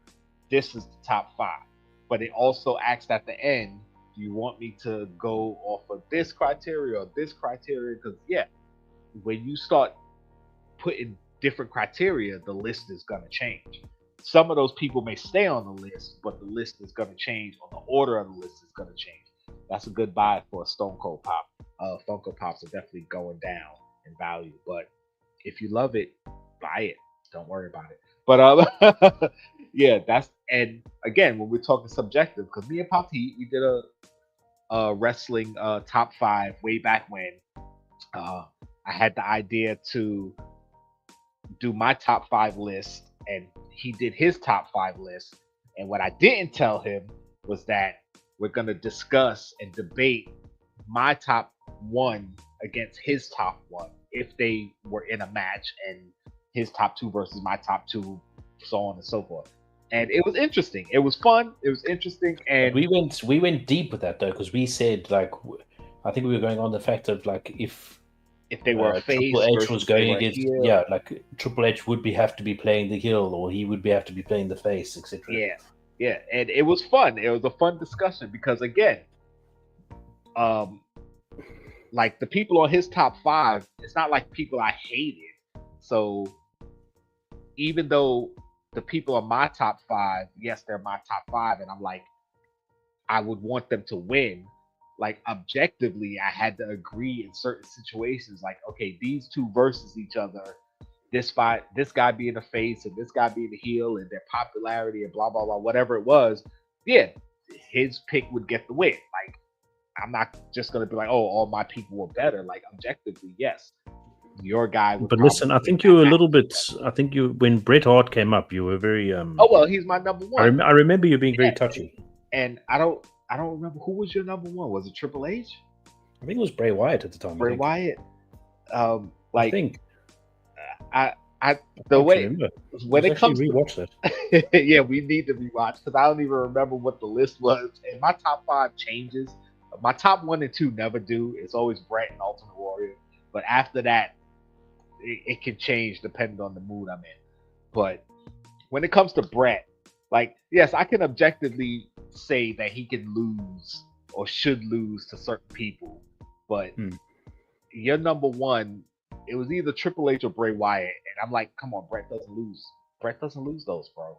this is the top five. But it also asked at the end, do you want me to go off of this criteria or this criteria? Because yeah, when you start putting different criteria, the list is going to change. Some of those people may stay on the list, but the list is going to change, or the order of the list is going to change. That's a good buy for a Stone Cold Pop. Funko Pops are definitely going down in value, but if you love it, buy it. Don't worry about it. But yeah, that's, and again, when we're talking subjective, because me and Pop T, we did a wrestling top five way back when. Uh, I had the idea to do my top five list, and he did his top five list. And what I didn't tell him was that we're going to discuss and debate my top one against his top one if they were in a match, and his top two versus my top two, so on and so forth. And it was interesting. It was fun. It was interesting. But And we went deep with that though, because we said like I think we were going on the fact of like if they were a Triple face H versus was if they going were a against, heel, like Triple H would have to be playing the heel, or he would have to be playing the face, etc. yeah, yeah. And it was fun. It was a fun discussion because again, um, like the people on his top five, it's not like people I hated. So even though the people on my top five, yes, they're my top five, and I'm like, I would want them to win. Like objectively, I had to agree in certain situations, like, okay, these two versus each other, this fight, this guy being the face and this guy being the heel, and their popularity and blah blah blah, whatever it was, yeah, his pick would get the win. Like I'm not just gonna be like, oh, all my people were better. Like objectively, yes, your guy would But listen, probably I win think you that were a match. little bit. I think you when Bret Hart came up, you were very. Oh well, he's my number one. I remember you being very Yeah, touchy. and I don't remember who was your number one. Was it Triple H, I think it was Bray Wyatt at the time. I Bray think. Wyatt? I Like think. I I I the can't way remember. when Let's it actually comes to rewatch that. yeah, we need to rewatch because I don't even remember what the list was. And my top five changes. My top one and two never do. It's always Brett and Ultimate Warrior. But after that, it can change depending on the mood I'm in. But when it comes to Brett, like, yes, I can objectively say that he can lose or should lose to certain people. But Hmm. your number one, it was either Triple H or Bray Wyatt. And I'm like, come on, Brett doesn't lose. Brett doesn't lose those, bro.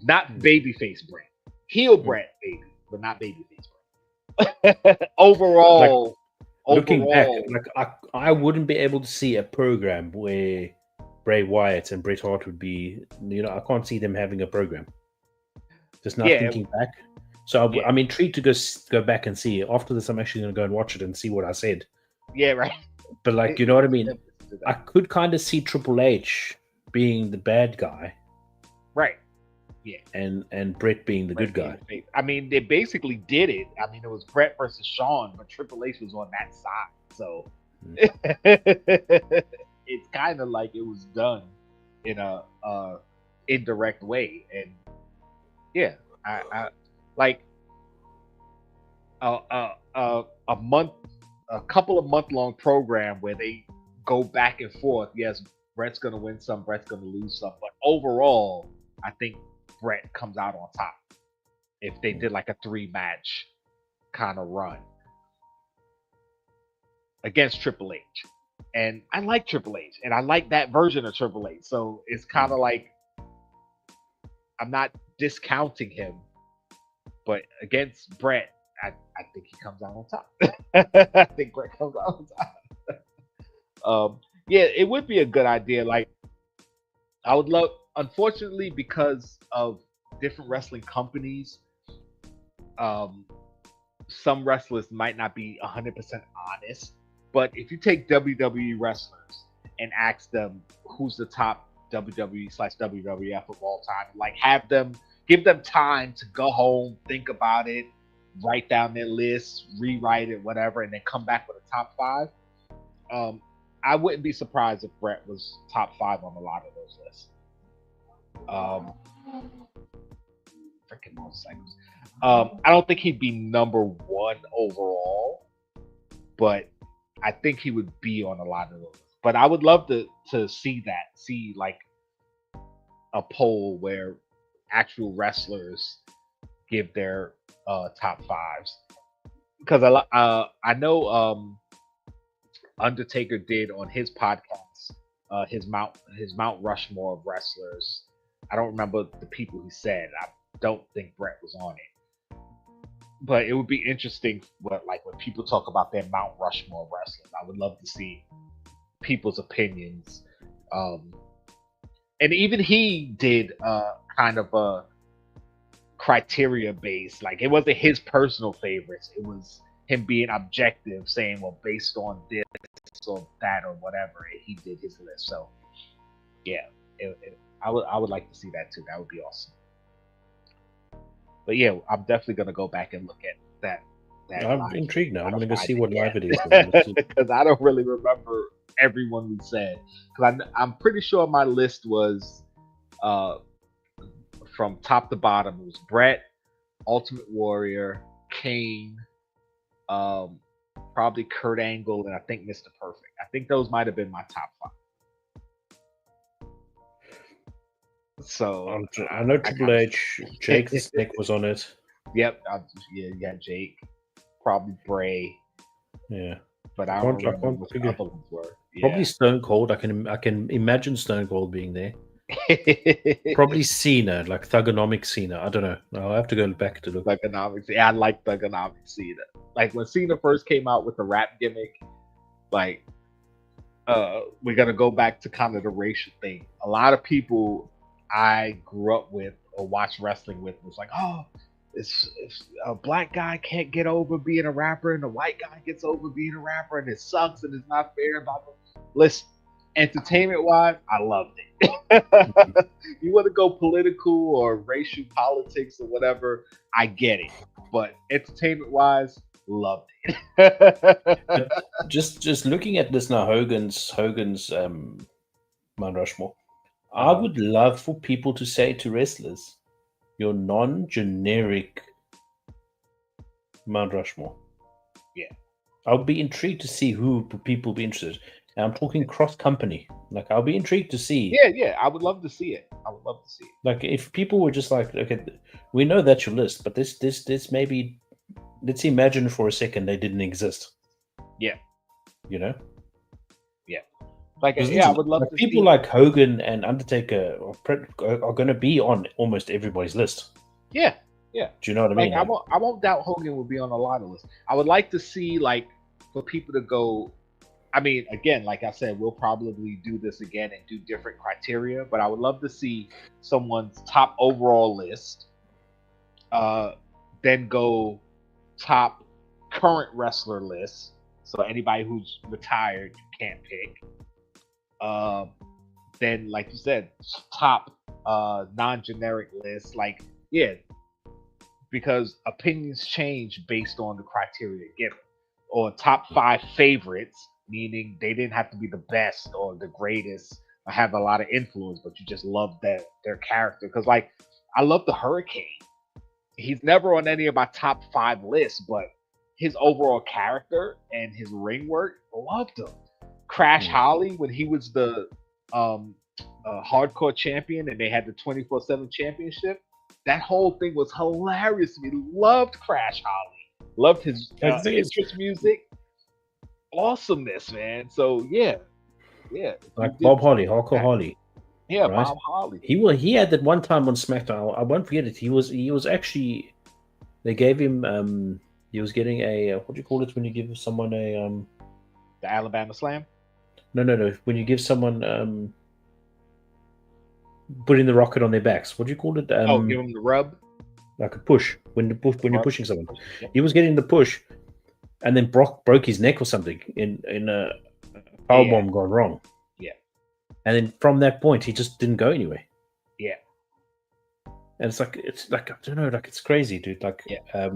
Not Hmm. babyface Brett. Heel Hmm. Brett, baby, but not babyface Brett. Like looking back, Overall, like I wouldn't be able to see a program where Bray Wyatt and Bret Hart would be. I can't see them having a program. Just not thinking back. So I'm intrigued to go back and see. After this, I'm actually going to go and watch it and see what I said. Yeah, right. But like, you know what I mean? I could kind of see Triple H being the bad guy, right? Yeah, and Brett being the good guy. I mean, they basically did it. I mean, it was Brett versus Shawn, but Triple H was on that side, so it's kind of like it was done in a indirect way. And yeah, I like a couple of month-long program where they go back and forth. Yes, Brett's gonna win some, Brett's gonna lose some, but overall, I think Brett comes out on top if they did like a 3-match kind of run against Triple H. And I like Triple H, and I like that version of Triple H. So it's kind of like I'm not discounting him, but against Brett, I think he comes out on top. I think Brett comes out on top. Yeah, it would be a good idea. Like, I would love, unfortunately, because of different wrestling companies, some wrestlers might not be 100% honest. But if you take WWE wrestlers and ask them who's the top WWE/WWF of all time, like give them time to go home, think about it, write down their list, rewrite it, whatever, and then come back with a top 5. I wouldn't be surprised if Brett was top 5 on a lot of those lists. Freaking motorcycles. I don't think he'd be number 1 overall, but I think he would be on a lot of those. But I would love to see like a poll where actual wrestlers give their top 5s, because I know Undertaker did on his podcast his Mount Rushmore of wrestlers. I don't remember the people he said. I don't think Brett was on it. But it would be interesting, when people talk about their Mount Rushmore wrestlers. I would love to see people's opinions. And even he did kind of a criteria based. Like, it wasn't his personal favorites. It was him being objective, saying, well, based on this or that or whatever, he did his list. So, yeah, I would like to see that too. That would be awesome. But yeah, I'm definitely gonna go back and look at that. I'm intrigued now. I'm gonna go see what live it is because I don't really remember everyone we said. Because I'm pretty sure my list was from top to bottom. It was Brett, Ultimate Warrior, Kane, probably Kurt Angle, and I think Mr. Perfect. I think those might have been my top 5. So I know Triple H, Jake the Snake was on it. Yep, you got Jake, probably Bray. Yeah, but I don't remember what the other ones were. Yeah. Probably Stone Cold. I can imagine Stone Cold being there. Probably Cena, like Thugonomic Cena. I don't know. I'll have to go back to look. Thugonomic. Yeah, I like Thugonomic Cena. Like when Cena first came out with the rap gimmick, like we're gonna go back to kind of the racial thing. A lot of people I grew up with or watched wrestling with was like, oh, it's a black guy can't get over being a rapper and a white guy gets over being a rapper and it sucks and it's not fair. Listen, entertainment wise, I loved it. You want to go political or racial politics or whatever, I get it. But entertainment wise, loved it. just looking at this now, Hogan's Mount Rushmore. I would love for people to say to wrestlers, your non-generic Mount Rushmore. Yeah. I'll be intrigued to see who people be interested. And I'm talking cross-company. Like, I'll be intrigued to see. Yeah. I would love to see it. Like, if people were just like, okay, we know that's your list, but this maybe, let's imagine for a second they didn't exist. Yeah. You know? Yeah. Like, yeah, I would love to people see like Hogan and Undertaker are going to be on almost everybody's list. Yeah. Do you know what I mean? I won't doubt Hogan will be on a lot of lists. I would like to see, like, for people to go. I mean, again, like I said, we'll probably do this again and do different criteria. But I would love to see someone's top overall list, Then go top current wrestler list. So anybody who's retired, you can't pick. Um, then, like you said, top non-generic list. Like, yeah, because opinions change based on the criteria given. Or top five favorites, meaning they didn't have to be the best or the greatest or have a lot of influence, but you just love their character. Because like I love the Hurricane. He's never on any of my top five lists, but his overall character and his ring work, loved him. Crash Mm. Holly when he was the um, hardcore champion and they had the 24/7 championship. That whole thing was hilarious to me. Loved Crash Holly. Loved his Like the thing is, entrance music. Awesomeness, man. So yeah, yeah. If you like did Bob Holly, Hardcore that, Holly, yeah, right? Bob Holly. He had that one time on SmackDown. I won't forget it. He was actually, they gave him he was getting a what do you call it when you give someone a The Alabama Slam. no, when you give someone putting the rocket on their backs, what do you call it, Oh, give him the rub. like a push when you're Rub. pushing someone. Yep. He was getting the push, and then Brock broke his neck or something in a power Yeah. bomb gone wrong. Yeah. And then from that point, he just didn't go anywhere. Yeah. And it's like I don't know, like it's crazy, dude. Like, Yeah.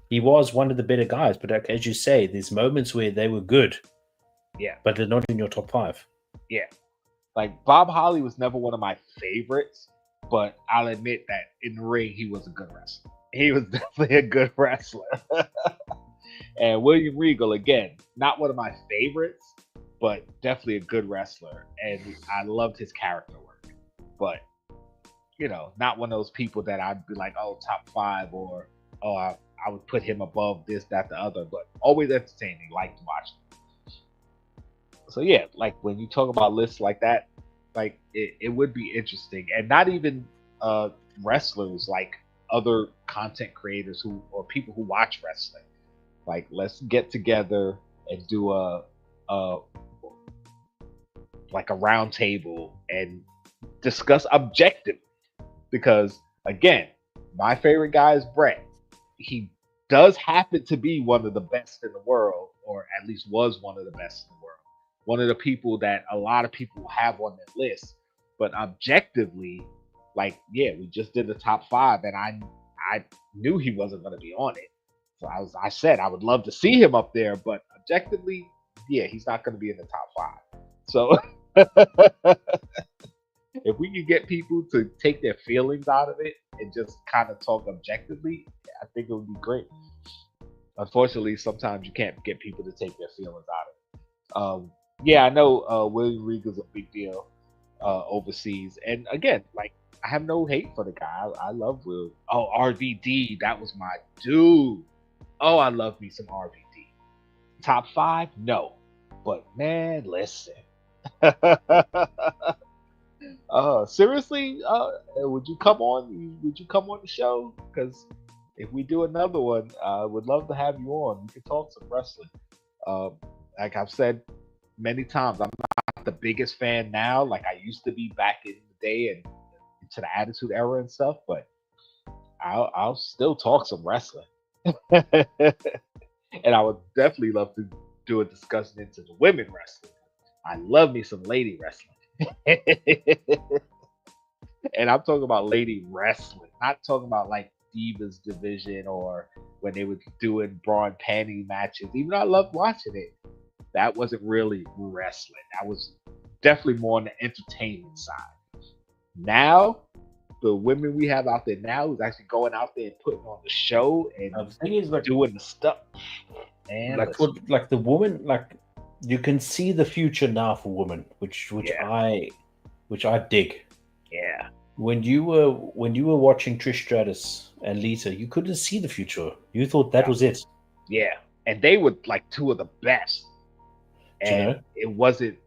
he was one of the better guys, but like, as you say, there's moments where they were good, Yeah. but they're not in your top five. Yeah. Like Bob Holly was never one of my favorites, but I'll admit that in the ring he was a good wrestler. He was definitely a good wrestler. And William Regal, again, not one of my favorites, but definitely a good wrestler. And I loved his character work. But, not one of those people that I'd be like, oh, top five, or, oh, I would put him above this, that, the other. But always entertaining, liked watching. So yeah, like when you talk about lists like that, like it would be interesting, and not even wrestlers, like other content creators who or people who watch wrestling. Like let's get together and do a like a round table and discuss objectively. Because again, my favorite guy is Brett. He does happen to be one of the best in the world, or at least was one of the best in the world. One of the people that a lot of people have on their list. But objectively, like, yeah, we just did the top five, and I knew he wasn't going to be on it. So I said I would love to see him up there, but objectively, yeah, he's not going to be in the top five. So if we can get people to take their feelings out of it and just kind of talk objectively, I think it would be great. Unfortunately, sometimes you can't get people to take their feelings out of it. Yeah, I know William Regal's a big deal overseas, and again, like I have no hate for the guy. I love Will. Oh, RVD, that was my dude. Oh, I love me some RVD. Top five, no, but man, listen. Seriously, would you come on? Would you come on the show? Because if we do another one, I would love to have you on. We can talk some wrestling. Like I've said many times, I'm not the biggest fan now, like I used to be back in the day and into the Attitude Era and stuff. But I'll still talk some wrestling, and I would definitely love to do a discussion into the women wrestling. I love me some lady wrestling. And I'm talking about lady wrestling, not talking about like Divas division or when they were doing bra and panty matches. Even though I loved watching it, that wasn't really wrestling. That was definitely more on the entertainment side. Now, the women we have out there now who's actually going out there and putting on the show and The thing is, like, doing the stuff. Man, like for listen. like the woman, like you can see the future now for women, which Yeah. I dig. Yeah. When you were watching Trish Stratus and Lita, you couldn't see the future. You thought that Yeah. was it. Yeah. And they were like two of the best. Do you And know? it wasn't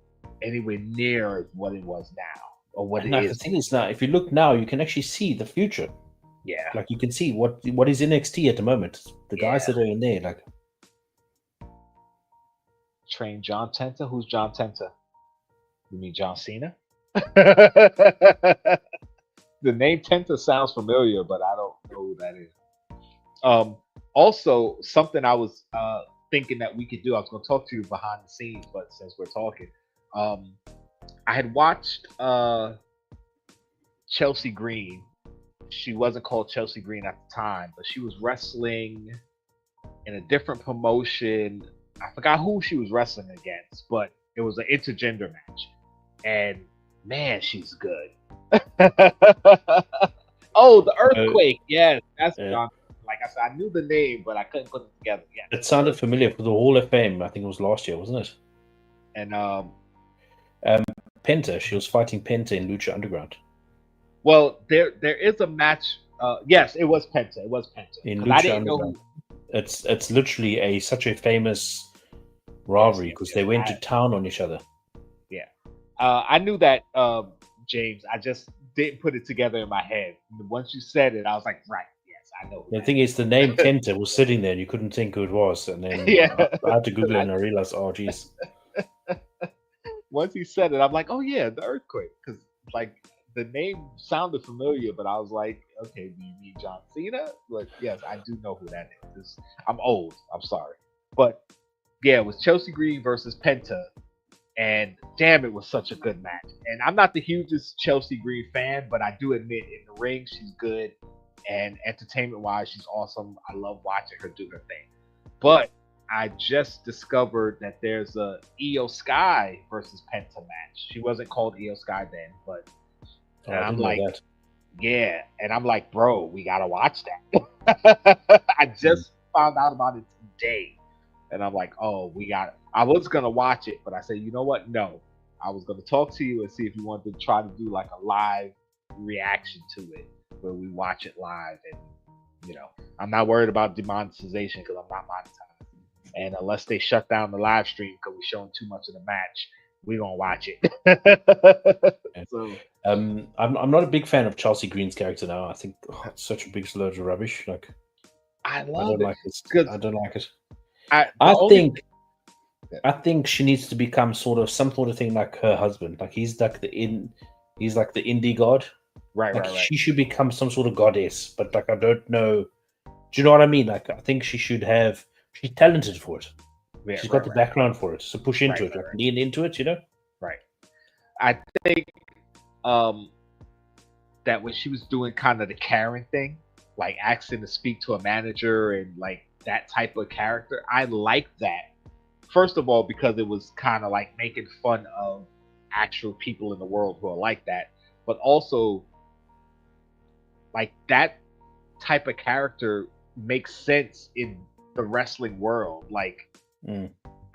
anywhere near what it was now or what And it like the is. thing is now, if you look now, you can actually see the future. Yeah. Like you can see what is NXT at the moment. The guys Yeah. that are in there, like Train John Tenta. Who's John Tenta? You mean John Cena? The name Tenta sounds familiar, but I don't know who that is. Um, Also, something I was thinking that we could do. I was going to talk to you behind the scenes, but since we're talking, um, I had watched Chelsea Green. She wasn't called Chelsea Green at the time, but she was wrestling in a different promotion. I forgot who she was wrestling against, but it was an intergender match. And man, she's good. Oh, the earthquake. Yes, that's Yeah. John. Like I said, I knew the name, but I couldn't put it together yet. It sounded familiar for the Hall of Fame. I think it was last year, wasn't it? And Penta. She was fighting Penta in Lucha Underground. well, there is a match. Yes, it was Penta. It was Penta. In Because I Lucha didn't know Underground. who. It's literally such a famous rivalry because they went to town on each other. Yeah, I knew that, James. I just didn't put it together in my head. Once you said it, I was like, right, yes, I know. The thing is, the name Penta was sitting there, and you couldn't think who it was, and then Yeah. I had to Google it, and I realized, oh, geez. Once he said it, I'm like, oh yeah, the earthquake, because like the name sounded familiar, but I was like, okay, do you mean John Cena? But yes, I do know who that is. I'm old. I'm sorry, but yeah, it was Chelsea Green versus Penta, and damn, it was such a good match. And I'm not the hugest Chelsea Green fan, but I do admit in the ring she's good, and entertainment wise, she's awesome. I love watching her do her thing. But I just discovered that there's a Io Sky versus Penta match. She wasn't called Io Sky then, but I'm like, yeah, and I'm like, bro, we gotta watch that. I just found out about it today. And I'm like, oh, I was gonna watch it, but I said, you know what? No. I was gonna talk to you and see if you wanted to try to do like a live reaction to it where we watch it live. And I'm not worried about demonetization because I'm not monetized. And unless they shut down the live stream because we're showing too much of the match, we're gonna watch it. So I'm not a big fan of Chelsea Green's character now. I think it's such a big load of rubbish. Like I I love don't it. like it. I don't like it. I think she needs to become some sort of thing like her husband. Like he's like the indie god. Right. She should become some sort of goddess, but like I don't know. Do you know what I mean? Like I think she should have. She's talented for it. Yeah, she's got the background for it. So push into it, lean into it. Right. I think that when she was doing kind of the Karen thing, like asking to speak to a manager and like that type of character, I liked that. First of all, because it was kind of like making fun of actual people in the world who are like that, but also like that type of character makes sense in the wrestling world. Like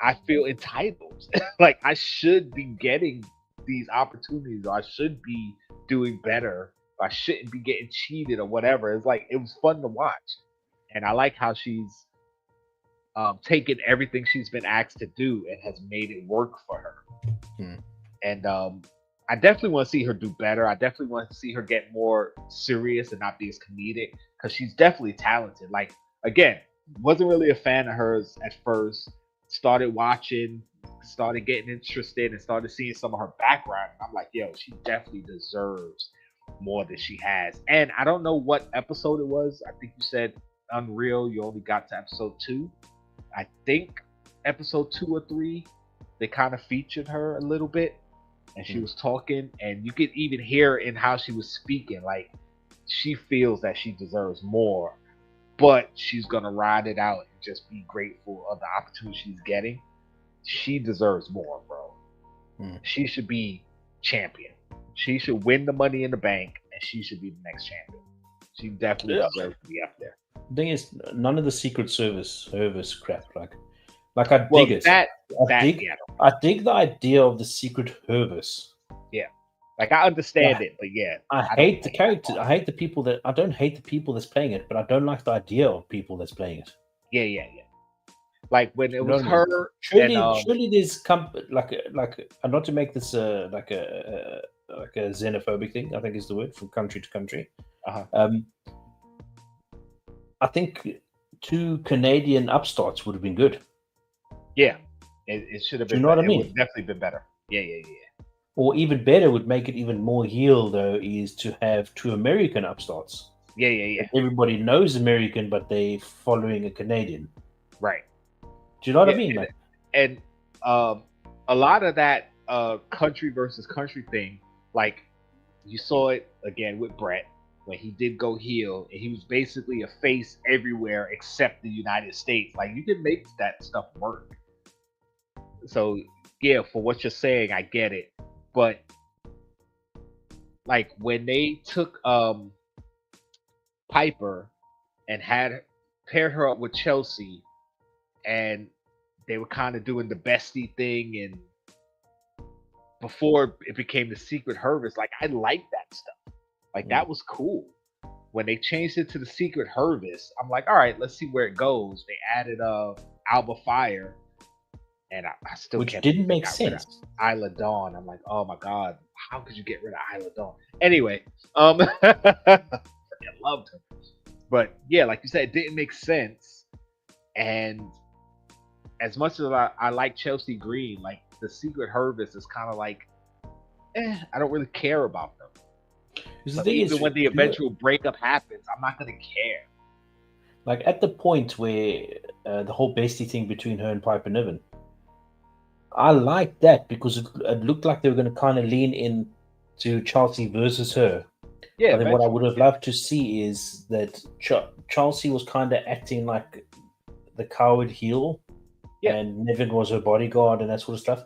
I feel entitled. Like I should be getting these opportunities, or I should be doing better. Or I shouldn't be getting cheated or whatever. It's like it was fun to watch, and I like how she's taken everything she's been asked to do and has made it work for her. And I definitely want to see her do better. I definitely want to see her get more serious and not be as comedic because she's definitely talented. Like again, wasn't really a fan of hers at first. Started watching, started getting interested, and started seeing some of her background. And I'm like, yo, she definitely deserves more than she has. And I don't know what episode it was. I think you said Unreal. You only got to episode 2. I think episode 2 or 3, they kind of featured her a little bit, and she was talking, and you could even hear in how she was speaking, like she feels that she deserves more, but she's gonna ride it out and just be grateful of the opportunity she's getting. She deserves more, bro. She should be champion. She should win the Money in the Bank, and she should be the next champion. She definitely deserves to be up there. The thing is, none of the Secret Service crap. Like I dig it. I dig the idea of the Secret Service. Yeah, like I understand it, but yeah, I hate the character. I hate the people that. I don't hate the people that's playing it, but I don't like the idea of people that's playing it. Yeah. Like when it was her. Surely there's not to make this like a xenophobic thing. I think is the word, from country to country. I think 2 Canadian upstarts would have been good. Yeah, it should have been. Do you know what I mean? It would have definitely been better. Yeah. Or even better, would make it even more heel though, is to have two American upstarts. Yeah, yeah, yeah. That everybody knows American, but they following a Canadian. Right. Do you know what I Yeah, mean? Like, and a lot of that country versus country thing, like you saw it again with Brett when he did go heel, and he was basically a face everywhere except the United States. Like you can make that stuff work. So yeah, for what you're saying, I get it. But like when they took Piper and had paired her up with Chelsea, and they were kind of doing the bestie thing, and before it became the Secret Harvest, like I like that stuff. Like that was cool. When they changed it to the Secret Harvest, I'm like, all right, let's see where it goes. They added Alba Fire, and I still which can't didn't believe they make got rid of sense. Isla Dawn. I'm like, oh my god, how could you get rid of Isla Dawn? Anyway, I loved her, but yeah, like you said, it didn't make sense. And as much as I like Chelsea Green, like the Secret Harvest is kind of like, I don't really care about them. Because the So thing is, even when the eventual breakup happens, I'm not gonna care. like at the point where the whole bestie thing between her and Piper Niven, I liked that because it looked like they were going to kind of lean in to Chelsea versus her. Yeah, But then what I would eventually. have loved to see is that Chelsea was kind of acting like the coward heel, Yeah, and Niven was her bodyguard and that sort of stuff.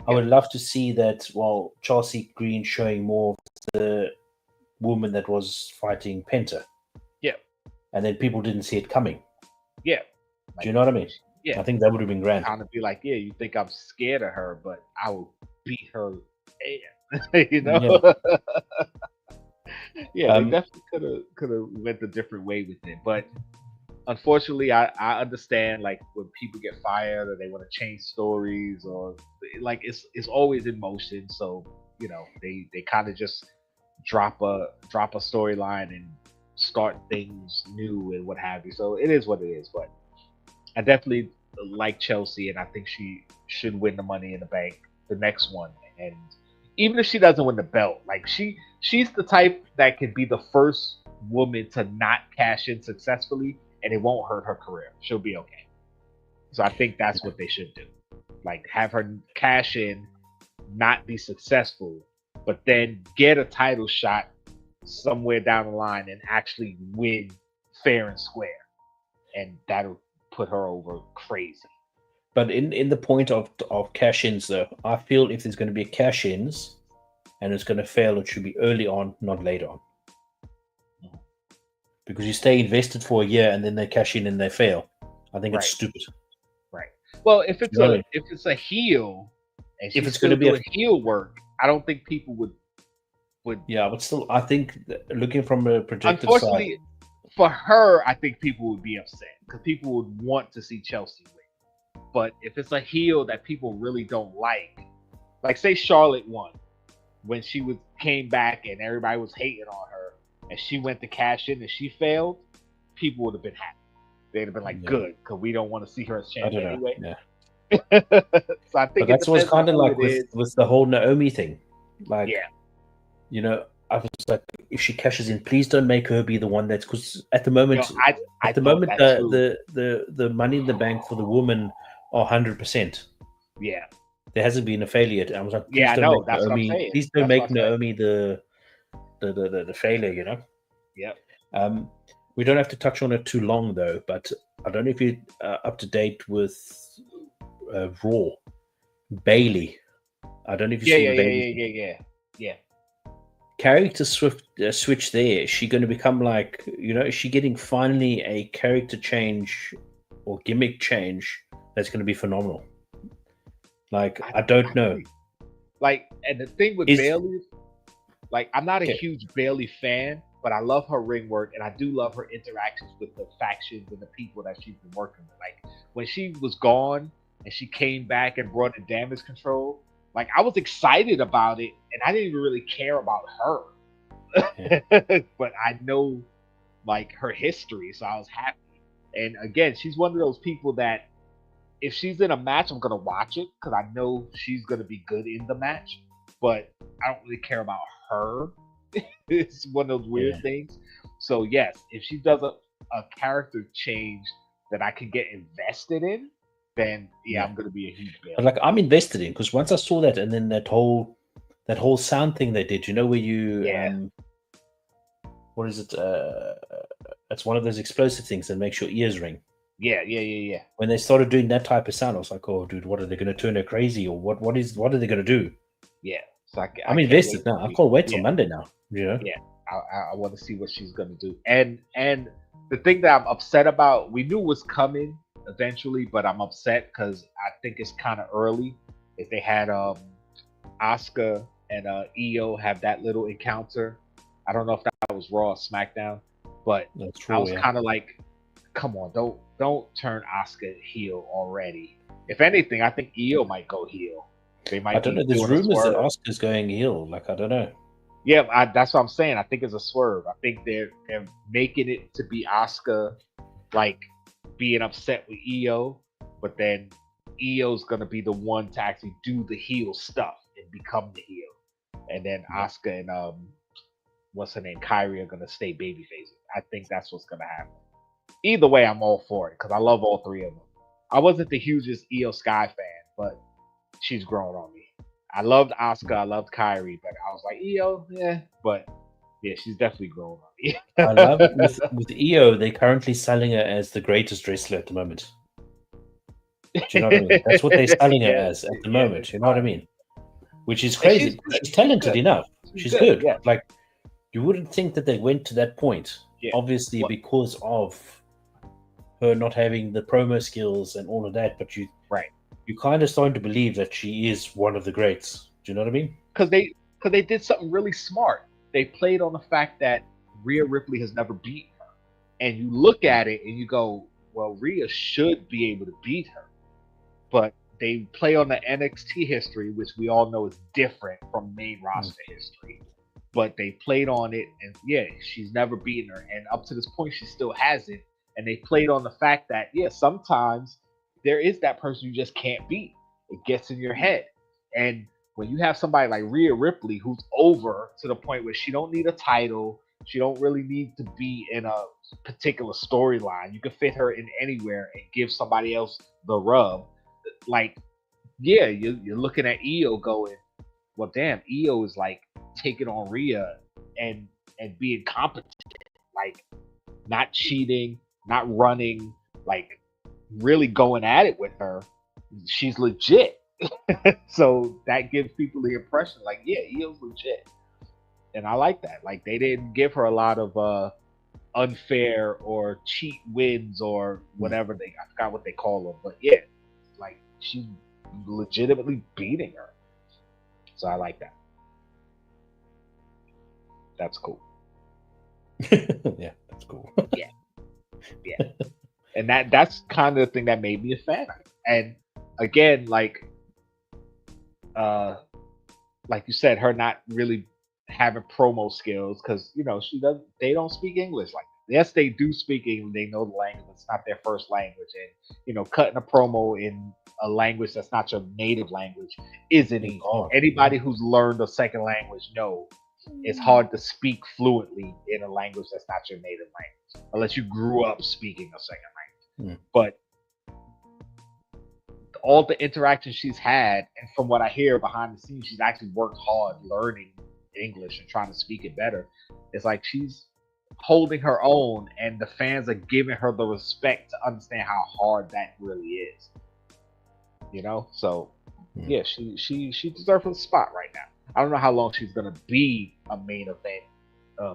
I yeah, would love to see that, well, Chelsea Green showing more of the woman that was fighting Penta, yeah, and then people didn't see it coming. yeah. Do you Like, know what I mean? yeah, I think that would have been grand. kind of be like, yeah, you think I'm scared of her, but I will beat her ass. You know? Yeah. Yeah, they Um, definitely could have went a different way with it, but unfortunately, I understand like when people get fired or they want to change stories or like it's always in motion. So they kind of just drop a storyline and start things new and what have you. So it is what it is. But I definitely like Chelsea, and I think she should win the Money in the Bank, the next one. And even if she doesn't win the belt, like she's the type that could be the first woman to not cash in successfully, and it won't hurt her career. She'll be okay. So I think that's what they should do. Like have her cash in, not be successful, but then get a title shot somewhere down the line and actually win fair and square, and that'll put her over crazy. but in the point of cash ins, though, I feel if there's going to be a cash ins and it's going to fail, it should be early on, not later on. Because you stay invested for a year and then they cash in and they fail. I think it's Right, stupid. right. Well, if You it's know what I a mean? if it's a heel and If she's it's going still to be a doing heel work, I don't think people would. yeah, but still, I think looking from a projective side, Unfortunately, for her, I think people would be upset because people would want to see Chelsea win. But if it's a heel that people really don't like say Charlotte won when she was came back and everybody was hating on her, and she went to cash in and she failed, people would have been happy. They'd have been like, yeah, good, because we don't want to see her as I don't champion know. anyway. Yeah, So I but think it that's what's depends on kind of who like it is. with the whole Naomi thing. Like, Yeah. I was like, if she cashes in, please don't make her be the one that's, because at the moment, I at the thought moment, that too. the money in the bank for the woman are 100%. Yeah. There hasn't been a failure. I was like, Yeah, please I don't know. make That's what I'm Naomi, saying. please don't That's what make I'm saying. Naomi the failure. Yep. Um, we don't have to touch on it too long though. But I don't know if you're up to date with Raw. Bailey. I don't know if you Yeah, saw yeah, the yeah, Bailey yeah, thing. yeah, yeah. Yeah. Character switch there. Is she going to become like, is she getting finally a character change or gimmick change that's going to be phenomenal? Like, I I don't know. agree. Like, and the thing with Is Bailey, like, I'm not a okay. huge Bailey fan, but I love her ring work, and I do love her interactions with the factions and the people that she's been working with. Like when she was gone and she came back and brought in damage control, like I was excited about it, and I didn't even really care about her, Yeah. but I know like her history, so I was happy. And again, she's one of those people that if she's in a match, I'm gonna watch it because I know she's gonna be good in the match. But I don't really care about her. It's one of those Yeah. weird things. So yes, if she does a character change that I can get invested in, then yeah, Yeah. I'm gonna be a huge But Bailey. like I'm invested in because once I saw that and then that whole sound thing they did, where you Yeah, what is it? It's one of those explosive things that makes your ears ring. yeah. When they started doing that type of sound, I was like, "Oh, dude, what are they going to turn her crazy, or what are they going to do?" Yeah. So I I'm can't wait invested to now. I see. can't wait till Yeah, Monday now. yeah. I want to see what she's gonna do. And the thing that I'm upset about, we knew was coming eventually, but I'm upset because I think it's kind of early. If they had Asuka and EO have that little encounter, I don't know if that was Raw or SmackDown, but That's I true. was Yeah. kind of like, come on, don't turn Asuka heel already. If anything, I think EO might go heel. They I might don't know. be There's doing a rumors that swerve. Oscar's going heel. Like I don't know. Yeah, that's what I'm saying. I think it's a swerve. I think they're making it to be Asuka like being upset with EO, but then EO's gonna be the one to actually do the heel stuff and become the heel, and then Yeah. Asuka and what's her name, Kyrie are gonna stay babyface. I think that's what's gonna happen. Either way, I'm all for it because I love all three of them. I wasn't the hugest EO Sky fan, but she's grown on me. I loved Asuka, I loved Kyrie, but I was like EO, yeah, but yeah, she's definitely grown on me. I love with EO. They're currently selling her as the greatest wrestler at the moment. Do you know what I mean? That's what they're selling her Yeah, as at the yeah, moment. it's You know what I fine. mean? Which is And crazy she's because good. she's She's talented good. enough. She's She's good. good. Yeah, But like you wouldn't think that they went to that point, yeah. obviously What? because of her not having the promo skills and all of that. But Right. you kind of starting to believe that she is one of the greats. Do you know what I mean? Because they did something really smart. They played on the fact that Rhea Ripley has never beaten her, and you look Mm. at it and you go, well, Rhea should be able to beat her, but they play on the NXT history, which we all know is different from main Mm. roster history. But they played on it, and yeah, she's never beaten her, and up to this point, she still hasn't. And they played on the fact that yeah, sometimes there is that person you just can't beat. It gets in your head, and when you have somebody like Rhea Ripley who's over to the point where she don't need a title, she don't really need to be in a particular storyline. You can fit her in anywhere and give somebody else the rub. Like, yeah, you're looking at EO going, well, damn, EO is like taking on Rhea and being competent, like not cheating, not running, like really going at it with her. She's legit. So that gives people the impression, like, yeah, EO's legit, and I like that. Like they didn't give her a lot of unfair or cheat wins or Mm. whatever I forgot what they call them, but yeah, like she's legitimately beating her. So I like that. That's cool. Yeah, that's cool. Yeah, yeah. And that's kind of the thing that made me a fan of it. And again, uh like you said, her not really having promo skills because she doesn't. They don't speak English like that. Yes, they do speak English. They know the language. It's not their first language, and cutting a promo in a language that's not your native language isn't It's easy. hard. Yeah. Anybody who's learned a second language know it's hard to speak fluently in a language that's not your native language unless you grew up speaking a second Mm. language. But all the interactions she's had, and from what I hear behind the scenes, she's actually worked hard learning English and trying to speak it better. It's like she's holding her own, and the fans are giving her the respect to understand how hard that really is. So Mm. yeah, she deserves a spot right now. I don't know how long she's gonna be a main event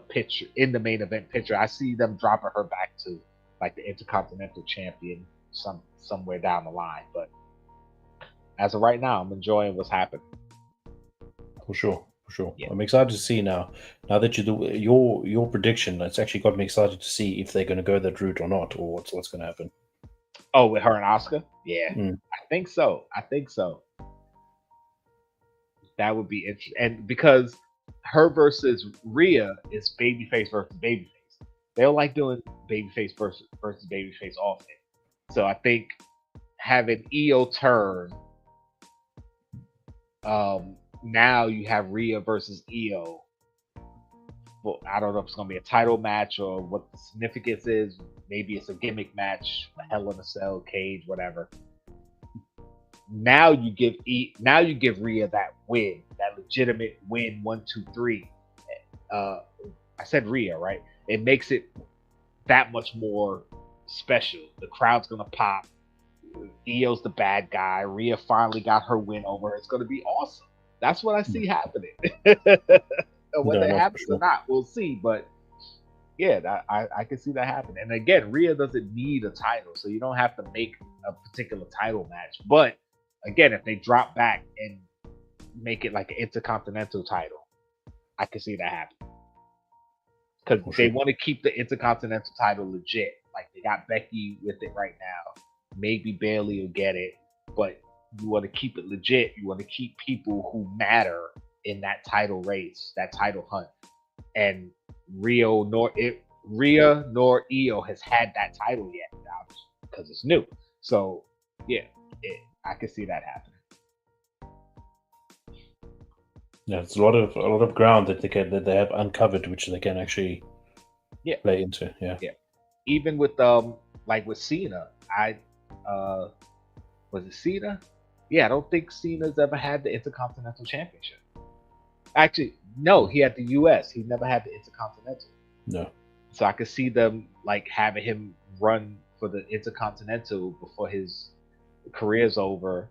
picture in the main event picture. I see them dropping her back to like the Intercontinental Champion somewhere down the line, but as of right now, I'm enjoying what's happening. For sure, for sure. Yeah. I'm excited to see now. Now that you do your prediction, it's actually got me excited to see if they're going to go that route or not, or what's going to happen. Oh, with her and Oscar? Yeah, Mm. I think so. I think so. That would be interesting, and because her versus Rhea is babyface versus babyface. They don't like doing babyface versus babyface often. So I think having EO turn, um, now you have Rhea versus Io. Well, I don't know if it's gonna be a title match or what the significance is. Maybe it's a gimmick match, a Hell in a Cell, cage, whatever. Now you give Rhea that win, that legitimate win, 1, 2, 3. Uh, I said Rhea, right? It makes it that much more special. The crowd's gonna pop. Io's the bad guy. Rhea finally got her win over. It's gonna be awesome. That's what I see happening. Whether it No, for happens or sure. not, we'll see. But yeah, I can see that happen. And again, Rhea doesn't need a title, so you don't have to make a particular title match. But again, if they drop back and make it like an intercontinental title, I can see that happen because For they sure. want to keep the intercontinental title legit. Like they got Becky with it right now. Maybe Bailey will get it, but you want to keep it legit. You want to keep people who matter in that title race, that title hunt. And Rhea nor Io has had that title yet because it's new. So yeah, I can see that happening. Yeah, it's a lot of ground that they have uncovered, which they can actually Yeah, play into. Yeah. yeah. Even with like with Cena, I uh was it Cena? Yeah, I don't think Cena's ever had the Intercontinental Championship. Actually, no, he had the US. He never had the Intercontinental. No. So I could see them like having him run for the Intercontinental before his career's over.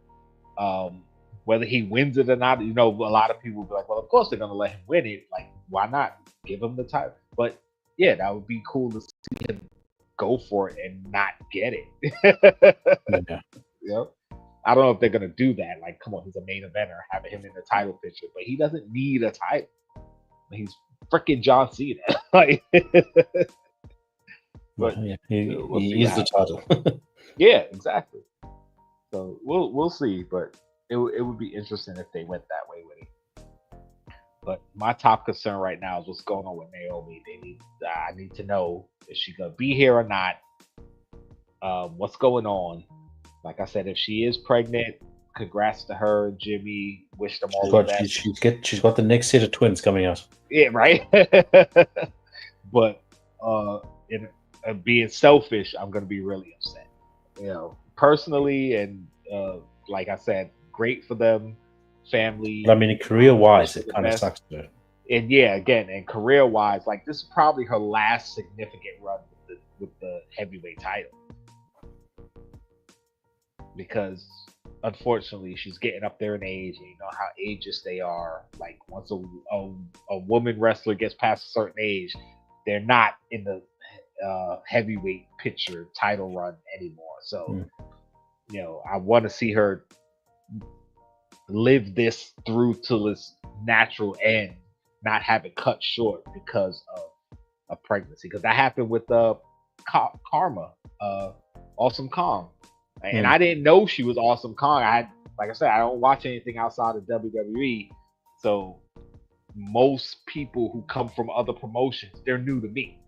Um, whether he wins it or not, a lot of people will be like, well, of course they're gonna let him win it. Like, why not give him the title? But yeah, that would be cool to see him go for it and not get it. Yeah. You know? I don't know if they're gonna do that. Like, come on, he's a main eventer, having him in the title picture, but he doesn't need a title. He's freaking John Cena. Like, Well, but yeah. we'll see He what is the happens. title. Yeah, exactly. So we'll see, but it would be interesting if they went that way with it. But my top concern right now is what's going on with Naomi. I need to know if she's gonna be here or not. What's going on? Like I said, if she is pregnant, congrats to her, Jimmy. Wish them all the best. She's got the next set of twins coming out. Yeah, right. But in being selfish, I'm gonna be really upset. Personally, and like I said, great for them, But I family. mean, career Wish wise, her it the kind of best. sucks though. And yeah, again, and career wise, like this is probably her last significant run with the heavyweight title because unfortunately she's getting up there in age, and you know how ageist they are. Like once a woman wrestler gets past a certain age, they're not in the heavyweight picture title run anymore. So Mm. I want to see her live this through till its natural end, not have it cut short because of a pregnancy. Because that happened with Karma, uh, Awesome Kong, and Mm. I didn't know she was Awesome Kong. Like I said, I don't watch anything outside of WWE, so most people who come from other promotions, they're new to me.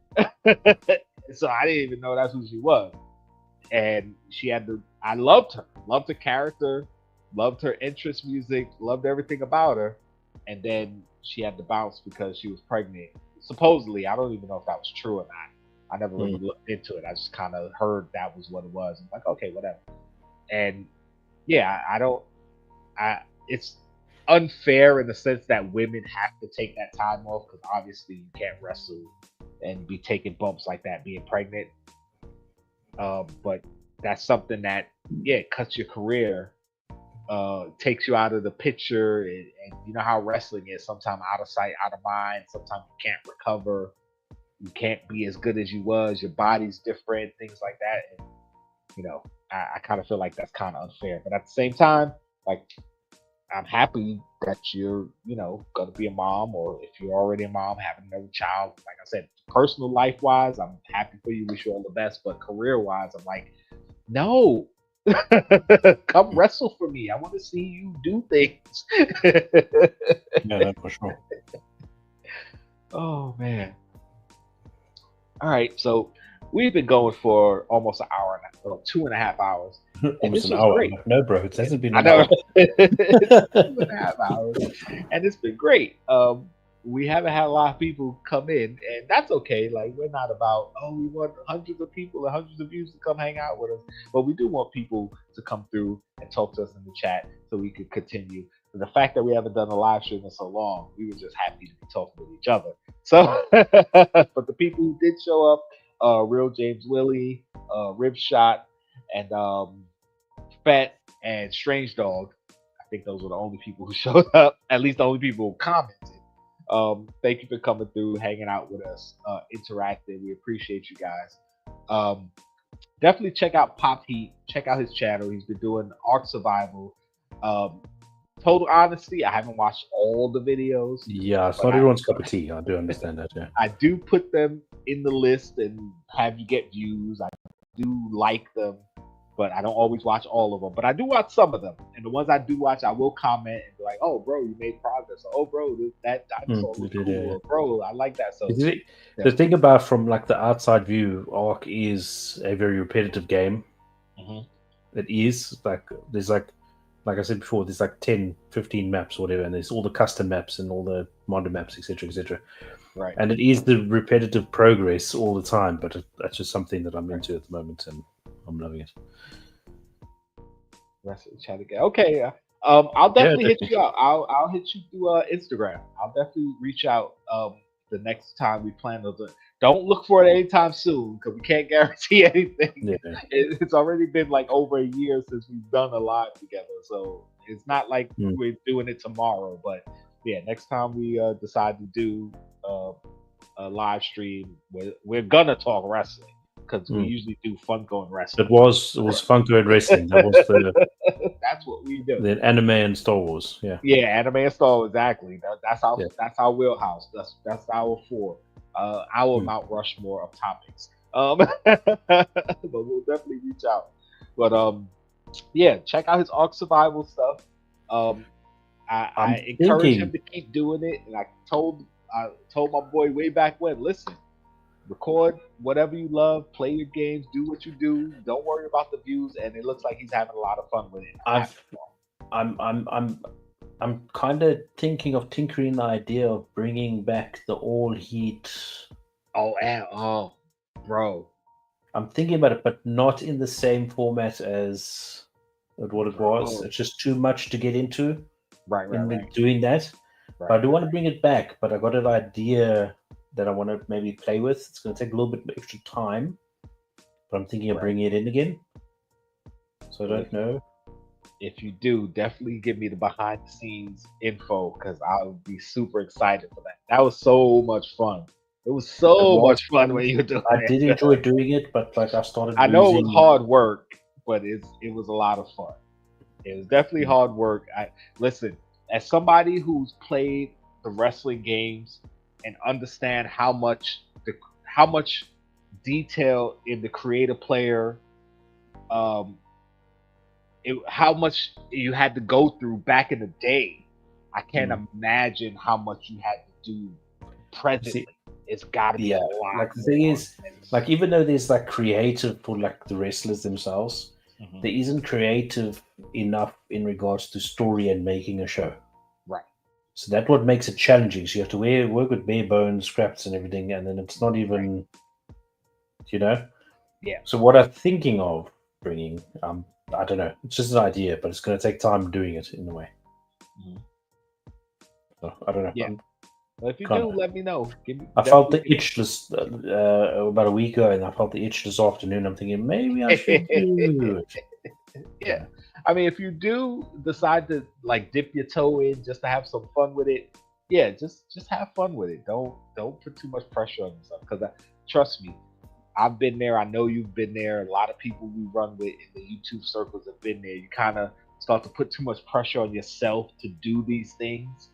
So I didn't even know that's who she was. And I loved her character, loved her interest music, loved everything about her. And then she had to bounce because she was pregnant. Supposedly, I don't even know if that was true or not. I never really Mm. looked into it. I just kind of heard that was what it was. I'm like, okay, whatever. And yeah, I don't. I It's unfair in the sense that women have to take that time off because obviously you can't wrestle and be taking bumps like that being pregnant. But that's something that cuts your career, takes you out of the picture, and you know how wrestling is. Sometimes out of sight, out of mind. Sometimes you can't recover. You can't be as good as you was. Your body's different, things like that. And I kind of feel like that's kind of unfair. But at the same time, like I'm happy that you're, gonna be a mom, or if you're already a mom, having another child. Like I said, personal life wise, I'm happy for you. Wish you all the best. But career wise, I'm like, no, come wrestle for me. I want to see you do things. Yeah, no, for sure. Oh man. All right. So we've been going for almost an hour and well, 2.5 hours, and Almost this an was hour. I'm great. like, no, bro, it hasn't been I an know hour. it's 2.5 hours, and it's been great. We haven't had a lot of people come in, and that's okay. Like we're not about we want hundreds of people and hundreds of views to come hang out with us, but we do want people to come through and talk to us in the chat so we could continue. And the fact that we haven't done a live stream in so long, we were just happy to be talking with each other. So, but the people who did show up, Real James Willie, Rib Shot, and Fat and Strange Dog. I think those were the only people who showed up. At least the only people who commented. Thank you for coming through, hanging out with us, interacting. We appreciate you guys. Um, Definitely check out Pop Heat. Check out his channel. He's been doing Ark Survival. Um, Total honesty, I haven't watched all the videos, Yeah, it's but not everyone's cup of tea. I do understand that. Yeah. I do put them in the list and have you get views. I do like them, but I don't always watch all of them. But I do watch some of them, and the ones I do watch, I will comment and be like, "Oh, bro, you made progress." Or, "Oh, bro, that dinosaur was cool." Or, "Bro, I like that." So yeah. The thing about from like the outside view, Ark is a very repetitive game. Mm-hmm. It is like there's like I said before, there's like 10, 15 maps or whatever, and there's all the custom maps and all the modded maps, etc., etc. Right. And it is the repetitive progress all the time, but that's just something that I'm into at the moment, and I'm loving it. Rest of the chat again. Okay. I'll definitely hit you out. I'll hit you through Instagram. I'll definitely reach out the next time we plan to. Don't look for it anytime soon because we can't guarantee anything. Yeah. It's already been like over a year since we've done a live together, so it's not like we're doing it tomorrow. But yeah, next time we decide to do a live stream, we're gonna talk wrestling because we usually do fun going wrestling. It was Funko and wrestling. That was that's what we do. The anime and Star Wars. Yeah. Yeah, anime and Star Wars. Exactly. That's our wheelhouse. That's our four. Our Mount Rushmore of topics. But we'll definitely reach out. But yeah, check out his Ark Survival stuff. I encourage him to keep doing it, and I told my boy way back when, listen, record whatever you love, play your games, do what you do. Don't worry about the views. And it looks like he's having a lot of fun with it. I'm kind of thinking of tinkering the idea of bringing back the all heat. Oh, bro. I'm thinking about it, but not in the same format as what it was. It's just too much to get into. Right. Doing that. Right. But I do want to bring it back, but I got an idea that I want to maybe play with. It's going to take a little bit extra time, but I'm thinking of bringing it in again. So I don't know. If you do, definitely give me the behind the scenes info because I'll be super excited for that. That was so much fun. It was much fun when you were doing it. I did enjoy doing it, but like I started. I know it was hard work, but it was a lot of fun. It was definitely hard work. Listen, as somebody who's played the wrestling games and understand how much detail in the creative player, how much you had to go through back in the day. I can't imagine how much you had to do presently. It's got to be a lot. Like the thing is, like even though there's like creative for like the wrestlers themselves, there isn't creative enough in regards to story and making a show. Right. So that's what makes it challenging. So you have to work with bare bones, scraps, and everything, and then it's not even, Yeah. So what I'm thinking of bringing, I don't know. It's just an idea, but it's going to take time doing it in a way. So, I don't know. Yeah. Well, if you do, let me know. I felt the itch this about a week ago, and I felt the itch this afternoon. I'm thinking maybe I should do it. Yeah. I mean, if you do decide to like dip your toe in just to have some fun with it, yeah, just have fun with it. Don't put too much pressure on yourself because trust me, I've been there. I know you've been there. A lot of people we run with in the YouTube circles have been there. You kind of start to put too much pressure on yourself to do these things,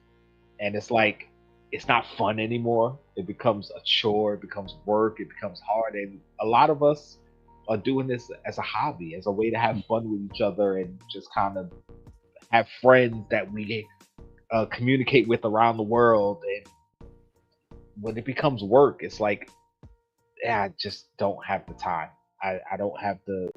and it's like it's not fun anymore. It becomes a chore. It becomes work. It becomes hard, and a lot of us are doing this as a hobby, as a way to have fun with each other and just kind of have friends that we communicate with around the world. And when it becomes work, it's like yeah, I just don't have the time. I don't have the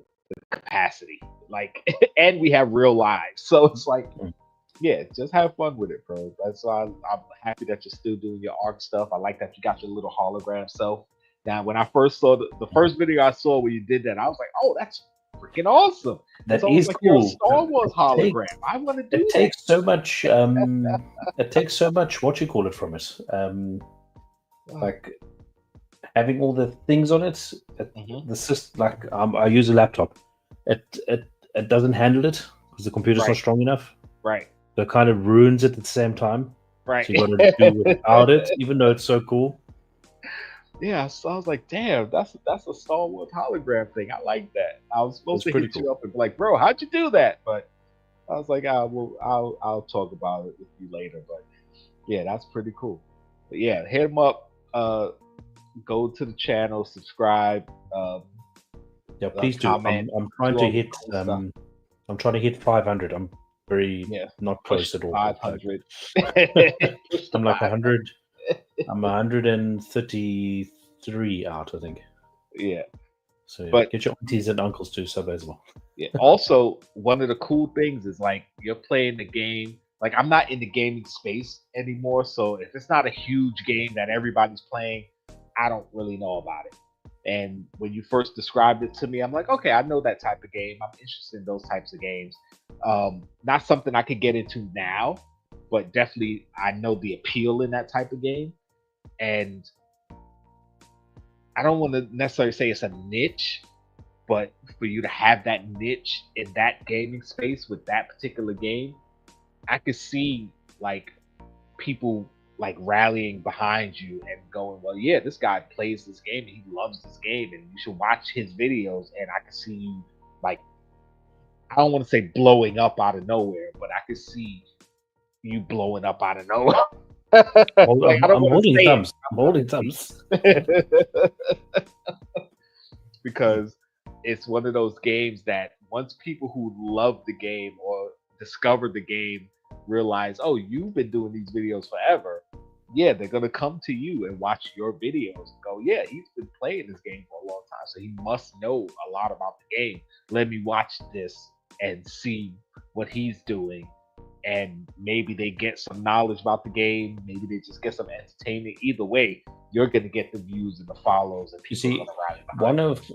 capacity. Like, and we have real lives, so it's like, Mm. yeah, just have fun with it, bro. That's why I'm happy that you're still doing your art stuff. I like that you got your little hologram self. Now, when I first saw the first video I saw where you did that, I was like, oh, that's freaking awesome. It's That almost is like you're a cool. Star Wars It hologram. takes I want to it do that. takes so much it takes so much what you call it from us. Like having all the things on it, Mhm. the system, like I use a laptop. It doesn't handle it because the computer's not Right, strong enough. right, So it kind of ruins it at the same time. right. So you got to do without it, even though it's so cool. Yeah, so I was like, damn, that's a Star Wars hologram thing. I like that. I was supposed It's to pretty hit cool. you up and be like, bro, how'd you do that? But I was like, I'll talk about it with you later. But yeah, that's pretty cool. But yeah, hit him up. Go to the channel, subscribe, Yeah, please do. comment, I'm trying do to all the hit cool stuff. I'm trying to hit 500. I'm very Yeah, not push close the at all. Like 500. Push the I'm like 500. 100. I'm 133 out, I think. Yeah, So yeah, but get your aunties and uncles to sub as well. yeah. Also, one of the cool things is like you're playing the game. Like I'm not in the gaming space anymore, so if it's not a huge game that everybody's playing, I don't really know about it. And when you first described it to me, I'm like, okay, I know that type of game. I'm interested in those types of games. Not something I could get into now, but definitely I know the appeal in that type of game. And I don't want to necessarily say it's a niche, but for you to have that niche in that gaming space with that particular game, I could see like people like rallying behind you and going, well, yeah, this guy plays this game and he loves this game and you should watch his videos. And I can see you like, I don't want to say blowing up out of nowhere, but I could see you blowing up out of nowhere. Like I don't I'm want to holding say thumbs. I'm holding thumbs. it because it's one of those games that once people who love the game or discover the game realize, oh, you've been doing these videos forever, yeah, they're gonna come to you and watch your videos and go, yeah, he's been playing this game for a long time, so he must know a lot about the game. Let me watch this and see what he's doing. And maybe they get some knowledge about the game, maybe they just get some entertainment. Either way, you're gonna get the views and the follows, and You people are see, gonna rally behind one of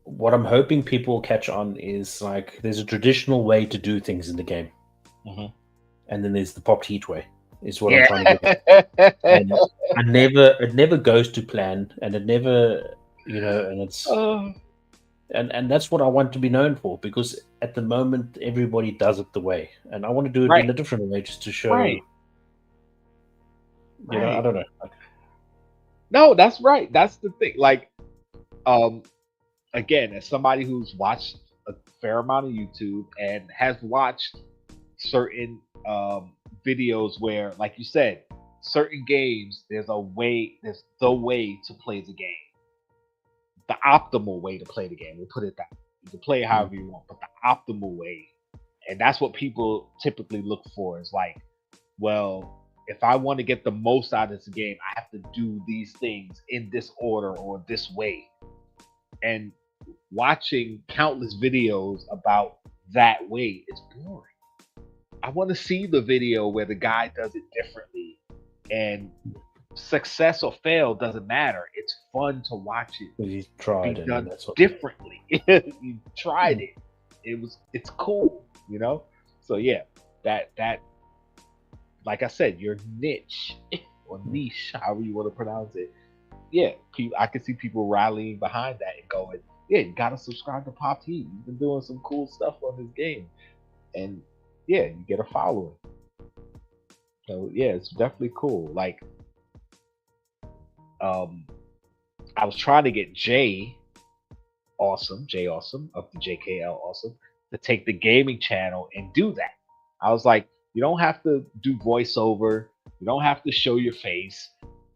what I'm hoping people will catch on is like there's a traditional way to do things in the game, you. Mhm. and then there's the popped heat way. Is what I'm trying to get at. Yeah. And it never goes to plan, and it never, and it's Oh, and that's what I want to be known for, because at the moment everybody does it the way, and I want to do it right, in a different way just to show, right, I right. don't know. No, that's right. That's the thing. Like, um, again, as somebody who's watched a fair amount of YouTube and has watched certain videos where, like you said, certain games, there's the way to play the game, the optimal way to play the game. We'll put it that way. You can play it Mm. however you want, but the optimal way, and that's what people typically look for. Is like, well, if I want to get the most out of this game, I have to do these things in this order or this way. And watching countless videos about that way is boring. I want to see the video where the guy does it differently, and success or fail doesn't matter. It's fun to watch it He be tried, and done that's what. differently. You tried Mm. it. It's cool. So yeah, that like I said, your niche or Mm. niche, however you want to pronounce it. Yeah, I can see people rallying behind that and going, yeah, you gotta subscribe to Pop T. You've been doing some cool stuff on this game, and yeah, you get a following. So yeah, it's definitely cool. Like, um, I was trying to get Jay Awesome of the JKL Awesome to take the gaming channel and do that. I was like, you don't have to do voiceover, you don't have to show your face,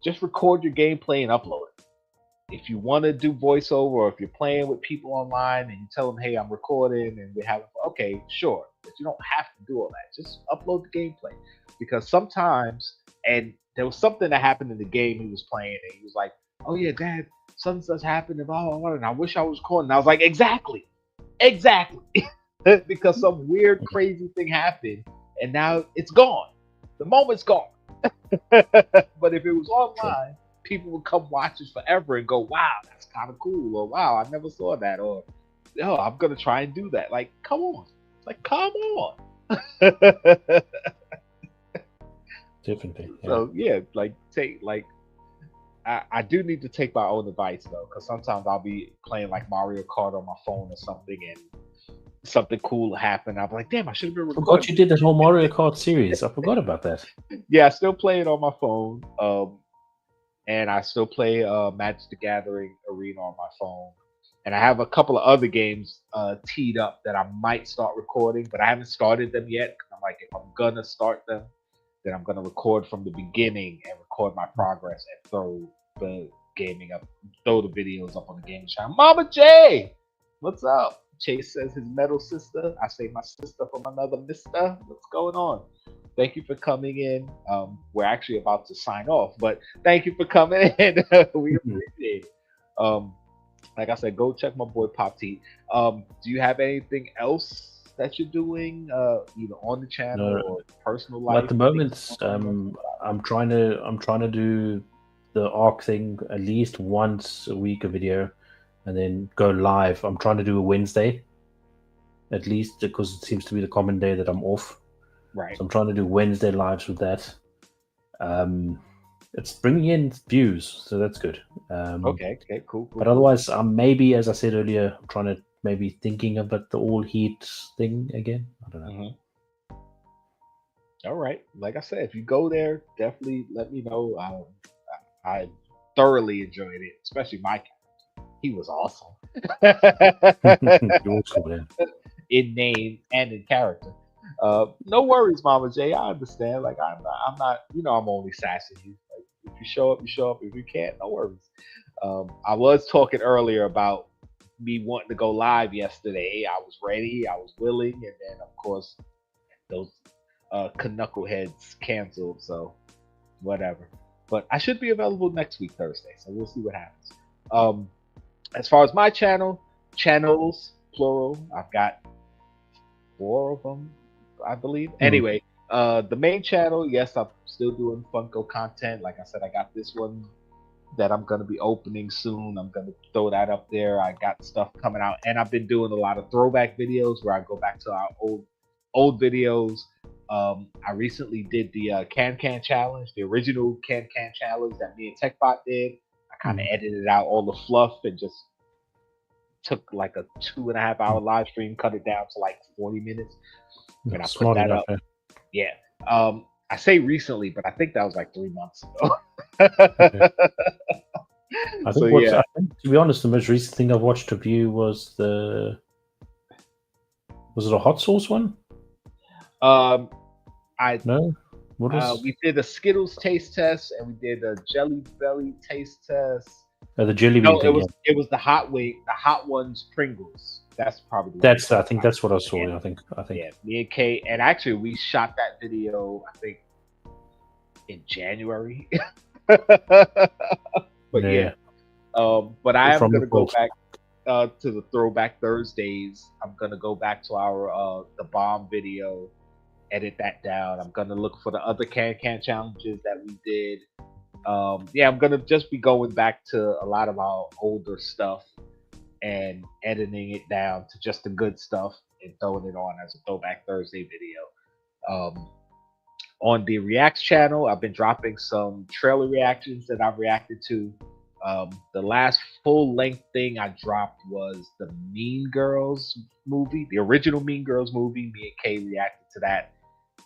just record your gameplay and upload it. If you want to do voiceover, or if you're playing with people online and you tell them, hey, I'm recording and we have, okay, sure, but you don't have to do all that. Just upload the gameplay, because sometimes, and there was something that happened in the game he was playing, and he was like, oh yeah, Dad, something such happened and blah blah blah, and I wish I was recording. And I was like, exactly, because some weird crazy thing happened, and now it's gone. The moment's gone. But if it was Sure. online, people would come watch it forever and go, "Wow, that's kind of cool," or "Wow, I never saw that," or "Oh, I'm gonna try and do that." Like, come on, like, come on. Definitely. Yeah. So yeah, like take like I do need to take my own advice though, because sometimes I'll be playing like Mario Kart on my phone or something, and something cool will happen. I'll be like, damn, I should have been Forgot recording. you did that whole Mario Kart series. I forgot about that. Yeah, I still play it on my phone. And I still play Magic the Gathering Arena on my phone. And I have a couple of other games teed up that I might start recording, but I haven't started them yet. I'm like, if I'm gonna start them, then I'm gonna record from the beginning and record my progress and throw the gaming up, throw the videos up on the gaming channel. Mama J, what's up? Chase says his metal sister. I say my sister from another mister. What's going on? Thank you for coming in. We're actually about to sign off, but thank you for coming in. We appreciate it. Um, like I said, go check my boy Pop T. Do you have anything else that you're doing, either on the channel No, or personal well, at life? the moment, I'm trying to do the ARC thing at least once a week, a video, and then go live. I'm trying to do a Wednesday at least because it seems to be the common day that I'm off. Right. So I'm trying to do Wednesday lives with that. It's bringing in views, so that's good. Okay. Okay. Cool. Cool. But Cool. otherwise, maybe, as I said earlier, I'm trying to maybe thinking about the all heat thing again. I don't know. Mhm. All right. Like I said, if you go there, definitely let me know. I thoroughly enjoyed it, especially my cat. He was awesome. You're cool, yeah. In name and in character. No worries, Mama J. I understand. Like I'm not. You know, I'm only sassing you. Like if you show up, you show up. If you can't, no worries. I was talking earlier about me wanting to go live yesterday. I was ready. I was willing, and then of course those knuckleheads canceled. So whatever. But I should be available next week Thursday. So we'll see what happens. Um, as far as my channels plural, I've got four of them, I believe. Mhm. Anyway, the main channel, yes, I'm still doing Funko content. Like I said, I got this one that I'm gonna be opening soon. I'm gonna throw that up there. I got stuff coming out, and I've been doing a lot of throwback videos where I go back to our old videos. I recently did the Can Can challenge, the original Can Can challenge that me and TechBot did. I kind of Mhm. edited out all the fluff and just took like a 2.5 hour live stream, cut it down to like 40 minutes, and I put Smart that enough. up. Eh? Yeah. I say recently, but I think that was like 3 months ago. Okay. I So think what yeah. I think, to be honest, the most recent thing I've watched of you was was it a hot sauce one? Um, I No, what was we did a Skittles taste test and we did a Jelly Belly taste test. the jelly bean No, thing? Yeah, it was the hot wing, the hot ones Pringles. That's probably the one you're that's I talking think about. that's what I saw. Yeah, Yeah, I think. yeah. Me and Kate, and actually we shot that video. I think in January. But yeah, Yeah, but I am from the gonna go vault. back to the Throwback Thursdays. I'm gonna go back to our the bomb video, edit that down. I'm gonna look for the other Can Can challenges that we did. Yeah, I'm gonna just be going back to a lot of our older stuff and editing it down to just the good stuff and throwing it on as a Throwback Thursday video. Um, on the Reacts channel, I've been dropping some trailer reactions that I've reacted to. The last full length thing I dropped was the Mean Girls movie, the original Mean Girls movie. Me and Kay reacted to that,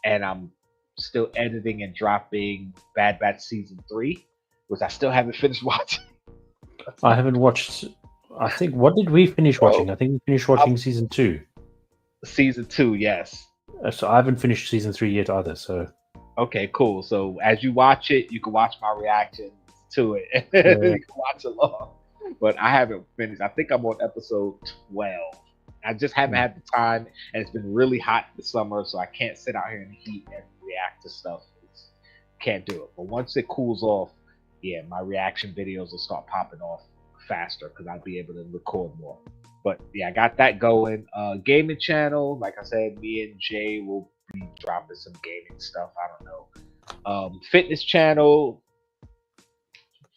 and I'm still editing and dropping Bad Batch season 3, which I still haven't finished watching. I haven't watched. I think what did we finish So watching? I think we finished I'm watching season 2. season 2, yes. So I haven't finished season 3 yet either. So Okay, cool. So as you watch it, you can watch my reactions to it. yeah, You can watch along. But I haven't finished. I think I'm on episode 12. I just haven't mm, had the time, and it's been really hot this summer, so I can't sit out here in the heat and react to stuff. Can't do it. But once it cools off, yeah, my reaction videos will start popping off faster because I'll be able to record more. But yeah, I got that going. Gaming channel, like I said, me and Jay will be dropping some gaming stuff. I don't know. Fitness channel,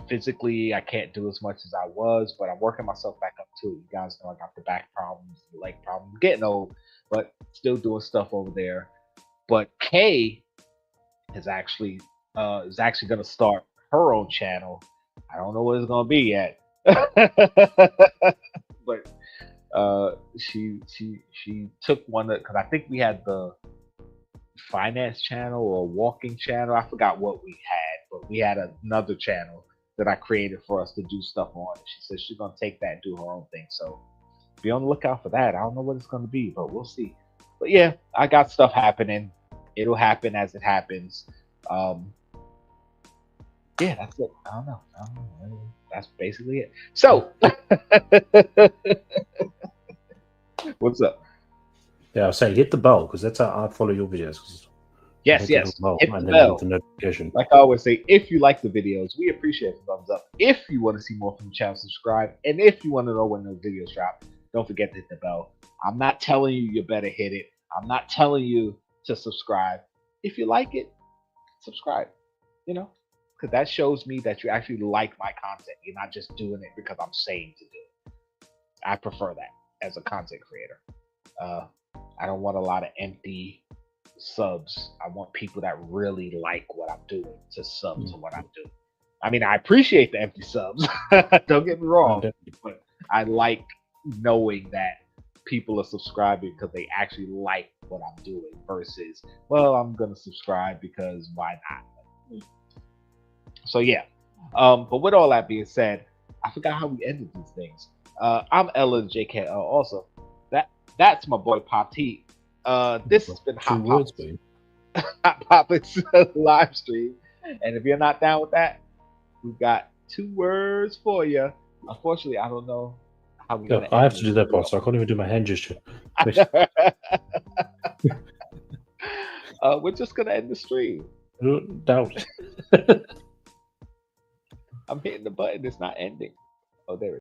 physically I can't do as much as I was, but I'm working myself back up to it. You guys know I got the back problems, the leg problems, getting old, but still doing stuff over there. But Kay is actually gonna start her own channel. I don't know what it's gonna be yet. But she took one that because I think we had the finance channel or walking channel. I forgot what we had, but we had another channel that I created for us to do stuff on. And she said she's gonna take that and do her own thing. So be on the lookout for that. I don't know what it's gonna be, but we'll see. But yeah, I got stuff happening. It'll happen as it happens. Um, yeah, that's it. I don't know. That's basically it. So, what's up? Yeah, I'll say hit the bell because that's how I follow your videos. Yes, hit yes. The bell, Hit and the then bell. the notification. Like I always say, if you like the videos, we appreciate the thumbs up. If you want to see more from the channel, subscribe. And if you want to know when those videos drop, don't forget to hit the bell. I'm not telling you better hit it. I'm not telling you to subscribe. If you like it, subscribe. You know, because that shows me that you actually like my content. You're not just doing it because I'm saying to do it. I prefer that as a content creator. Uh, I don't want a lot of empty subs. I want people that really like what I'm doing to sub to what I'm doing. I mean, I appreciate the empty subs. Don't get me wrong, but I like knowing that people are subscribing because they actually like what I'm doing versus, well, I'm gonna subscribe because why not? So yeah. But with all that being said, I forgot how we ended these things. I'm Ella JKL. Also, that's my boy Pop T. This has been Hot Popics live stream, and if you're not down with that, we've got 2 words for you. Unfortunately, I don't know how we're gonna. I have to do that part, so I can't even do my hand gesture. We're just gonna end the stream. Doubt. I'm hitting the button. It's not ending. Oh, there it is.